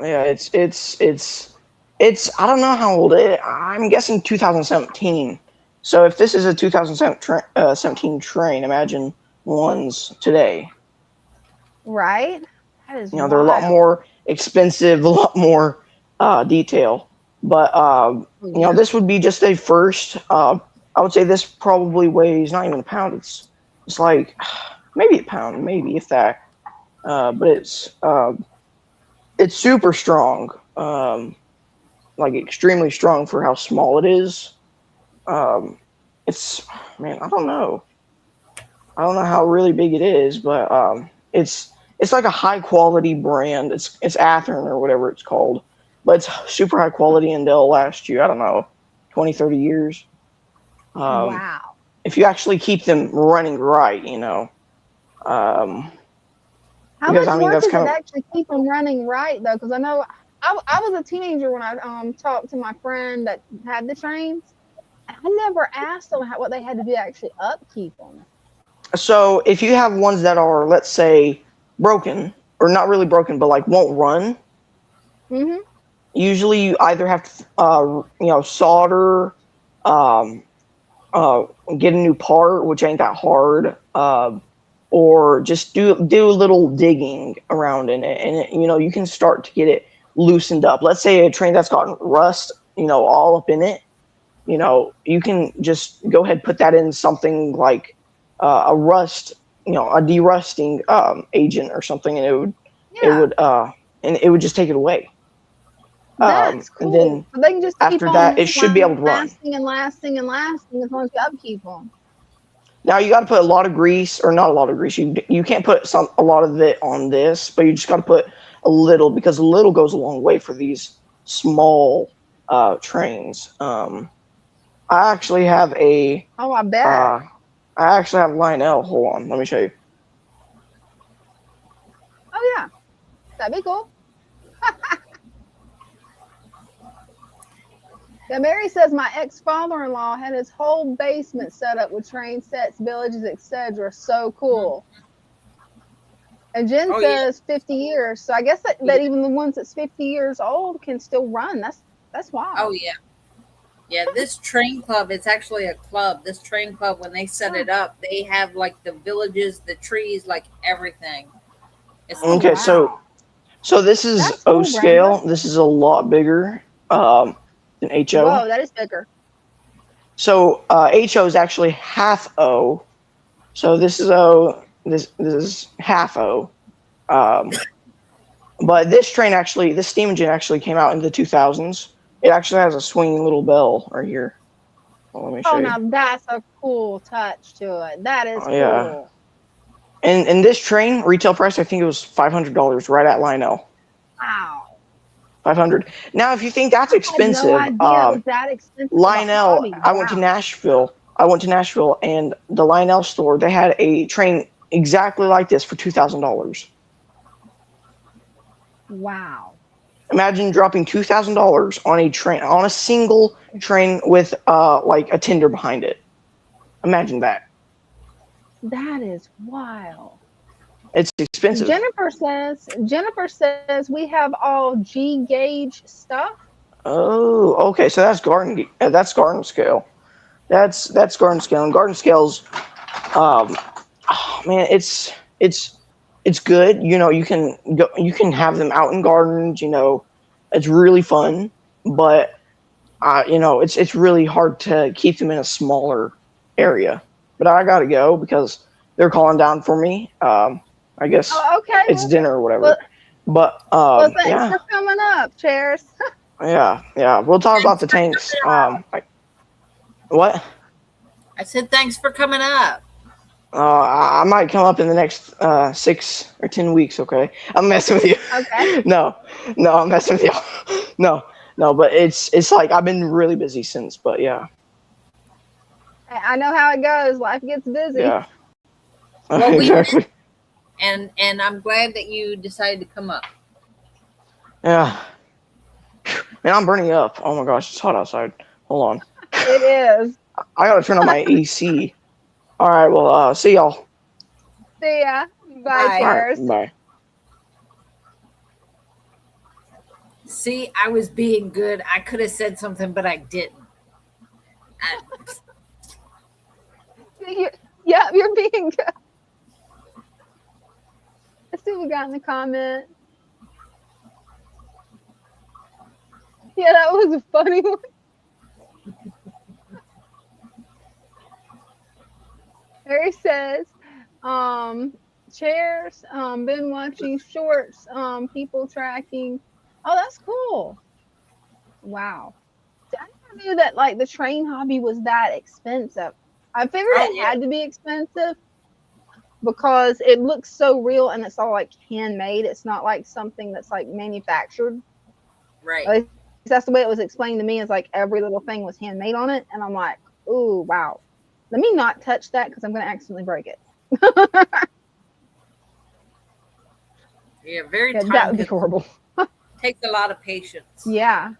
Yeah, it's I don't know how old it is. I'm guessing 2017. So if this is a 2017 train, imagine ones today.
Right? That is
You know, they're a lot
wild.
more expensive, a lot more detail. But you know, this would be just a first. I would say this probably weighs not even a pound. It's like maybe a pound, maybe if that. But it's super strong, like extremely strong for how small it is. It's man, I don't know how really big it is, but it's like a high quality brand. It's Athearn or whatever it's called, but it's super high quality and they'll last you, I don't know, 20-30 years.
Wow.
If you actually keep them running right, you know.
How
because,
much
I mean,
work
that's
is it
kind
to
of
actually keep them running right, though? Because I know I was a teenager when I talked to my friend that had the trains. I never asked them what they had to do to actually upkeep them.
so if you have ones that are, let's say, broken or not really broken, but like won't run,
Mm-hmm.
usually you either have to, you know, solder, get a new part, which ain't that hard, or just do a little digging around in it, and you know, you can start to get it loosened up. Let's say a train that's gotten rust, you know, all up in it, you know, you can just go ahead and put that in something like a rust, you know, a derusting agent or something, and it would just take it away.
That's cool.
And then
so they can just
after
keep
that,
on
it should be able to run.
lasting and lasting and lasting as long as you upkeep them.
Now you got to put a lot of grease, or not a lot of grease. You can't put a lot of it on this, but you just got to put a little, because a little goes a long way for these small trains. I actually have a.
Oh, I bet.
I actually have Lionel. Hold on, let me show you.
Oh yeah, that'd be cool. Yeah, Mary says my ex-father-in-law had his whole basement set up with train sets, villages, etc. So cool. And Jen
Oh, yeah.
says 50 years. So I guess that even the ones that's 50 years old can still run. That's wild.
Oh yeah. Yeah, this train club, it's actually a club. This train club, when they set it up, they have like the villages, the trees, like everything. It's
Okay,
wow.
so this is
That's cool,
O scale.
Brenda.
This is a lot bigger than HO.
Whoa, that is bigger.
So HO is actually half O. So this is O. This is half O. But this steam engine actually came out in the 2000s. It actually has a swinging little bell right here. Well, let me show
Oh,
you.
now that's a cool touch to it. That is
Oh, yeah.
cool.
And this train retail price, I think it was $500 right at Lionel.
Wow.
500. Now, if you think that's
I had
expensive,
no idea it was that expensive. of a
Lionel.
hobby.
I went to
Wow.
Nashville. And the Lionel store, they had a train exactly like this for $2,000.
Wow.
Imagine dropping $2,000 on a train, on a single train with like a tender behind it. Imagine that.
That is wild.
It's expensive.
Jennifer says we have all G gauge stuff.
Oh, okay. So that's garden scale. That's garden scale. And garden scales, oh, man, it's good. You know, you can have them out in gardens. You know, it's really fun. But you know, it's really hard to keep them in a smaller area. But I gotta go because they're calling down for me. I guess
Oh, okay.
it's dinner or whatever.
Well,
But
well, thanks
yeah,
for coming up, Chairs.
yeah. We'll talk about the tanks. What?
I said thanks for coming up.
I might come up in the next 6 or 10 weeks. Okay, I'm messing with you.
Okay.
No, I'm messing with you. No, but it's like I've been really busy since. But yeah,
I know how it goes. Life gets busy.
yeah.
Well,
Exactly.
And I'm glad that you decided to come up.
Yeah. Man, I'm burning up. Oh my gosh, it's hot outside. Hold on.
It is.
I gotta turn on my AC. All right. Well, see y'all.
See ya. Bye,
Bye.
All right,
Chairs.
bye.
See, I was being good. I could have said something, but I didn't.
Yeah, you're being good. Let's see what we got in the comment. Yeah, that was a funny one. Harry says, Chairs, been watching shorts, people tracking. Oh, that's cool. Wow. I never knew that like the train hobby was that expensive. I figured it had to be expensive because it looks so real and it's all like handmade. It's not like something that's like manufactured.
Right.
At least that's the way it was explained to me. Is like every little thing was handmade on it, and I'm like, ooh, wow. Let me not touch that because I'm going to accidentally break it.
Yeah, very
Yeah, that would be horrible.
Takes a lot of patience.
Yeah.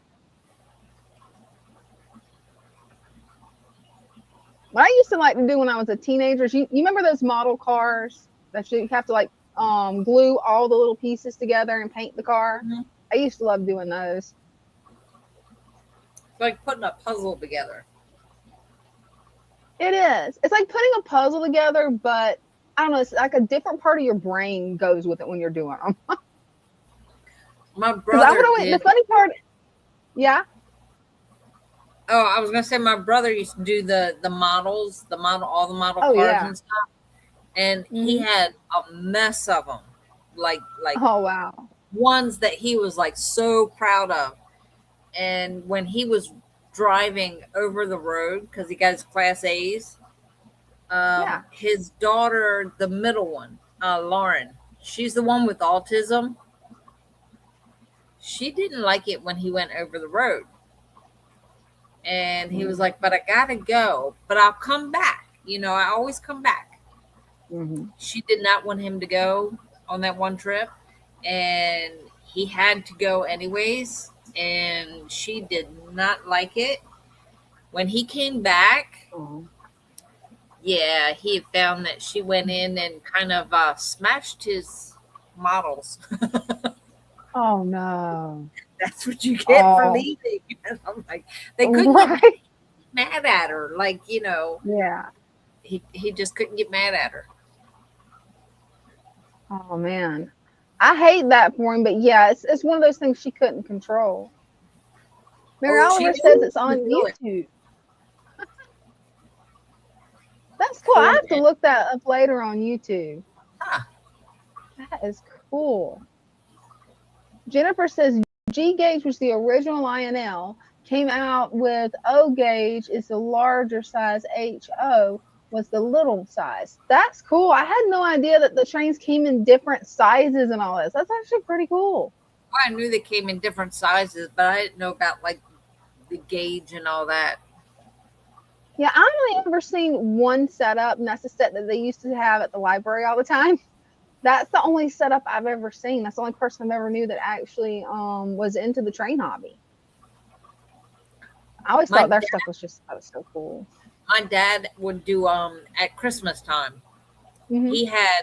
What I used to like to do when I was a teenager, you remember those model cars that you have to like glue all the little pieces together and paint the car?
Mhm.
I used to love doing those.
It's like putting a puzzle together.
It is. It's like putting a puzzle together, but I don't know. It's like a different part of your brain goes with it when you're doing them.
My
Because I would
brother
always,
did.
the funny part, yeah.
Oh, I was gonna say my brother used to do all the model
Oh,
cars
yeah.
and stuff, and he had a mess of them, like
Oh, wow.
ones that he was like so proud of. And when he was driving over the road because he got his class A's,
Yeah.
his daughter, the middle one, Lauren, she's the one with autism. She didn't like it when he went over the road. And he was like, but I gotta go, but I'll come back. You know, I always come back.
Mm-hmm.
She did not want him to go on that one trip, and he had to go anyways, and she did not like it. When he came back, yeah, he found that she went in and kind of smashed his models.
Oh, no.
That's what you get for
Oh.
leaving. And I'm like, they couldn't
Right.
get mad at her. Like, you know,
Yeah.
he just couldn't get mad at her.
Oh, man. I hate that for him, but yeah, it's one of those things she couldn't control. Mary
Oh, she
Oliver says
knew
it's on
to do it.
YouTube. That's cool. I have to look that up later on YouTube.
Huh.
That is cool. Jennifer says G gauge was the original Lionel. Came out with O gauge is the larger size. HO was the little size. That's cool. I had no idea that the trains came in different sizes and all this. That's actually pretty cool.
Well, I knew they came in different sizes, but I didn't know about like the gauge and all that.
Yeah, I've only ever seen one setup, and that's the set that they used to have at the library all the time. That's the only setup I've ever seen. That's the only person I've ever knew that actually was into the train hobby. I always thought their stuff was just so cool.
My dad would do at Christmas time.
Mm-hmm.
He had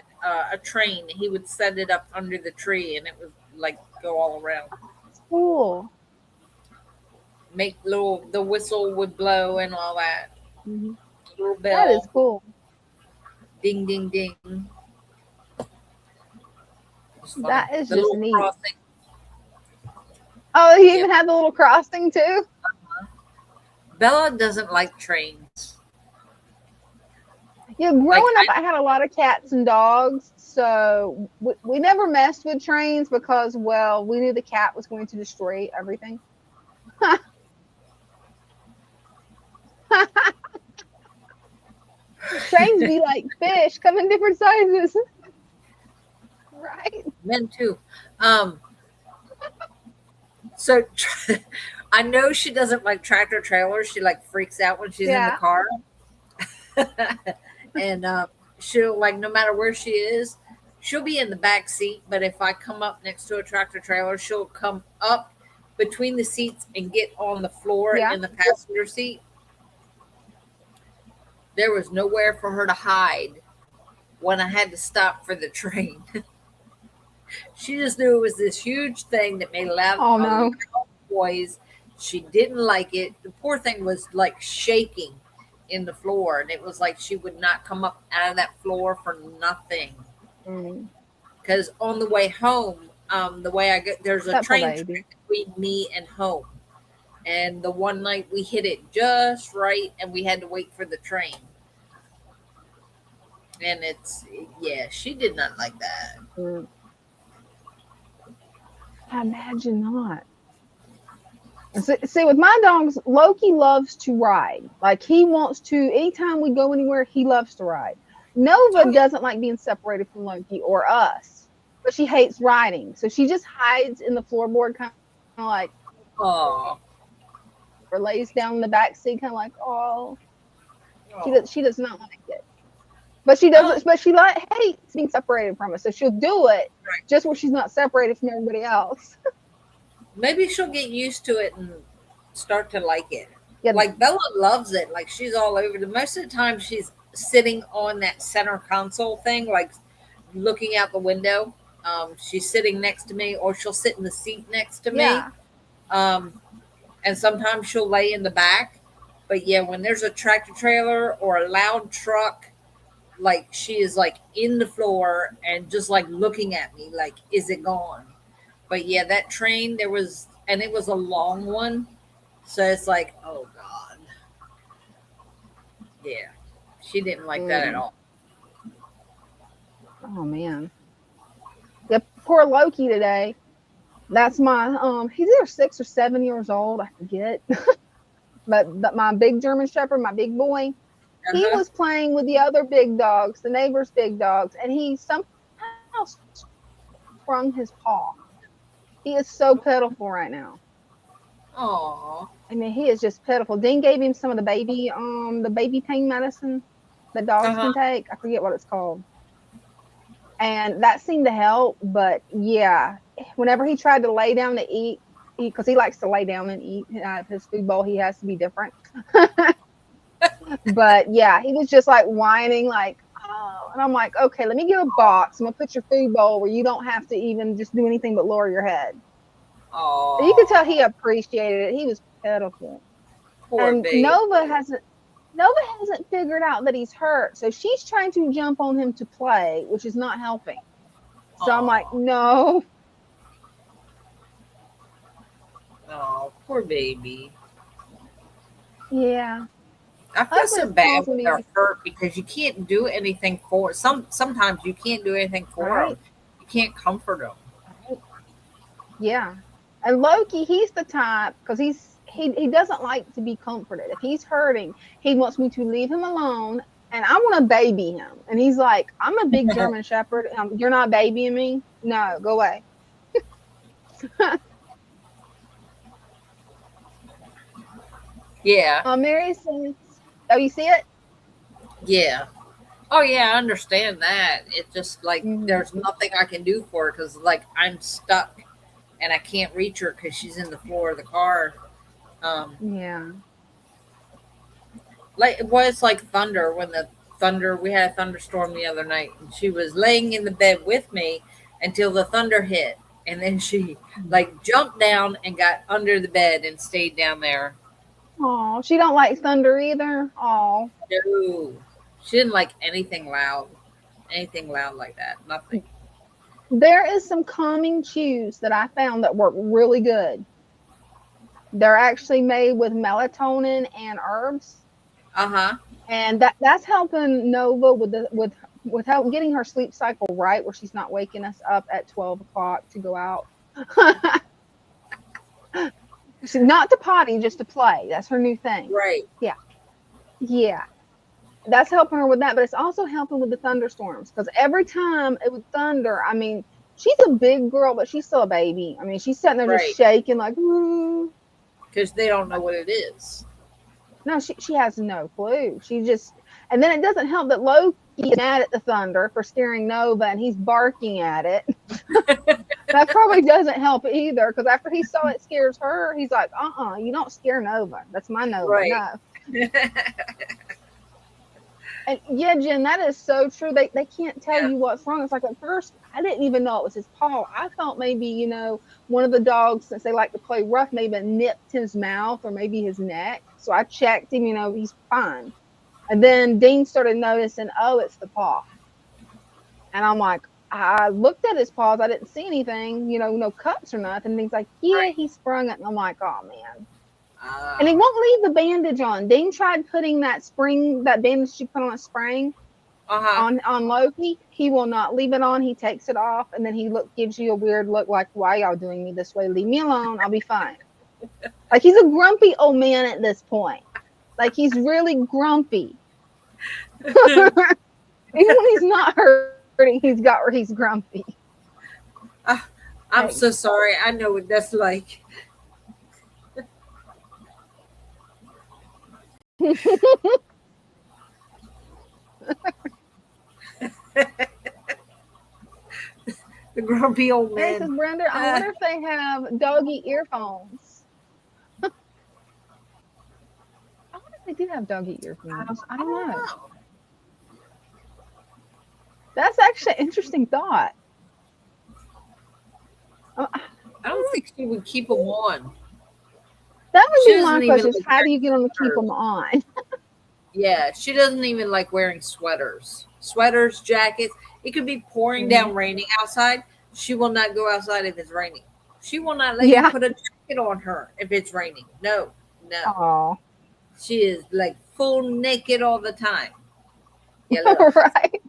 a train. He would set it up under the tree, and it would like go all around.
That's cool.
Make the whistle would blow and all that.
Mm-hmm.
Little bell.
That is cool.
Ding ding ding.
That is
the
just
little
neat.
crossing.
Oh, he even had the little crossing too.
Bella doesn't like trains.
Yeah, growing up, I had a lot of cats and dogs, so we never messed with trains because, well, we knew the cat was going to destroy everything. Trains be like fish, come in different sizes. Right.
Men too. So I know she doesn't like tractor trailers. She like freaks out when she's in the car. And she'll like, no matter where she is, she'll be in the back seat. But if I come up next to a tractor trailer, she'll come up between the seats and get on the floor in the passenger seat. There was nowhere for her to hide when I had to stop for the train. She just knew it was this huge thing that made a loud noise. She didn't like it. The poor thing was like shaking in the floor, and it was like she would not come up out of that floor for nothing. Because on the way home, the way I get there's a train between me and home, and the one night we hit it just right, and we had to wait for the train. And she did not like that.
I imagine not. See, with my dogs, Loki loves to ride. Like, he wants to, anytime we go anywhere, he loves to ride. Nova doesn't like being separated from Loki or us, but she hates riding. So she just hides in the floorboard, kind of like,
oh,
or lays down in the back seat, kind of like, oh. She does not like it. But she doesn't. But she hates being separated from us, so she'll do it just where she's not separated from everybody else.
Maybe she'll get used to it and start to like it.
Yeah.
Like Bella loves it. Like she's all over the. Most of the time, she's sitting on that center console thing, like looking out the window. She's sitting next to me, or she'll sit in the seat next to me. And sometimes she'll lay in the back. But yeah, when there's a tractor trailer or a loud truck, like she is like in the floor and just like looking at me like, is it gone? But yeah, that train, it was a long one. So it's like, oh God. Yeah. She didn't like that at all.
Oh man. Yep, poor Loki today. That's my he's either 6 or 7 years old, I forget. but my big German Shepherd, my big boy, he was playing with the other big dogs, the neighbor's big dogs, and he somehow sprung his paw. He is so pitiful right now.
Oh.
I mean, he is just pitiful. Dean gave him some of the baby pain medicine that dogs can take. I forget what it's called. And that seemed to help, but yeah, whenever he tried to lay down to eat, because he likes to lay down and eat out of his food bowl, he has to be different. But yeah, he was just like whining, like, oh, and I'm like, okay, let me get a box. I'm gonna put your food bowl where you don't have to even just do anything but lower your head.
Oh,
you could tell he appreciated it. He was pitiful.
Poor
and
baby.
Nova hasn't figured out that he's hurt, so she's trying to jump on him to play, which is not helping. So I'm like, no.
Oh, poor baby.
Yeah.
I feel so
Husband's
bad
calls
when
me,
they're hurt because you can't do anything for sometimes you can't do anything for
right?
them. You can't comfort them.
Right. Yeah. And Loki, he's the type because he doesn't like to be comforted. If he's hurting, he wants me to leave him alone, and I want to baby him. And he's like, "I'm a big German Shepherd. You're not babying me. No, go away."
Yeah,
Mary says, "Oh, you see it?"
yeah. Oh yeah, I understand that. It's just like
Mhm.
there's nothing I can do for her because like I'm stuck and I can't reach her because she's in the floor of the car.
Yeah.
Like it was like thunder when the thunder we had a thunderstorm the other night and she was laying in the bed with me until the thunder hit and then she like jumped down and got under the bed and stayed down there.
Oh, she don't like thunder either. Oh,
No, she didn't like anything loud like that. Nothing.
there is some calming chews that I found that work really good. They're actually made with melatonin and herbs,
Uh huh.
and that's helping Nova with help getting her sleep cycle right, where she's not waking us up at 12 o'clock to go out. She's not to potty, just to play. That's her new thing.
Right.
Yeah, yeah. That's helping her with that, but it's also helping with the thunderstorms because every time it would thunder, I mean, she's a big girl, but she's still a baby. I mean, she's sitting there
Right.
just shaking like, "Ooh."
Because they don't know what it is.
No, she has no clue. She just, and then it doesn't help that Loki is mad at the thunder for scaring Nova and he's barking at it. That probably doesn't help either because after he saw it scares her, he's like, you don't scare Nova. That's my Nova.
Right.
No. And yeah, Jen, that is so true. They can't tell you what's wrong. It's like at first I didn't even know it was his paw. I thought maybe, one of the dogs, since they like to play rough, maybe nipped his mouth or maybe his neck. So I checked him, he's fine. And then Dean started noticing, oh, it's the paw. And I'm like, I looked at his paws, I didn't see anything, no cuts or nothing. And he's like, yeah, he sprung it. And I'm like, oh man. And he won't leave the bandage on. Dean tried putting that bandage you put on a spring on Loki. He will not leave it on. He takes it off, and then he gives you a weird look like, why y'all doing me this way? Leave me alone. I'll be fine. Like he's a grumpy old man at this point. Like he's really grumpy. Even when he's not hurting, he's grumpy.
I'm so sorry. I know what that's like. The grumpy old
Hey,
man.
says Brenda, I wonder if they have doggy earphones. I wonder if they do have doggy earphones. I don't know. That's actually an interesting thought.
I don't think she would keep them on.
That would
She
be my
doesn't even
question: is
like
how do you get them to keep
wearing
them on?
Yeah, she doesn't even like wearing sweaters. Sweaters, jackets. It could be pouring down raining outside. She will not go outside if it's raining. She will not let you put a jacket on her if it's raining. No.
Oh,
She is like full naked all the time. Yeah,
right.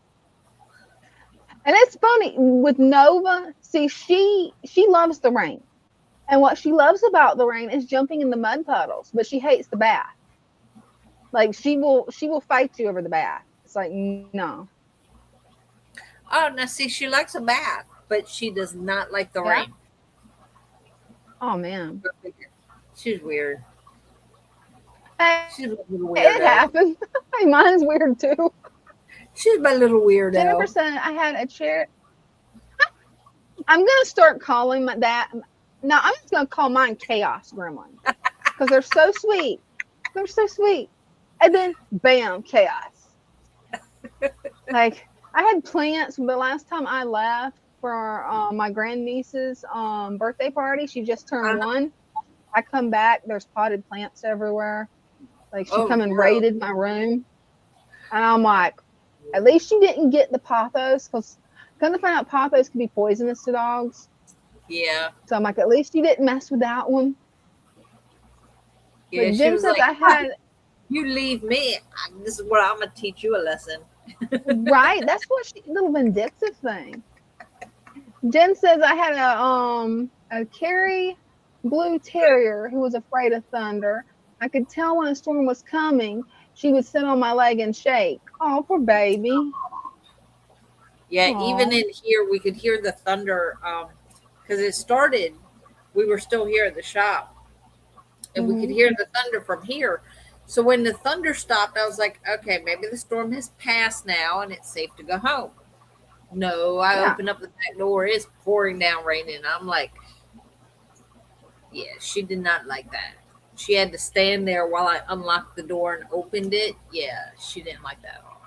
And it's funny with Nova. See, she loves the rain, and what she loves about the rain is jumping in the mud puddles. But she hates the bath. Like she will fight you over the bath. It's like no.
Oh, now see, she likes a bath, but she does not like the rain.
Oh man,
she's weird.
Hey,
She's a little weirdo.
it happens. Hey, mine's weird too.
She's my little weirdo.
Jennifer said I had a chair. I'm gonna start calling that. No, I'm just gonna call mine Chaos Gremlin because they're so sweet. They're so sweet. And then bam, chaos. Like I had plants, but last time I left for my grandniece's birthday party, she just turned 1. I come back, there's potted plants everywhere. Like she come and raided my room, and I'm like, at least she didn't get the pothos, because come to find out pothos can be poisonous to dogs.
Yeah.
So I'm like, at least you didn't mess with that one.
Yeah,
but Jim says like, I had.
You leave me. This is where I'm gonna teach you a lesson.
Right? That's what little vindictive thing. Jen says I had a Kerry blue terrier who was afraid of thunder. I could tell when a storm was coming. She would sit on my leg and shake. Oh, poor baby.
Yeah, even
Aw.
in here we could hear the thunder because it started. We were still here at the shop, and we could
Mhm.
hear the thunder from here. So when the thunder stopped, I was like, okay, maybe the storm has passed now, and it's safe to go home. No, I
Yeah.
open up the back door. It's pouring down raining. I'm like, yeah, she did not like that. She had to stand there while I unlocked the door and opened it. Yeah, she didn't like that at all.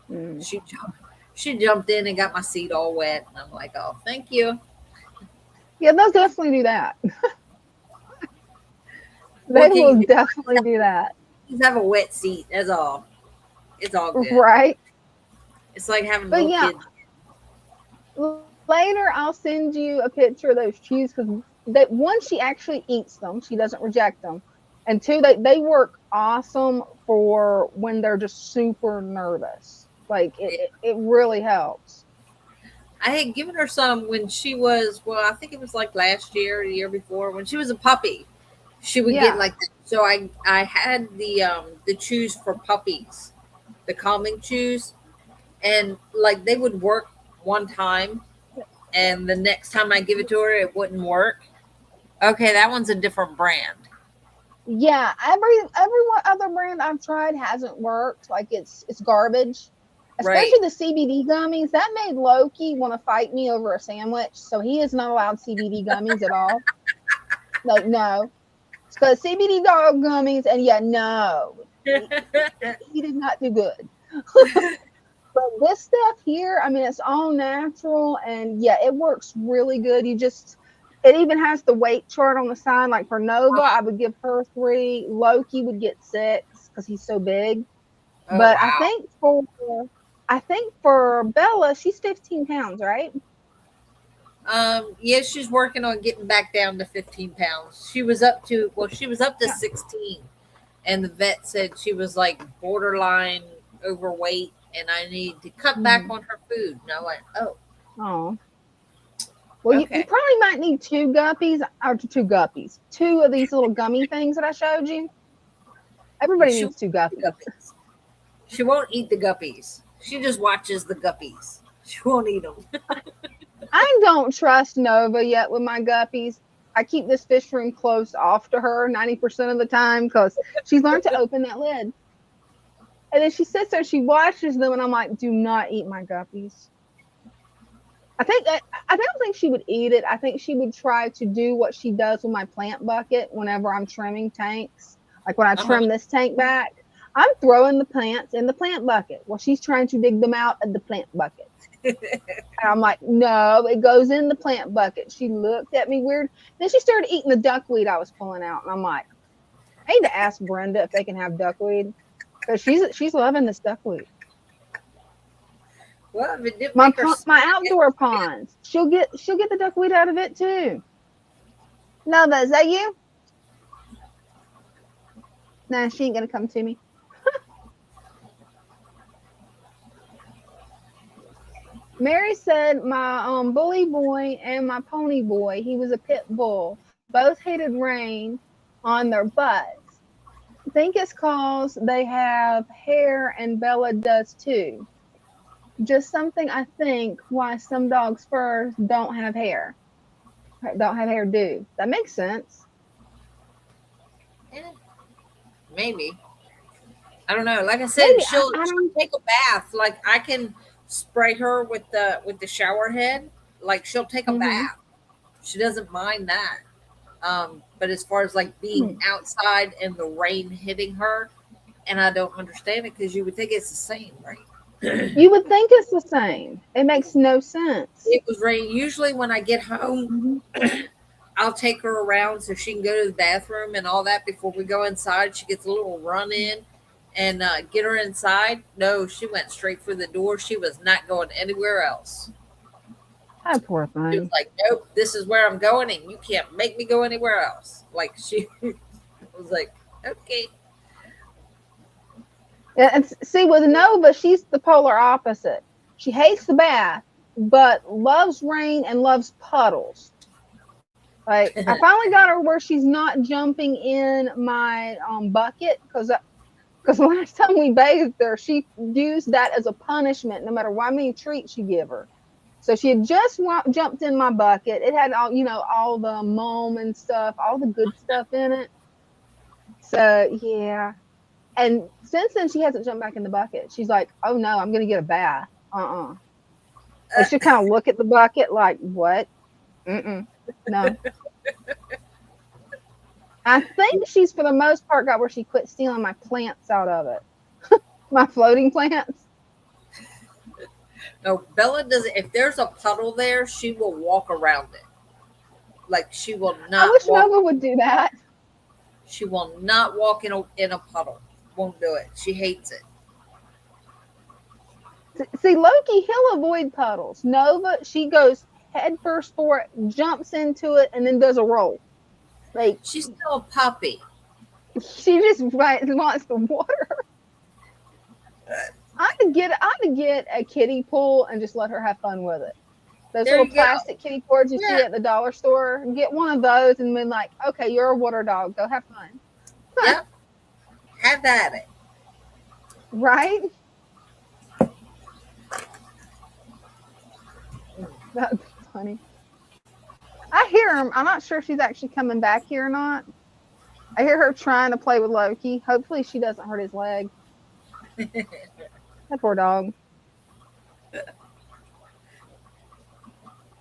Mm.
She jumped in and got my seat all wet. And I'm like, oh, thank you.
Yeah, they'll definitely do that. They
What can
will
you do?
definitely do that.
Just have a wet seat. That's all. It's all good.
Right?
It's like having
But
little
yeah,
kids.
later I'll send you a picture of those chews because that one, she actually eats them. She doesn't reject them. And two, they work awesome for when they're just super nervous. Like it really helps.
I had given her some when she was, well, I think it was like last year or the year before when she was a puppy. She would get
Yeah.
like that. So I had the chews for puppies, the calming chews, and like they would work one time, and the next time I give it to her, it wouldn't work. Okay, that one's a different brand.
Yeah, every one other brand I've tried hasn't worked. Like it's garbage.
Right.
Especially the CBD gummies. That made Loki want to fight me over a sandwich. So he is not allowed CBD gummies at all. Like no. Because CBD dog gummies and yeah, no. He did not do good. But this stuff here, I mean, it's all natural and yeah, it works really good. It even has the weight chart on the side. Like for Nova, I would give her 3. Loki would get 6 because he's so big.
Oh
But
wow.
I think for Bella, she's 15 pounds, right?
Yeah, she's working on getting back down to 15 pounds. She was up to 16, and the vet said she was like borderline overweight, and I need to cut back on her food. And I went, oh,
Oh. Well, you
okay.
probably might need 2 guppies or 2 guppies. 2 of these little gummy things that I showed you. Everybody
She
needs 2 guppies.
guppies. She won't eat the guppies. She just watches the guppies. She won't eat them.
I don't trust Nova yet with my guppies. I keep this fish room closed off to her 90% of the time because she's learned to open that lid. And then she sits there, she watches them, and I'm like, do not eat my guppies. I don't think she would eat it. I think she would try to do what she does with my plant bucket whenever I'm trimming tanks. Like when I trim this tank back, I'm throwing the plants in the plant bucket. Well, she's trying to dig them out of the plant bucket. And I'm like, no, it goes in the plant bucket. She looked at me weird. Then she started eating the duckweed I was pulling out. And I'm like, I need to ask Brenda if they can have duckweed. Because she's loving this duckweed.
Well, if it didn't
My
make her
outdoor ponds. She'll get the duckweed out of it too. Nova, is that you? Nah, she ain't gonna come to me. Mary said my bully boy and my pony boy, he was a pit bull, both hated rain on their butts. I think it's cause they have hair and Bella does too. Just something I think why some dogs' furs don't have hair. Don't have hair do. That makes sense.
maybe. I don't know. Like I said,
Maybe
she'll
don't.
take a bath. Like I can spray her with the shower head. Like she'll take a bath. She doesn't mind that. But as far as like being outside and the rain hitting her, and I don't understand it because you would think it's the same, right?
You would think it's the same. It makes no sense.
It was rain. Usually when I get home, I'll take her around so she can go to the bathroom and all that before we go inside. She gets a little run in and get her inside. No, she went straight for the door. She was not going anywhere else.
Oh, poor thing.
She was like, nope, this is where I'm going and you can't make me go anywhere else. Like she was like, okay.
See, with Nova, she's the polar opposite. She hates the bath, but loves rain and loves puddles. Like I finally got her where she's not jumping in my bucket because the last time we bathed her, she used that as a punishment, no matter how many treats you give her. So she had just jumped in my bucket. It had all the moam and stuff, all the good stuff in it. So yeah. And since then, she hasn't jumped back in the bucket. She's like, "Oh no, I'm gonna get a bath." And she'll kind of look at the bucket like, "What? No." I think she's for the most part got where she quit stealing my plants out of it, my floating plants.
No, Bella doesn't. If there's a puddle there, she will walk around it. Like she will not.
I wish Nova would do that.
She will not walk in a puddle. Won't do it. She hates it.
See, Loki, he'll avoid puddles. Nova, she goes head first for it, jumps into it, and then does a roll. Like
she's still a puppy.
She just wants the water. I could get a kiddie pool and just let her have fun with it. Those
There
little plastic kiddie cords you
Yeah.
see at the dollar store. Get one of those and then like, okay, you're a water dog. Go have fun.
Yep. Have at it.
Right? That's funny. I hear him. I'm not sure if she's actually coming back here or not. I hear her trying to play with Loki. Hopefully she doesn't hurt his leg. That poor dog.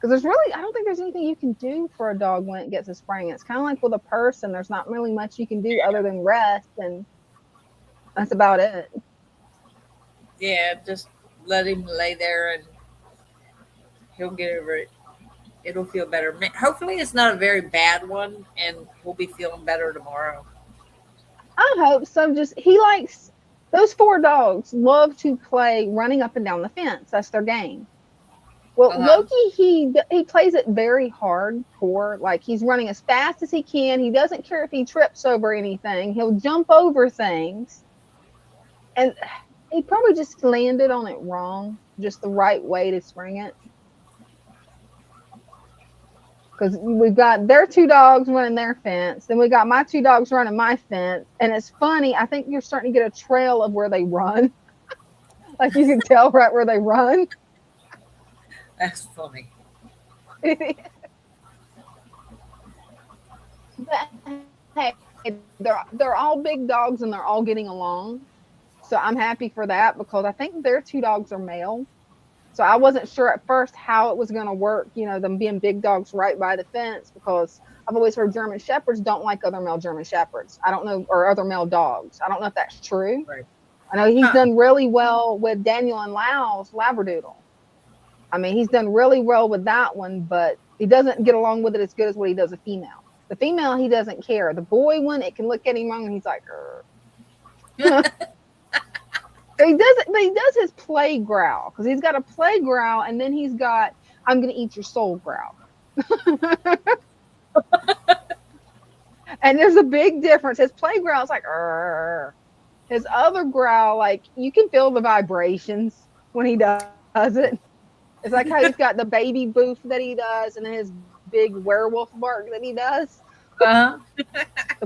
Because I don't think there's anything you can do for a dog when it gets a sprain. It's kind of like with a person. There's not really much you can do other than rest, and that's about it.
Yeah, just let him lay there and he'll get over it. It'll feel better. Hopefully it's not a very bad one and we'll be feeling better tomorrow.
I hope so. Those 4 dogs love to play running up and down the fence. That's their game. Well, Loki, he plays it very hardcore. Like he's running as fast as he can. He doesn't care if he trips over anything. He'll jump over things. And he probably just landed on it wrong, just the right way to spring it. Because we've got their 2 dogs running their fence. Then we got my 2 dogs running my fence. And it's funny. I think you're starting to get a trail of where they run. Like you can tell right where they run.
That's funny.
But, hey, they're all big dogs and they're all getting along. So I'm happy for that because I think their 2 dogs are male. So I wasn't sure at first how it was going to work, them being big dogs right by the fence, because I've always heard German Shepherds don't like other male German Shepherds. I don't know, or other male dogs. I don't know if that's true.
Right.
I know he's done really well with Daniel and Lau's Labradoodle. I mean, he's done really well with that one, but he doesn't get along with it as good as what he does a female. The female, he doesn't care. The boy one, it can look at him wrong and he's like, He does his play growl, because he's got a play growl and then he's got I'm gonna eat your soul growl. And there's a big difference. His play growl is like his other growl, like you can feel the vibrations when he does it. It's like how he's got the baby boof that he does and then his big werewolf bark that he does. The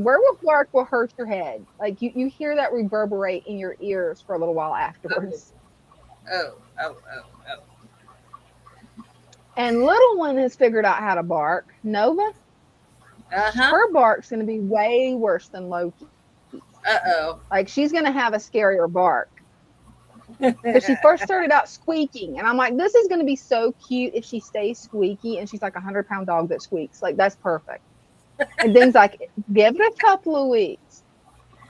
werewolf bark will hurt your head. Like you hear that reverberate in your ears for a little while afterwards.
Oh.
And little one has figured out how to bark. Nova, her bark's going to be way worse than Loki. Like she's going to have a scarier bark. Because she first started out squeaking, and I'm like, this is going to be so cute if she stays squeaky, and she's like a 100-pound dog that squeaks. Like that's perfect. And Ding's like, give it a couple of weeks.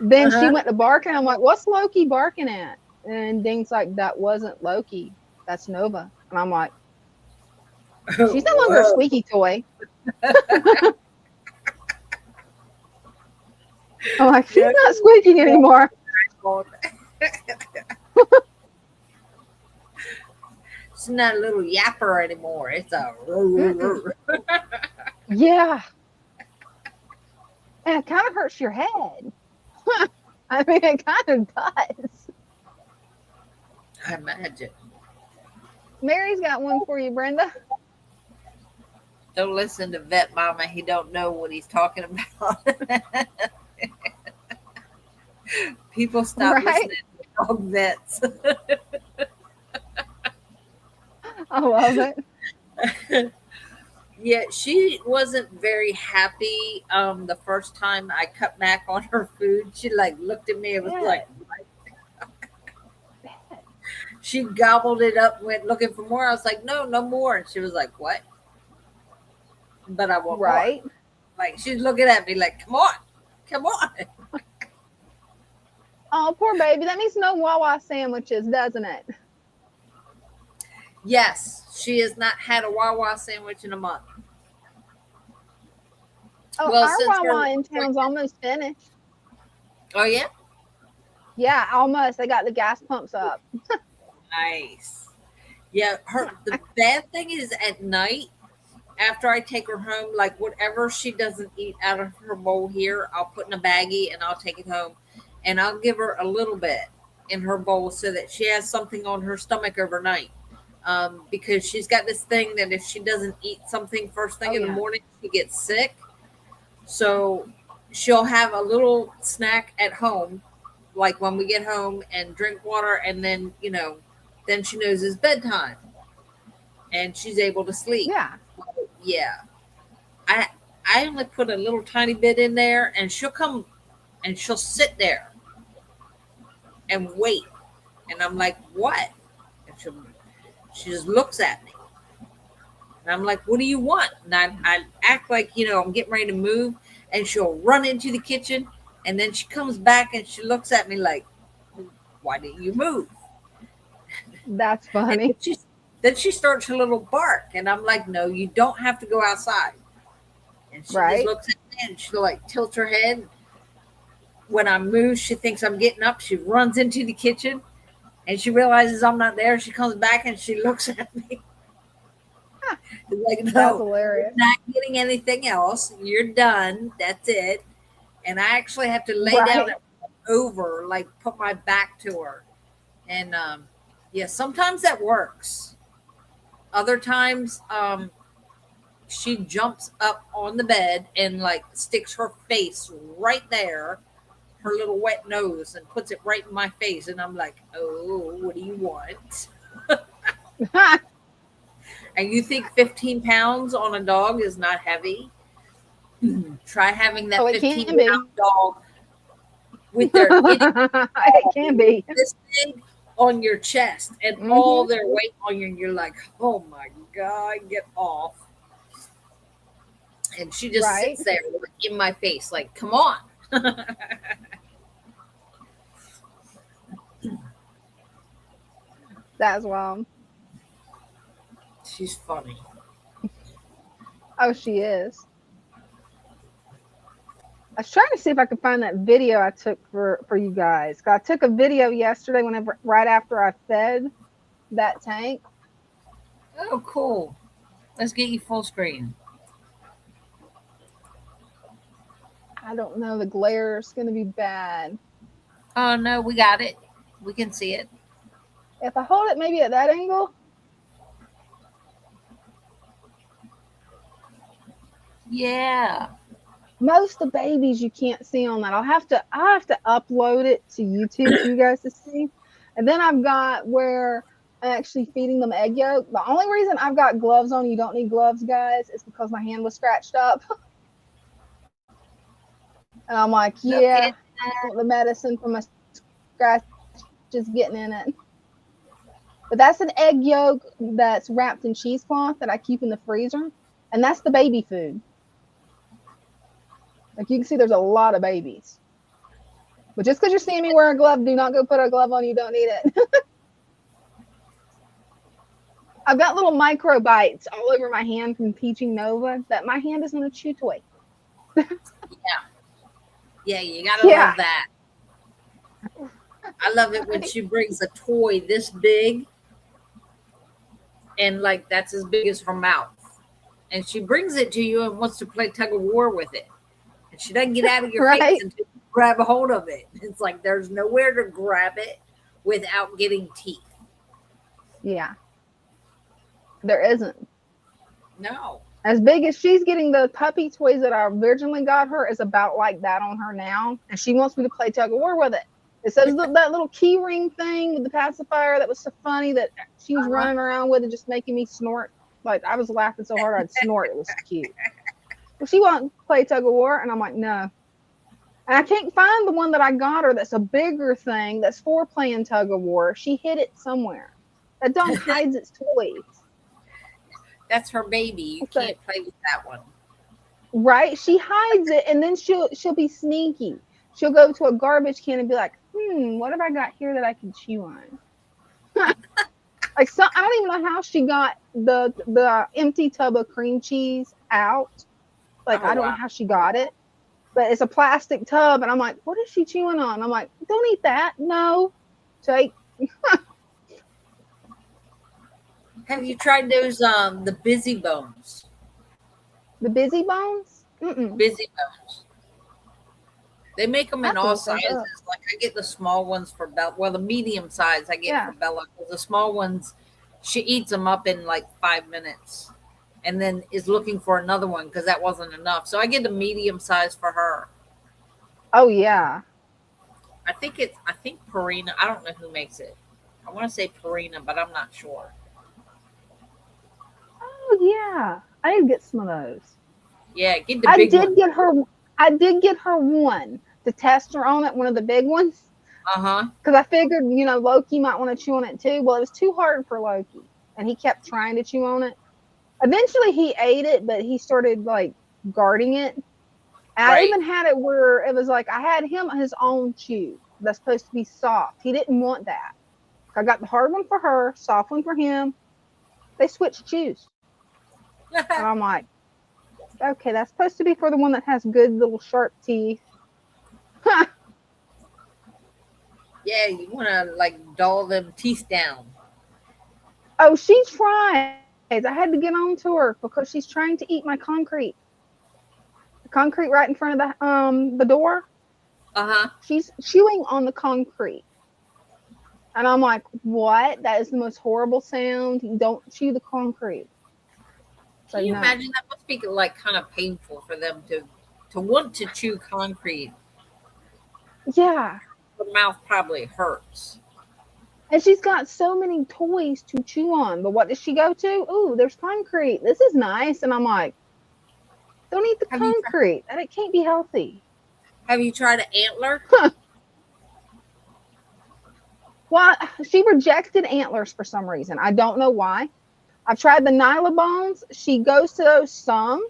Then she went to barking. I'm like, what's Loki barking at? And Ding's like, that wasn't Loki. That's Nova. And I'm like, she's no longer a squeaky toy. I'm like, she's not squeaking anymore.
It's not a little yapper anymore. It's a
Yeah. And it kind of hurts your head. I mean, it kind of does.
I imagine.
Mary's got one for you, Brenda.
Don't listen to Vet Mama. He don't know what he's talking about. People stop
Right?
listening to dog vets.
I love it.
Yeah, she wasn't very happy the first time I cut back on her food. She like looked at me and was like, she gobbled it up, went looking for more. I was like, no, no more. And she was like, what? But I want
Right?
more. Like she's looking at me like, come on, come on.
Oh, poor baby. That means no Wawa sandwiches, doesn't it?
Yes, she has not had a Wawa sandwich in a month.
Oh,
Well,
our
since
Wawa
her
in town's almost finished.
Oh yeah,
Yeah, almost. They got the gas pumps up.
nice. Yeah, the bad thing is at night after I take her home, like whatever she doesn't eat out of her bowl here, I'll put in a baggie and I'll take it home, and I'll give her a little bit in her bowl so that she has something on her stomach overnight. Because she's got this thing that if she doesn't eat something first thing in the morning, she gets sick. So she'll have a little snack at home, like when we get home, and drink water, and then then she knows it's bedtime, and she's able to sleep.
Yeah.
Yeah. I only put a little tiny bit in there, and she'll come and she'll sit there and wait, and I'm like, what? And she just looks at me, and I'm like, what do you want? And I act like I'm getting ready to move, and she'll run into the kitchen, and then she comes back and she looks at me like, why didn't you move?
That's funny.
Then she starts her little bark, and I'm like, no, you don't have to go outside. And she just looks at me, and she'll like tilt her head. When I move, she thinks I'm getting up. She runs into the kitchen, and she realizes I'm not there. She comes back and she looks at me. Like, no,
that's hilarious.
You're not getting anything else. You're done. That's it. And I actually have to lay down and over, like put my back to her. And yeah, sometimes that works. Other times, she jumps up on the bed and like sticks her face right there, her little wet nose, and puts it right in my face. And I'm like, oh, what do you want? And you think 15 pounds on a dog is not heavy? Try having that 15-pound dog with their
it can be
this big on your chest and all their weight on you, and you're like, oh my God, get off. And she just sits there in my face like, come on.
That's wild.
She's funny.
Oh, she is. I was trying to see if I could find that video I took for you guys. I took a video yesterday right after I fed that tank.
Oh, cool. Let's get you full screen.
I don't know. The glare is going to be bad.
Oh, no, we got it. We can see it.
If I hold it maybe at that angle.
Yeah.
Most of the babies you can't see on that. I'll have to upload it to YouTube for you guys to see. And then I've got where I'm actually feeding them egg yolk. The only reason I've got gloves on, you don't need gloves, guys, is because my hand was scratched up. And I'm like, yeah, I want the medicine from my scratch just getting in it. But that's an egg yolk that's wrapped in cheesecloth that I keep in the freezer. And that's the baby food. Like you can see, there's a lot of babies. But just because you're seeing me wear a glove, do not go put a glove on. You don't need it. I've got little micro bites all over my hand from teaching Nova that my hand is going to chew toy.
Yeah, you got to love that. I love it when she brings a toy this big and like that's as big as her mouth. And she brings it to you and wants to play tug of war with it. And she doesn't get out of your face until you grab a hold of it. It's like there's nowhere to grab it without getting teeth.
Yeah, there isn't.
No.
As big as she's getting, the puppy toys that I originally got her is about like that on her now, and she wants me to play tug of war with it. It says that little key ring thing with the pacifier that was so funny that she was running around with and just making me snort. Like I was laughing so hard I'd snort. It was cute. Well, she wants to play tug of war, and I'm like, no. And I can't find the one that I got her that's a bigger thing that's for playing tug of war. She hid it somewhere. That dog hides its toys.
That's her baby. You can't play with that one.
Right? She hides it, and then she'll be sneaky. She'll go to a garbage can and be like, what have I got here that I can chew on? Like I don't even know how she got the empty tub of cream cheese out. Like I don't know how she got it. But it's a plastic tub, and I'm like, what is she chewing on? I'm like, don't eat that. No. Take.
Have you tried those the busy bones?
The busy bones? Mm-mm.
Busy bones. They make them in all sizes.
Up.
Like I get the small ones for Bella. Well, the medium size I get for Bella. The small ones, she eats them up in like 5 minutes, and then is looking for another one because that wasn't enough. So I get the medium size for her.
Oh yeah.
I think Purina. I don't know who makes it. I want to say Purina, but I'm not sure.
Oh yeah. I did get some of those.
Yeah, get the big one.
I did get her one to test her on it, one of the big ones. Because I figured, Loki might want to chew on it too. Well, it was too hard for Loki, and he kept trying to chew on it. Eventually, he ate it, but he started like guarding it. And I even had it where it was like I had him his own chew that's supposed to be soft. He didn't want that. I got the hard one for her, soft one for him. They switched chews. And I'm like, okay, that's supposed to be for the one that has good little sharp teeth.
Yeah, you want to like dull them teeth down.
Oh, she tries. I had to get on to her because she's trying to eat my concrete. The concrete right in front of the door. She's chewing on the concrete. And I'm like, what? That is the most horrible sound. You don't chew the concrete.
Can you imagine? That must be like kind of painful for them to want to chew concrete.
Yeah.
The mouth probably hurts.
And she's got so many toys to chew on. But what does she go to? Ooh, there's concrete. This is nice. And I'm like, don't eat the concrete. It can't be healthy.
Have you tried an antler?
Well, she rejected antlers for some reason. I don't know why. I've tried the Nyla bones. She goes to those some.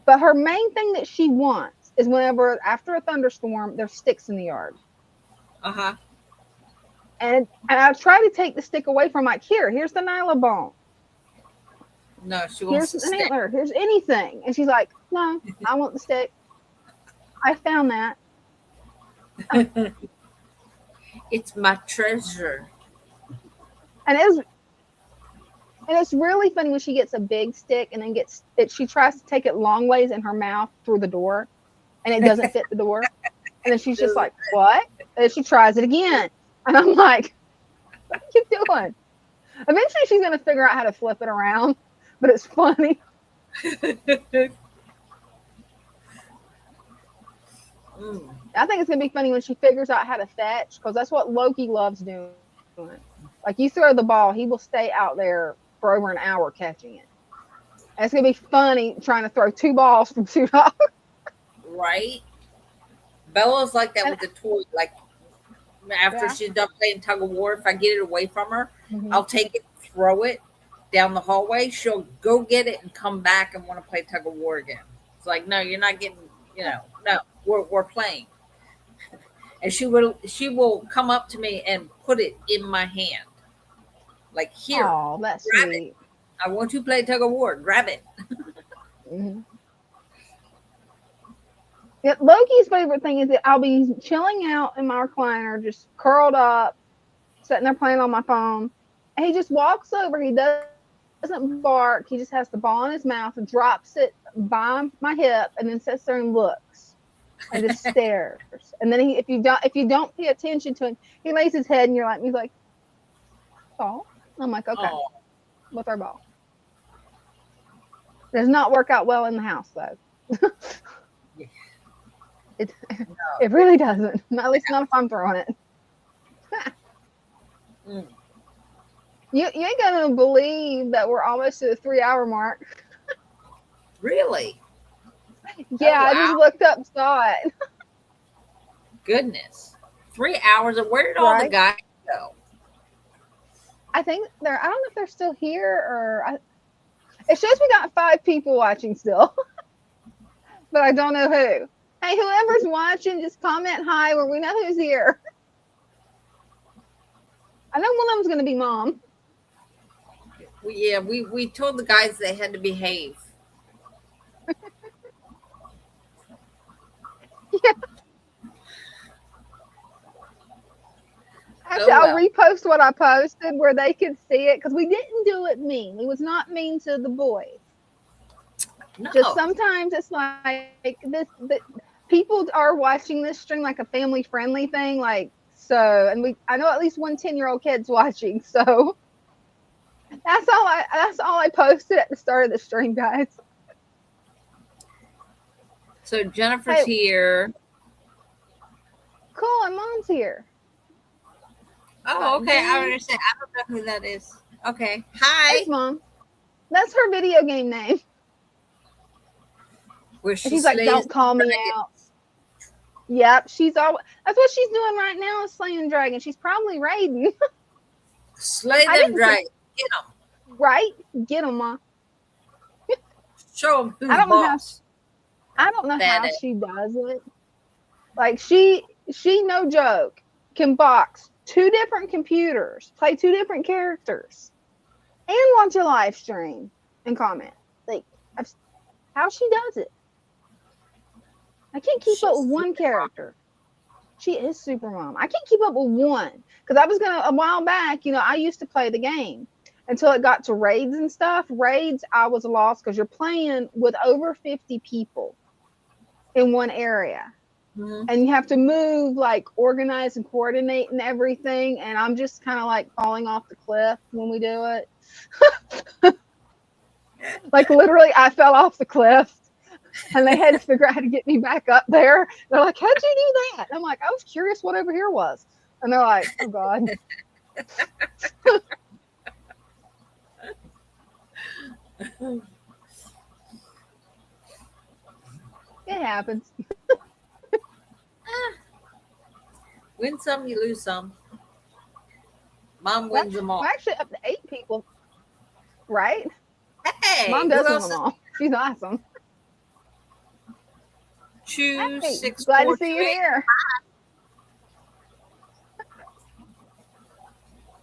But her main thing that she wants is whenever, after a thunderstorm, there's sticks in the yard. And I try to take the stick away from like, here's the Nyla bone.
No, she wants
here's
the
an
stick.
antler. Here's anything. And she's like, no, I want the stick. I found that.
It's my treasure.
And it's really funny when she gets a big stick and then she tries to take it long ways in her mouth through the door, and it doesn't fit the door. And then she's just like, what? And she tries it again. And I'm like, what are you doing? Eventually she's going to figure out how to flip it around, but it's funny. I think it's going to be funny when she figures out how to fetch, because that's what Loki loves doing. Like, you throw the ball, he will stay out there for over an hour catching it. And it's going to be funny trying to throw 2 balls from 2 dogs.
Right? Bella's like that with the toy. Like, after she's done playing tug of war, if I get it away from her, I'll take it, throw it down the hallway. She'll go get it and come back and want to play tug of war again. It's like, no, you're not getting, no, we're playing. And she will come up to me and put it in my hand. Like, here,
oh, that's
grab
sweet.
it. I want to play tug of war. Grab it.
Yeah, Loki's favorite thing is that I'll be chilling out in my recliner, just curled up, sitting there playing on my phone. And he just walks over. He doesn't bark. He just has the ball in his mouth and drops it by my hip, and then sits there and looks and just stares. And then if you don't pay attention to him, he lays his head in your lap. And he's like, "Oh, I'm like, okay,
Oh,
with our ball. Does not work out well in the house though.
yeah.
It
No.
it really doesn't. Not, at least not if I'm throwing it.
Mm.
You ain't gonna believe that we're almost to the 3 hour mark.
Really?
Yeah,
Oh,
I just
wow.
looked up, saw it.
Goodness. 3 hours. Where did all the
Right?
guys go?
I think they're. I don't know if they're still here or. It shows we got 5 people watching still, but I don't know who. Hey, whoever's watching, just comment hi where we know who's here. I know one of them's gonna be mom.
We told the guys they had to behave.
Actually,
Oh
I'll
well.
repost what I posted where they could see it because we didn't do it mean. We was not mean to the boys. Just
No.
sometimes it's like this. People are watching this stream like a family friendly thing, like so. And I know at least one 10-year-old kid's watching, so that's all I posted at the start of the stream, guys.
So Jennifer's
Hey,
here.
cool, and mom's here.
Oh, okay. I
Then
understand. I don't know who that is. Okay. Hi.
there's mom. That's her video game name.
Where
And
she
she's like,
slays
"Don't call me
dragons.
out." Yep, she's all. That's what she's doing right now, is slaying dragon. She's probably raiding.
Slay
I
them
didn't
dragons. Get them.
right. Get them, ma.
Show them who's
I don't know how.
boss.
I don't know how
Badass.
she does it. Like she no joke can box 2 different computers, play 2 different characters, and watch a live stream and comment. Like how she does it. I can't keep up with one character. She is super mom. I can't keep up with one because I was gonna a while back. I used to play the game until it got to raids and stuff. Raids, I was lost because you're playing with over 50 people in one area.
Mhm.
And you have to move, like organize and coordinate and everything. And I'm just kind of like falling off the cliff when we do it. Like literally, I fell off the cliff, and they had to figure out how to get me back up there. They're like, "How'd you do that?" And I'm like, "I was curious what over here was." And they're like, "Oh God." It happens.
Win some, you lose some. Mom
Well,
wins them all.
we're actually up to 8 people, right?
Hey,
Mom
who
does win
else
them
is
all. She's awesome.
choose
Hey,
six
glad
four
to see
two
you
eight?
here.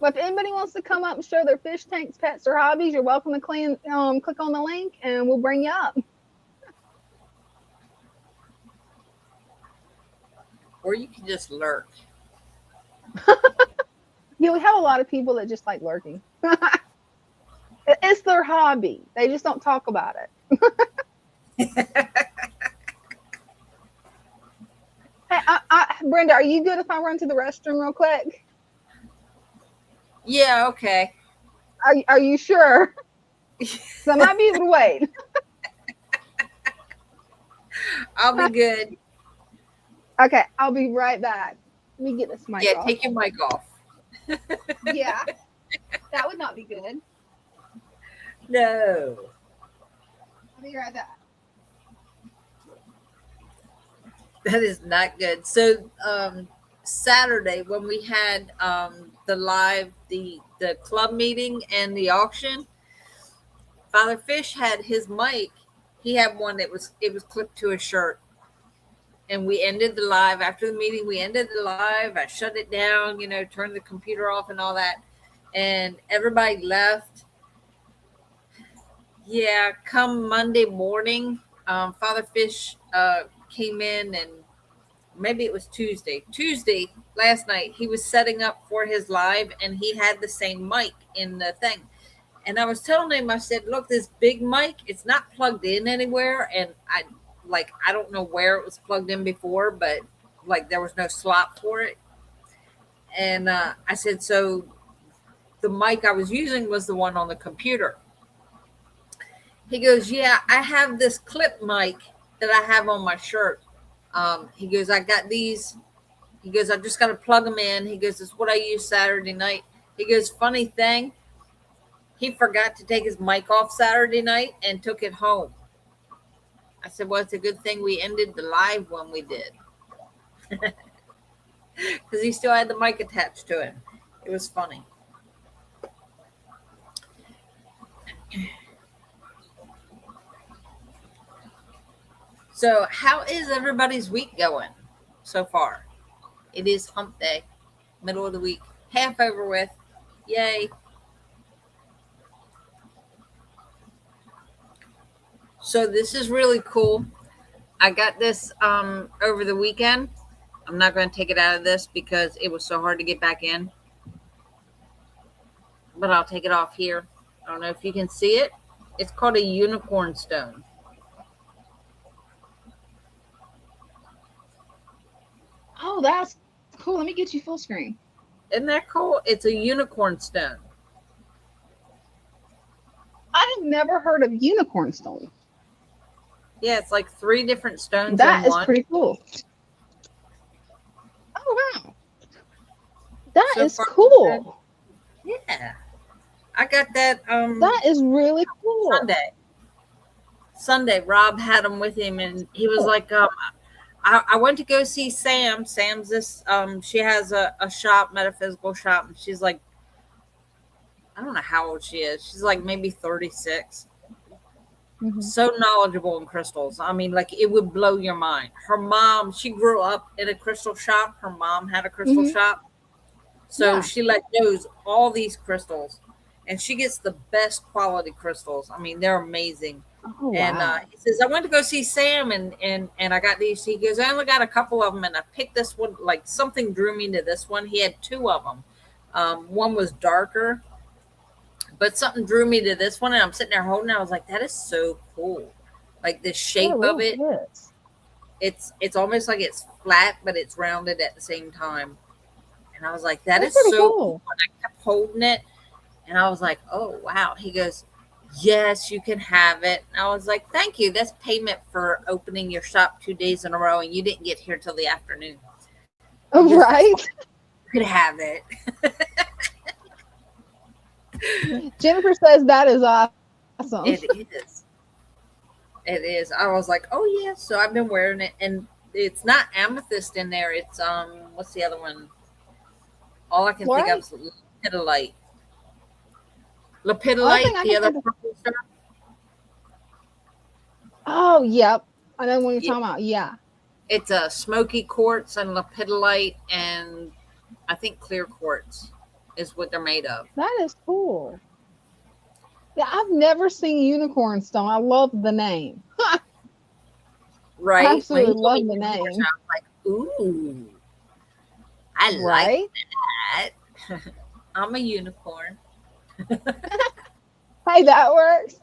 Well, if anybody wants to come up and show their fish tanks, pets, or hobbies, you're welcome to click on the link, and we'll bring you up.
Or you can just lurk.
Yeah, we have a lot of people that just like lurking. It's their hobby. They just don't talk about it. Hey, Brenda, are you good if I run to the restroom real quick?
Yeah, okay.
Are you sure? So I might be able to wait.
I'll be good.
Okay, I'll be right back. Let me get this mic
Yeah,
off.
take your mic off.
Yeah, that would not be good.
No.
I'll be right back.
That is not good. So Saturday when we had the live the club meeting and the auction, Father Fish had his mic. He had one that was clipped to his shirt. And we ended the live after the meeting. We ended the live. I shut it down, turned the computer off and all that. And everybody left. Yeah, come Monday morning, Father Fish came in, and maybe it was Tuesday. Tuesday, last night, he was setting up for his live, and he had the same mic in the thing. And I was telling him, I said, look, this big mic, it's not plugged in anywhere. And I don't know where it was plugged in before, but there was no slot for it. And I said, so the mic I was using was the one on the computer. He goes, yeah, I have this clip mic that I have on my shirt. He goes, I got these. He goes, I just got to plug them in. He goes, it's what I use Saturday night. He goes, funny thing, he forgot to take his mic off Saturday night and took it home. I said, well, it's a good thing we ended the live when we did. Because he still had the mic attached to him. It was funny. So how is everybody's week going so far? It is hump day, middle of the week, half over with. Yay. So this is really cool. I got this over the weekend. I'm not going to take it out of this because it was so hard to get back in. But I'll take it off here. I don't know if you can see it. It's called a unicorn stone.
Oh, that's cool. Let me get you full screen.
Isn't that cool? It's a unicorn stone.
I have never heard of unicorn stone.
Yeah, it's like 3 different stones
That
in
is
one.
pretty cool. Oh, wow. That
So
is
far,
cool.
Yeah. I got that
That is really cool.
Sunday, Rob had him with him, and he was like, I went to go see Sam. Sam's this, she has a shop, metaphysical shop, and she's like, I don't know how old she is. She's like maybe 36.
Mhm.
So knowledgeable in crystals. I mean, like, it would blow your mind. Her mom, she grew up in a crystal shop. Her mom had a crystal
Mhm.
shop. So
Yeah.
she like knows all these crystals, and she gets the best quality crystals. I mean, they're amazing.
Oh,
And
wow.
he says, I went to go see Sam, and I got these. He goes, I only got a couple of them, and I picked this one. Like, something drew me to this one. He had 2 of them. One was darker, but something drew me to this one, and I'm sitting there holding it. I was like, that is so cool. Like, the shape
It
of it,
really is.
it's almost like it's flat, but it's rounded at the same time. And I was like, that
That's
is
pretty
so
cool.
cool. And I kept holding it, and I was like, oh, wow. He goes, yes, you can have it. And I was like, thank you. That's payment for opening your shop 2 days in a row, and you didn't get here till the afternoon.
Oh,
Yes,
right?
You could have it.
Jennifer says that is awesome.
It is. It is. I was like, oh, yeah. So I've been wearing it, and it's not amethyst in there. It's, what's the other one? All I can think of is lepidolite. Lepidolite, the other purple stuff.
Oh, yep. I know what you're
Yeah.
talking about. Yeah.
It's a smoky quartz and lepidolite, and I think clear quartz is what they're made of.
That is cool. Yeah, I've never seen unicorn stone. I love the name.
Right?
I absolutely
When
love
he
the
told me
name.
I was like, ooh, I
Right?
like that. I'm a unicorn.
Hey, that works.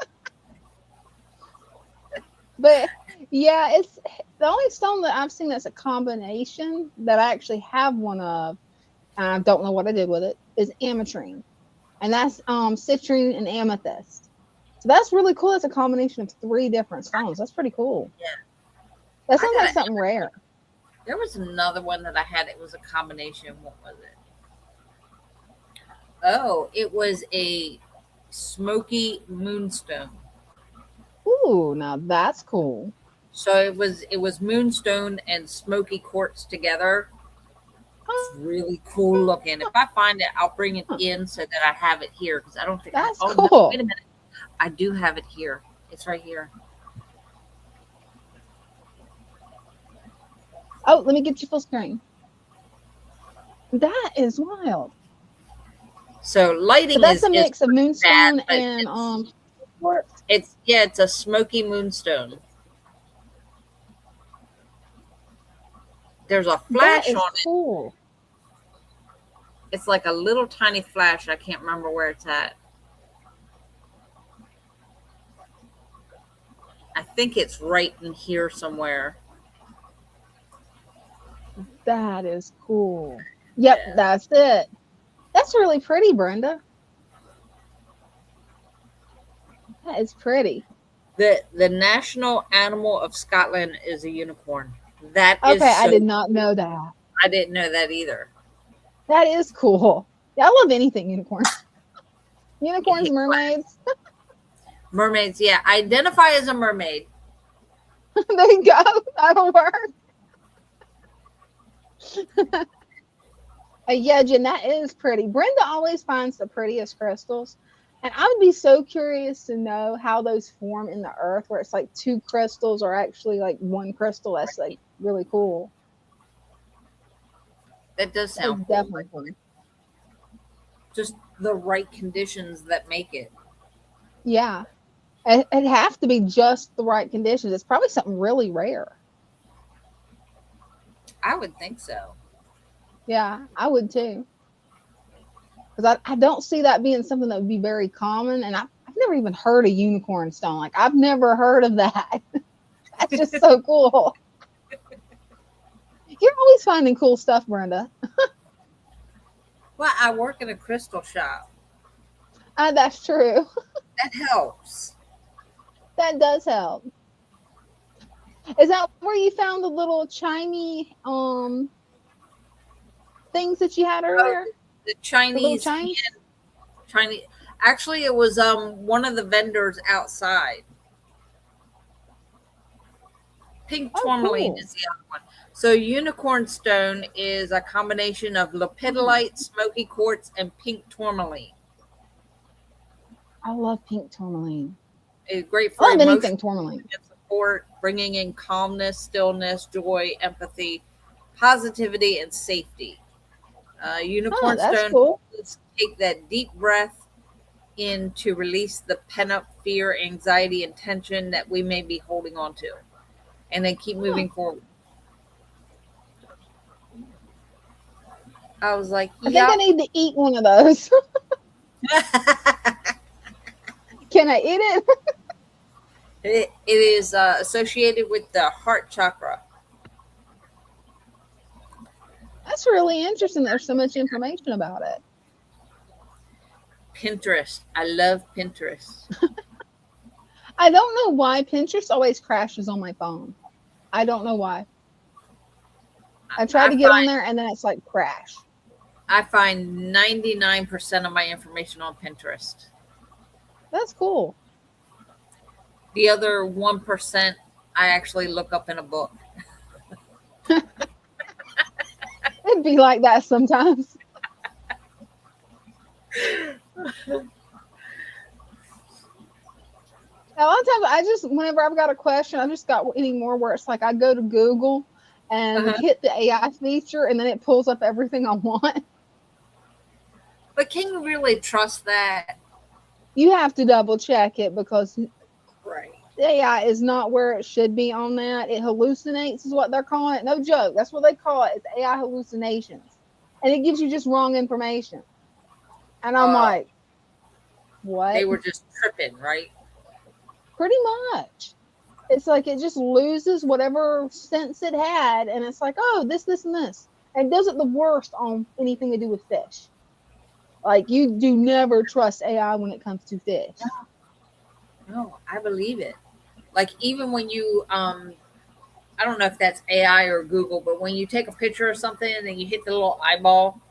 But yeah, it's the only stone that I've seen that's a combination that I actually have one of, and I don't know what I did with it, is ametrine. And that's citrine and amethyst. So that's really cool. It's a combination of 3 different stones. That's pretty cool.
Yeah.
That sounds
I
like
got
something rare.
There was another one that I had. It was a combination. What was it? Oh, it was a smoky moonstone.
Ooh, now that's cool.
So it was moonstone and smoky quartz together. It's really cool looking. If I find it, I'll bring it in so that I have it here, because I don't think
That's
no,
cool.
wait a minute. I do have it here. It's right here.
Oh, let me get you full screen. That is wild.
So lighting
So that's
is
a mix of moonstone
bad, but
and quartz.
it's a smoky moonstone. There's a flash
That is
on it.
cool.
It's like a little tiny flash. I can't remember where it's at. I think it's right in here somewhere.
That is cool. Yep,
Yeah.
that's it. That's really pretty, Brenda. That is pretty.
The national animal of Scotland is a unicorn. That is
Okay, I
so.
did not know that.
I didn't know that either.
That is cool. Yeah, I love anything unicorn. Unicorns, mermaids.
Mermaids, yeah. Identify as a mermaid.
There you go. That'll work. Yeah, Jen, that is pretty. Brenda always finds the prettiest crystals. And I would be so curious to know how those form in the earth, where it's like two crystals or actually like one crystal. That's like really cool.
That does
That's
sound cool.
definitely fun.
Just the right conditions that make it.
Yeah. It'd have to be just the right conditions. It's probably something really rare.
I would think so.
Yeah, I would too. Because I don't see that being something that would be very common. And I've never even heard of unicorn stone. Like, I've never heard of that. That's just so cool. You're always finding cool stuff, Brenda.
Well, I work in a crystal shop.
That's true.
That helps.
That does help. Is that where you found the little chimey things that you had earlier?
The
The
Chinese
little chimes?
Chinese. Actually, it was one of the vendors outside. Pink
Oh,
tourmaline
cool.
is the other one. So unicorn stone is a combination of lepidolite, smoky quartz, and pink tourmaline.
I love pink tourmaline.
It's great
I
for
love
emotional
anything tourmaline.
support, bringing in calmness, stillness, joy, empathy, positivity, and safety.
Oh,
Unicorn
that's
stone
cool.
helps take that deep breath in to release the pent up fear, anxiety, and tension that we may be holding on to, and then keep moving forward. I was like,
I think I need to eat one of those. Can I eat it?
It is associated with the heart chakra.
That's really interesting. There's so much information about it.
Pinterest. I love Pinterest.
I don't know why Pinterest always crashes on my phone. I don't know why. I try to get on there and then it's like crash.
I find 99% of my information on Pinterest.
That's cool.
The other 1%, I actually look up in a book.
It'd be like that sometimes. A lot of times whenever I've got a question, I've just got any more where it's like I go to Google and hit the AI feature and then it pulls up everything I want.
But can you really trust that?
You have to double check it because
Right.
the AI is not where it should be on that. It hallucinates is what they're calling it. No joke. That's what they call it. It's AI hallucinations. And it gives you just wrong information. And I'm like, what?
They were just tripping, right?
Pretty much. It's like it just loses whatever sense it had. And it's like, oh, this, and this. And it does it the worst on anything to do with fish. Like, you do never trust AI when it comes to fish.
No, I believe it. Like, even when you, I don't know if that's AI or Google, but when you take a picture of something and then you hit the little eyeball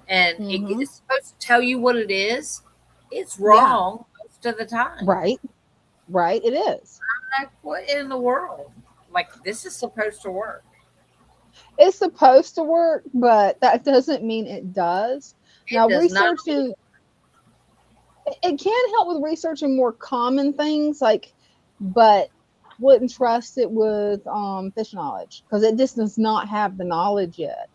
and it's supposed to tell you what it is, it's wrong most of the time.
Right. Right. It is.
I'm like, what in the world? Like, this is supposed to work.
It's supposed to work, but that doesn't mean it does. Now, researching, it can help with researching more common things, like, but I wouldn't trust it with fish knowledge because it just does not have the knowledge yet.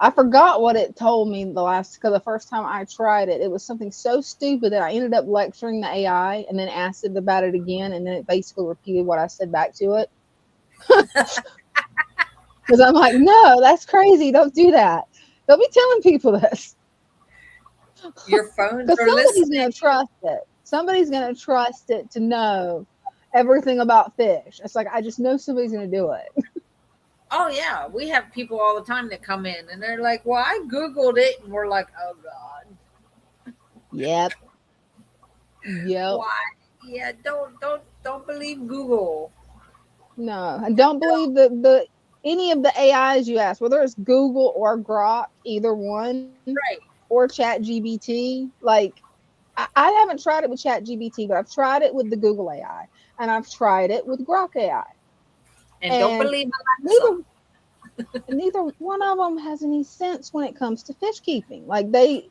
I forgot what it told me because the first time I tried it, it was something so stupid that I ended up lecturing the AI and then asked it about it again, and then it basically repeated what I said back to it. Because I'm like, no, that's crazy. Don't do that. Don't be telling people this.
Your phones
Because
are
somebody's
listening.
going to trust it. Somebody's going to trust it to know everything about fish. It's like, I just know somebody's going to do it.
Oh, yeah. We have people all the time that come in and they're like, well, I Googled it. And we're like, oh, God.
Yep.
Why? Yeah, don't believe Google.
No, I don't believe the any of the AIs you ask, whether it's Google or Grok, either one,
Right.
or Chat GBT. Like I haven't tried it with Chat GBT, but I've tried it with the Google AI and I've tried it with Grok AI.
And don't
And
believe Alexa.
neither neither one of them has any sense when it comes to fish keeping. Like they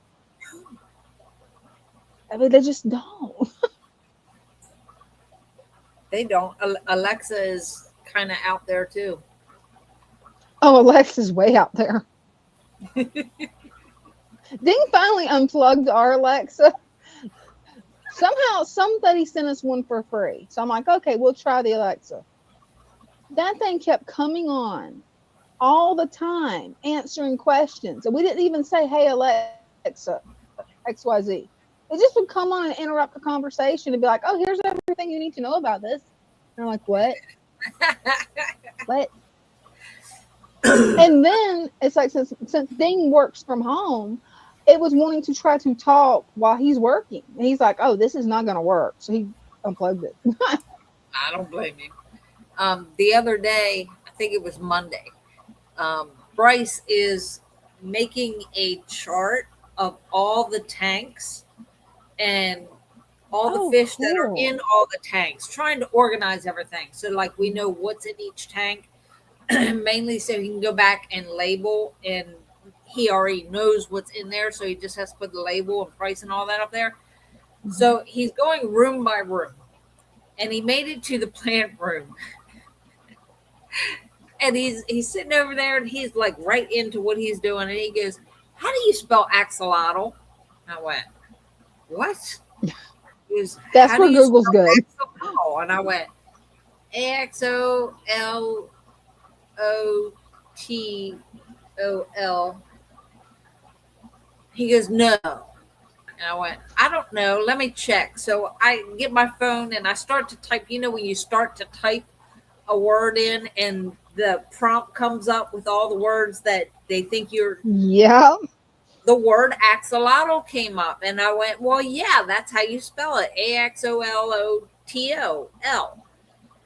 just don't.
They don't. Alexa is kind of out there too.
Oh, Alexa's way out there. Ding finally unplugged our Alexa. Somehow somebody sent us one for free. So I'm like, okay, we'll try the Alexa. That thing kept coming on all the time, answering questions. And we didn't even say, hey, Alexa, XYZ. It just would come on and interrupt the conversation and be like, oh, here's everything you need to know about this. And I'm like, what? What? And then it's like since Ding works from home, it was wanting to try to talk while he's working. And he's like, oh, this is not gonna work. So he unplugged it.
I don't blame you. The other day, I think it was Monday, Bryce is making a chart of all the tanks and all the
Oh,
fish that are
cool.
in all the tanks, trying to organize everything. So, like, we know what's in each tank, mainly so he can go back and label. And he already knows what's in there. So he just has to put the label and price and all that up there. So he's going room by room. And he made it to the plant room. And he's sitting over there and he's like right into what he's doing. And he goes, how do you spell axolotl? I went, what? He goes,
That's
how
where
do you
Google's
spell
good.
axolotl? And I went, AXOLOTOL. He goes, no. And I went, I don't know. Let me check. So I get my phone and I start to type. You know, when you start to type a word in and the prompt comes up with all the words that they think you're,
Yeah.
the word axolotl came up. And I went, well, yeah, that's how you spell it. AXOLOTOL.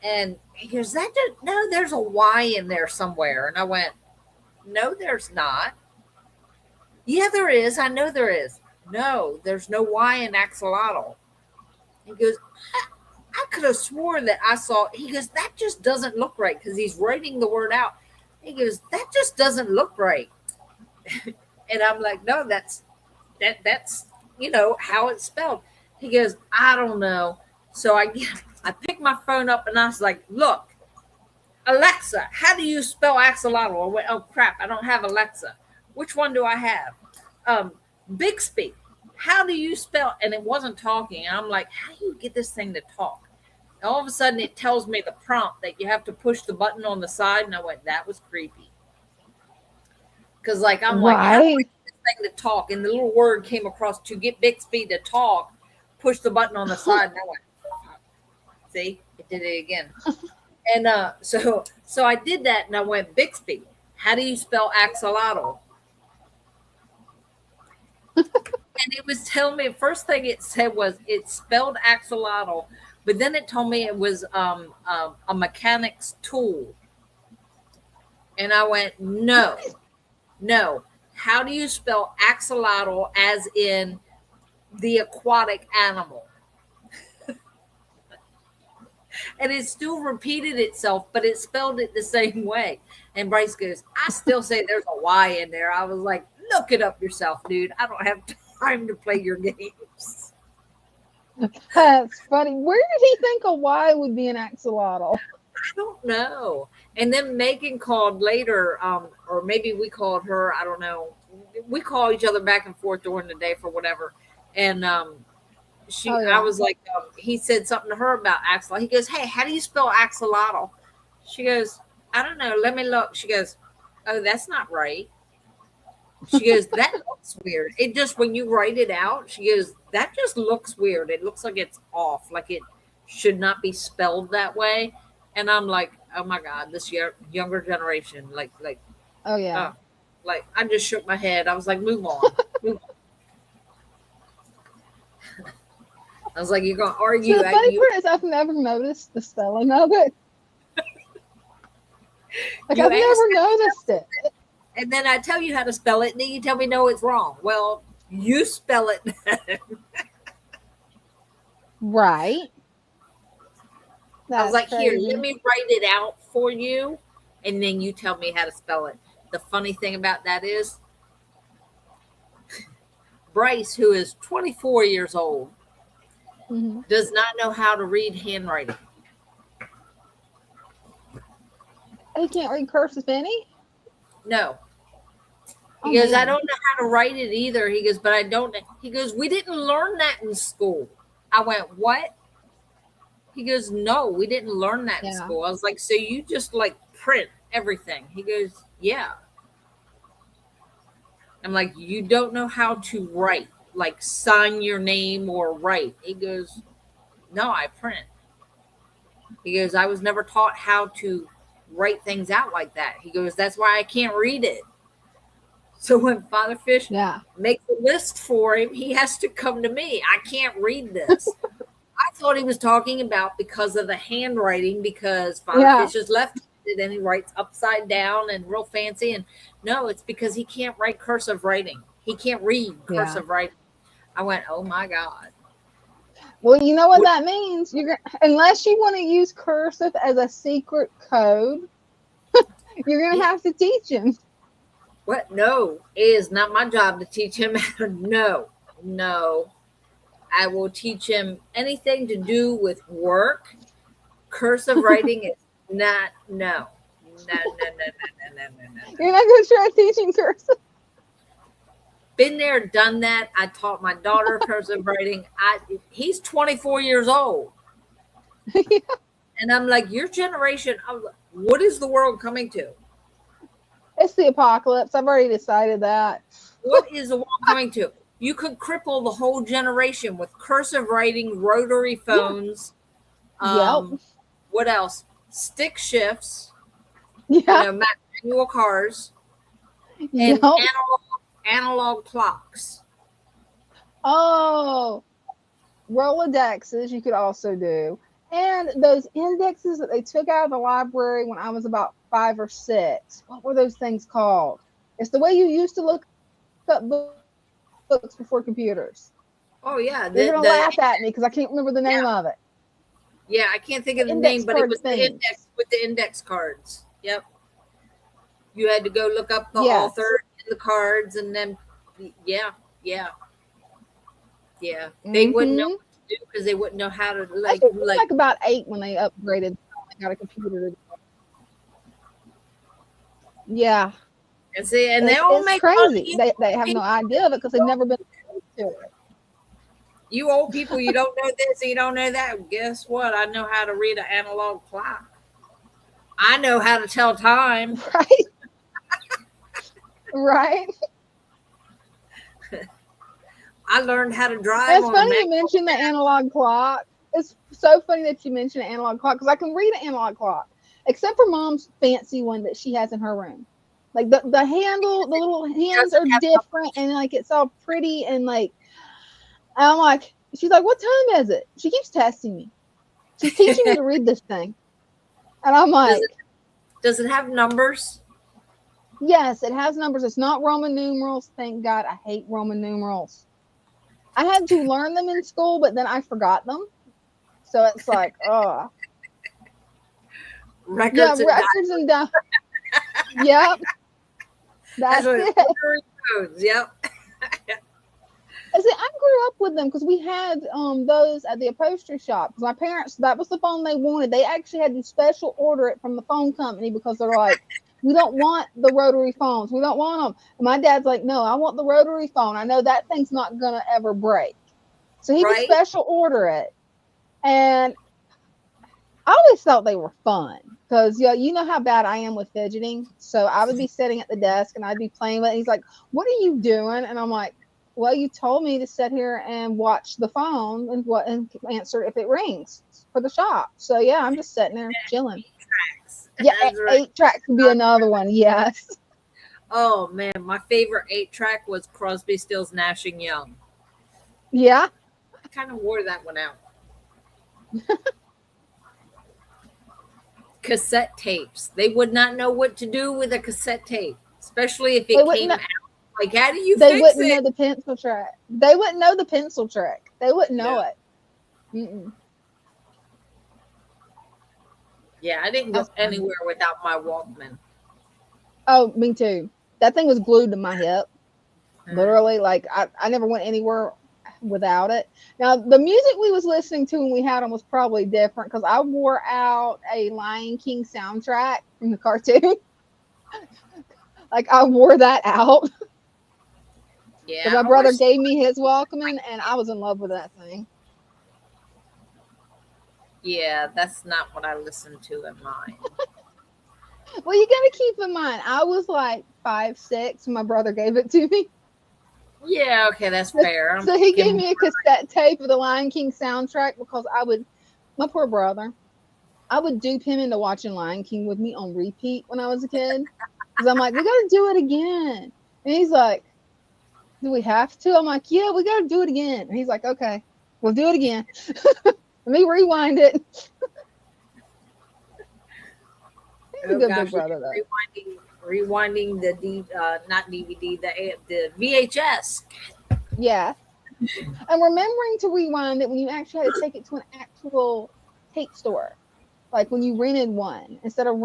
And he goes, no, there's a Y in there somewhere. And I went, no, there's not. Yeah, there is. I know there is. No, there's no Y in axolotl. He goes, I could have swore that I saw. He goes, that just doesn't look right because he's writing the word out. He goes, that just doesn't look right. And I'm like, no, that's how it's spelled. He goes, I don't know. So I picked my phone up and I was like, look, Alexa, how do you spell axolotl? I went, oh crap, I don't have Alexa. Which one do I have? Bixby. How do you spell? And it wasn't talking. And I'm like, how do you get this thing to talk? And all of a sudden, it tells me the prompt that you have to push the button on the side. And I went, that was creepy. Because, like, I'm like, how do I
Right.
get this thing to talk? And the little word came across to get Bixby to talk, push the button on the side. And I went, see, it did it again. And so I did that. And I went, Bixby, how do you spell axolotl? And it was telling me, first thing it said was it spelled axolotl, but then it told me it was a mechanic's tool. And I went, no. How do you spell axolotl as in the aquatic animal? And it still repeated itself, but it spelled it the same way. And Bryce goes, I still say there's a Y in there. I was like, look it up yourself, dude. I don't have time to play your games.
That's funny. Where did he think a Y would be an axolotl?
I don't know. And then Megan called later, or maybe we called her. I don't know. We call each other back and forth during the day for whatever. And I was like, he said something to her about axolotl. He goes, hey, how do you spell axolotl? She goes, I don't know. Let me look. She goes, oh, that's not right. She goes, that looks weird. It just, when you write it out, she goes, that just looks weird. It looks like it's off. Like it should not be spelled that way. And I'm like, oh my God, this younger generation, like,
Oh yeah.
like I just shook my head. I was like, move on. Move on. I was like, you're gonna
So
argue?
the funny part is I've never noticed the spelling of it. Like
You
I've
asked
never noticed it.
and then I tell you how to spell it, and then you tell me no, it's wrong. Well, you spell it.
Right.
I was
That's
like, here,
crazy.
let me write it out for you, and then you tell me how to spell it. The funny thing about that is, Bryce, who is 24 years old,
Mhm.
does not know how to read handwriting.
He can't read cursive any?
No.
Oh,
He goes, I
man.
don't know how to write it either. He goes, but I don't. He goes, we didn't learn that in school. I went, what? He goes, no, we didn't learn that in
Yeah.
school. I was like, so you just like print everything? He goes, yeah. I'm like, you don't know how to write, like sign your name or write. He goes, no, I print. He goes, I was never taught how to write things out like that. He goes, that's why I can't read it. So when Father Fish
Yeah.
makes a list for him, he has to come to me. I can't read this. I thought he was talking about because of the handwriting, because Father
Yeah.
Fish is left-handed and he writes upside down and real fancy. And no, it's because he can't write cursive writing. He can't read
Yeah.
cursive writing. I went, oh my God.
Well, you know what that means. Unless you want to use cursive as a secret code, you're gonna have to teach him.
What? No, it is not my job to teach him how to. No. I will teach him anything to do with work. Cursive writing is not. No.
You're not gonna try teaching cursive.
Been there, done that. I taught my daughter cursive writing. He's 24 years old. And I'm like, your generation, what is the world coming to?
It's the apocalypse. I've already decided that.
What is the world coming to? You could cripple the whole generation with cursive writing, rotary phones.
Yep.
What else? Stick shifts.
Yeah.
Manual cars. And
Yep.
analog clocks.
Oh, Rolodexes you could also do. And those indexes that they took out of the library when I was about 5 or 6. What were those things called? It's the way you used to look up books before computers.
Oh, yeah.
You're going to laugh at me because I can't remember the name of it.
Yeah, I can't think of the
Index
name, but it
card
was the
things.
index with the index cards. Yep. You had to go look up the
Yes.
author in the cards, and then yeah. They wouldn't know what to do because they wouldn't know how to
I think it was like about 8 when they upgraded. They got a computer. Yeah.
And see, and they all
It's
make
crazy.
money.
They have no idea of it because they've never been exposed to it.
You old people, you don't know this, you don't know that. Guess what? I know how to read an analog clock. I know how to tell time.
Right. Right.
I learned how to drive.
It's funny you mentioned the analog clock. It's so funny that you mentioned an analog clock because I can read an analog clock, except for Mom's fancy one that she has in her room. Like the handle, the little hands are different, and like it's all pretty and like. And I'm like, she's like, what time is it? She keeps testing me. She's teaching me to read this thing, and I'm like,
does it have numbers?
Yes, it has numbers. It's not Roman numerals. Thank God. I hate Roman numerals. I had to learn them in school, but then I forgot them. So it's like, oh.
Records
and down. Yep. That's it.
Codes. Yep.
I see, I grew up with them because we had those at the upholstery shop. Because my parents, that was the phone they wanted. They actually had to special order it from the phone company because they're like, we don't want the rotary phones. We don't want them. And my dad's like, no, I want the rotary phone. I know that thing's not going to ever break. So he would special order it. And I always thought they were fun because you know how bad I am with fidgeting. So I would be sitting at the desk and I'd be playing with it. He's like, what are you doing? And I'm like, well, you told me to sit here and watch the phone and answer if it rings for the shop. So yeah, I'm just sitting there chilling. Yeah, 8-track could be another one. Yes.
Oh man, my favorite 8-track was Crosby, Stills, Nash and Young.
Yeah.
kind of wore that one out. Cassette tapes. They would not know what to do with a cassette tape, especially if it came out. Like, how do you
They
fix
wouldn't
it?
know the pencil trick. They wouldn't know the pencil trick. They wouldn't know it. Mm-mm.
Yeah, I didn't go
That's funny.
anywhere without my Walkman.
Oh, me too. That thing was glued to my hip. Literally, like I never went anywhere without it. Now, the music we was listening to when we had them was probably different because I wore out a Lion King soundtrack from the cartoon. Like I wore that out.
Yeah,
My brother gave me his Walkman, and I was in love with that thing.
Yeah, that's not what I listened to in mine.
Well, you got to keep in mind, I was like 5, 6 when my brother gave it to me.
Yeah, okay, that's fair.
So he gave me a cassette tape of the Lion King soundtrack because my poor brother, I would dupe him into watching Lion King with me on repeat when I was a kid. Because I'm like, we got to do it again. And he's like, do we have to? I'm like, yeah, we got to do it again. And he's like, okay, we'll do it again. Let me rewind it. He's a good big brother, though.
Rewinding the not DVD, the VHS.
Yeah. And remembering to rewind it when you actually had to take it to an actual tape store. Like when you rented one instead of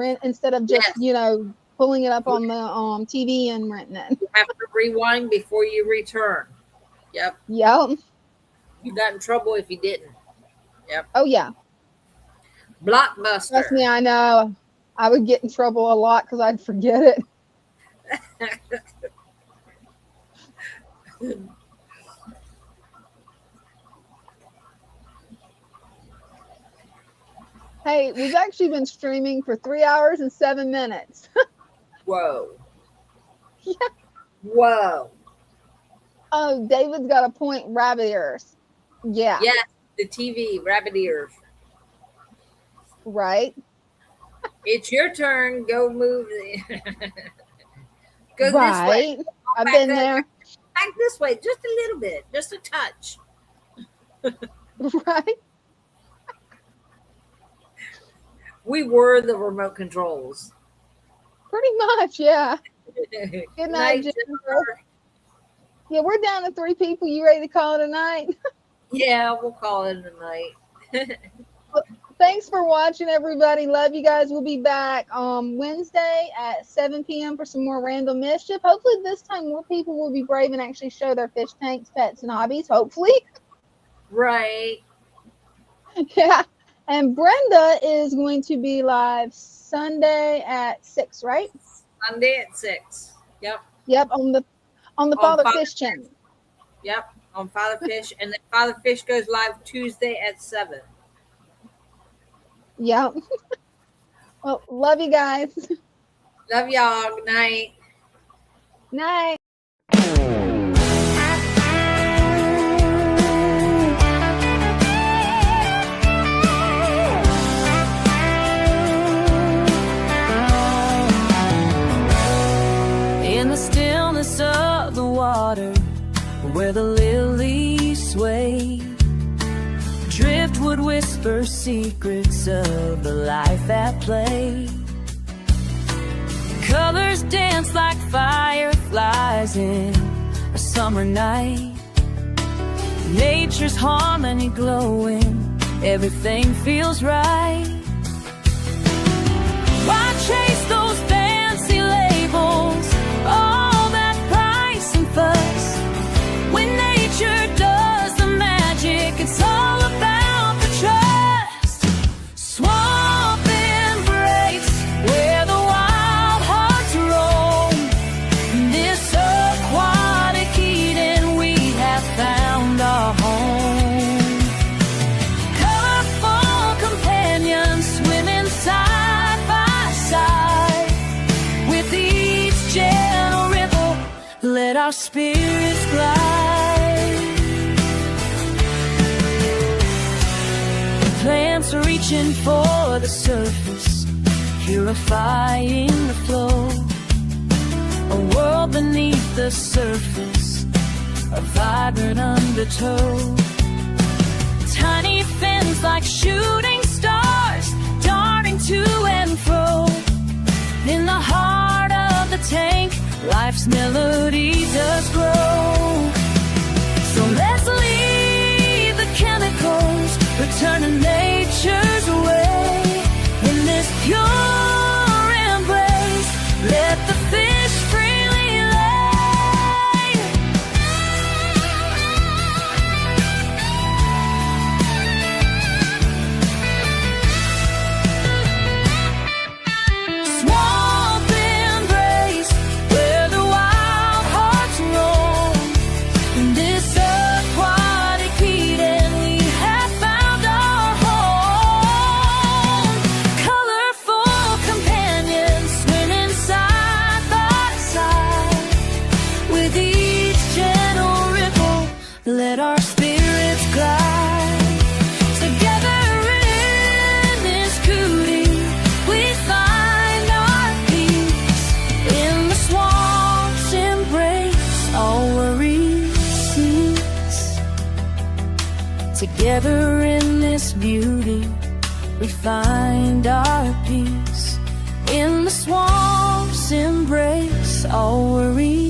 just, pulling it up on the TV and renting it.
You have to rewind before you return. Yep.
Yep.
You got in trouble if you didn't. Yep.
Oh yeah.
Blockbuster.
Trust me, I know. I would get in trouble a lot because I'd forget it. Hey, we've actually been streaming for 3 hours and 7 minutes.
Whoa.
Yeah.
Whoa.
Oh, David's got a point. Rabbit ears. Yeah.
Yes, the TV, rabbit ears.
Right.
It's your turn. Go move. Go
Right.
this way.
I've been there.
Back this way, just a little bit, just a touch.
Right.
We were the remote controls.
Pretty much, yeah.
Good
Good night,
night,
Jennifer.
Jennifer.
Yeah, we're down to 3 people. You ready to call it a night?
Yeah, we'll call it a night.
Thanks for watching, everybody. Love you guys. We'll be back Wednesday at 7 p.m. for some more random mischief. Hopefully this time more people will be brave and actually show their fish tanks, pets, and hobbies. Hopefully.
Right.
Yeah. And Brenda is going to be live Sunday at 6, right?
Sunday at 6. Yep.
Yep, on the Father Fish channel.
Yep, on Father Fish. And then Father Fish goes live Tuesday at 7.
Yep. Well, love you guys.
Love y'all. Good night.
Night.
In the stillness of the water, where the lilies sway, driftwood whisper secrets of the life at play. Colors dance like fireflies in a summer night. Nature's harmony glowing, everything feels right. Why chase those fancy labels, all that price and fuss, when nature does the magic? It's all about the trust. Swamp embrace, where the wild hearts roam. This aquatic Eden, we have found our home. Colorful companions swimming side by side. With each gentle ripple, let our spirits glide. Plants are reaching for the surface, purifying the flow. A world beneath the surface, a vibrant undertow. tiny fins like shooting stars, darting to and fro. In the heart of the tank, life's melody does grow. So let's leave the chemicals, return to nature's way. In this pure embrace, let the fish freely lay. Swamp embrace, where the wild hearts roam. In this aquatic Eden, we have found our home. Colorful companions, swimming side by side. With each gentle ripple, let our spirits glide. Together in this cootie, we find our peace. In the swamp's embrace, all worries cease. Together in this beauty, we find our peace. In the swamp's embrace, all worries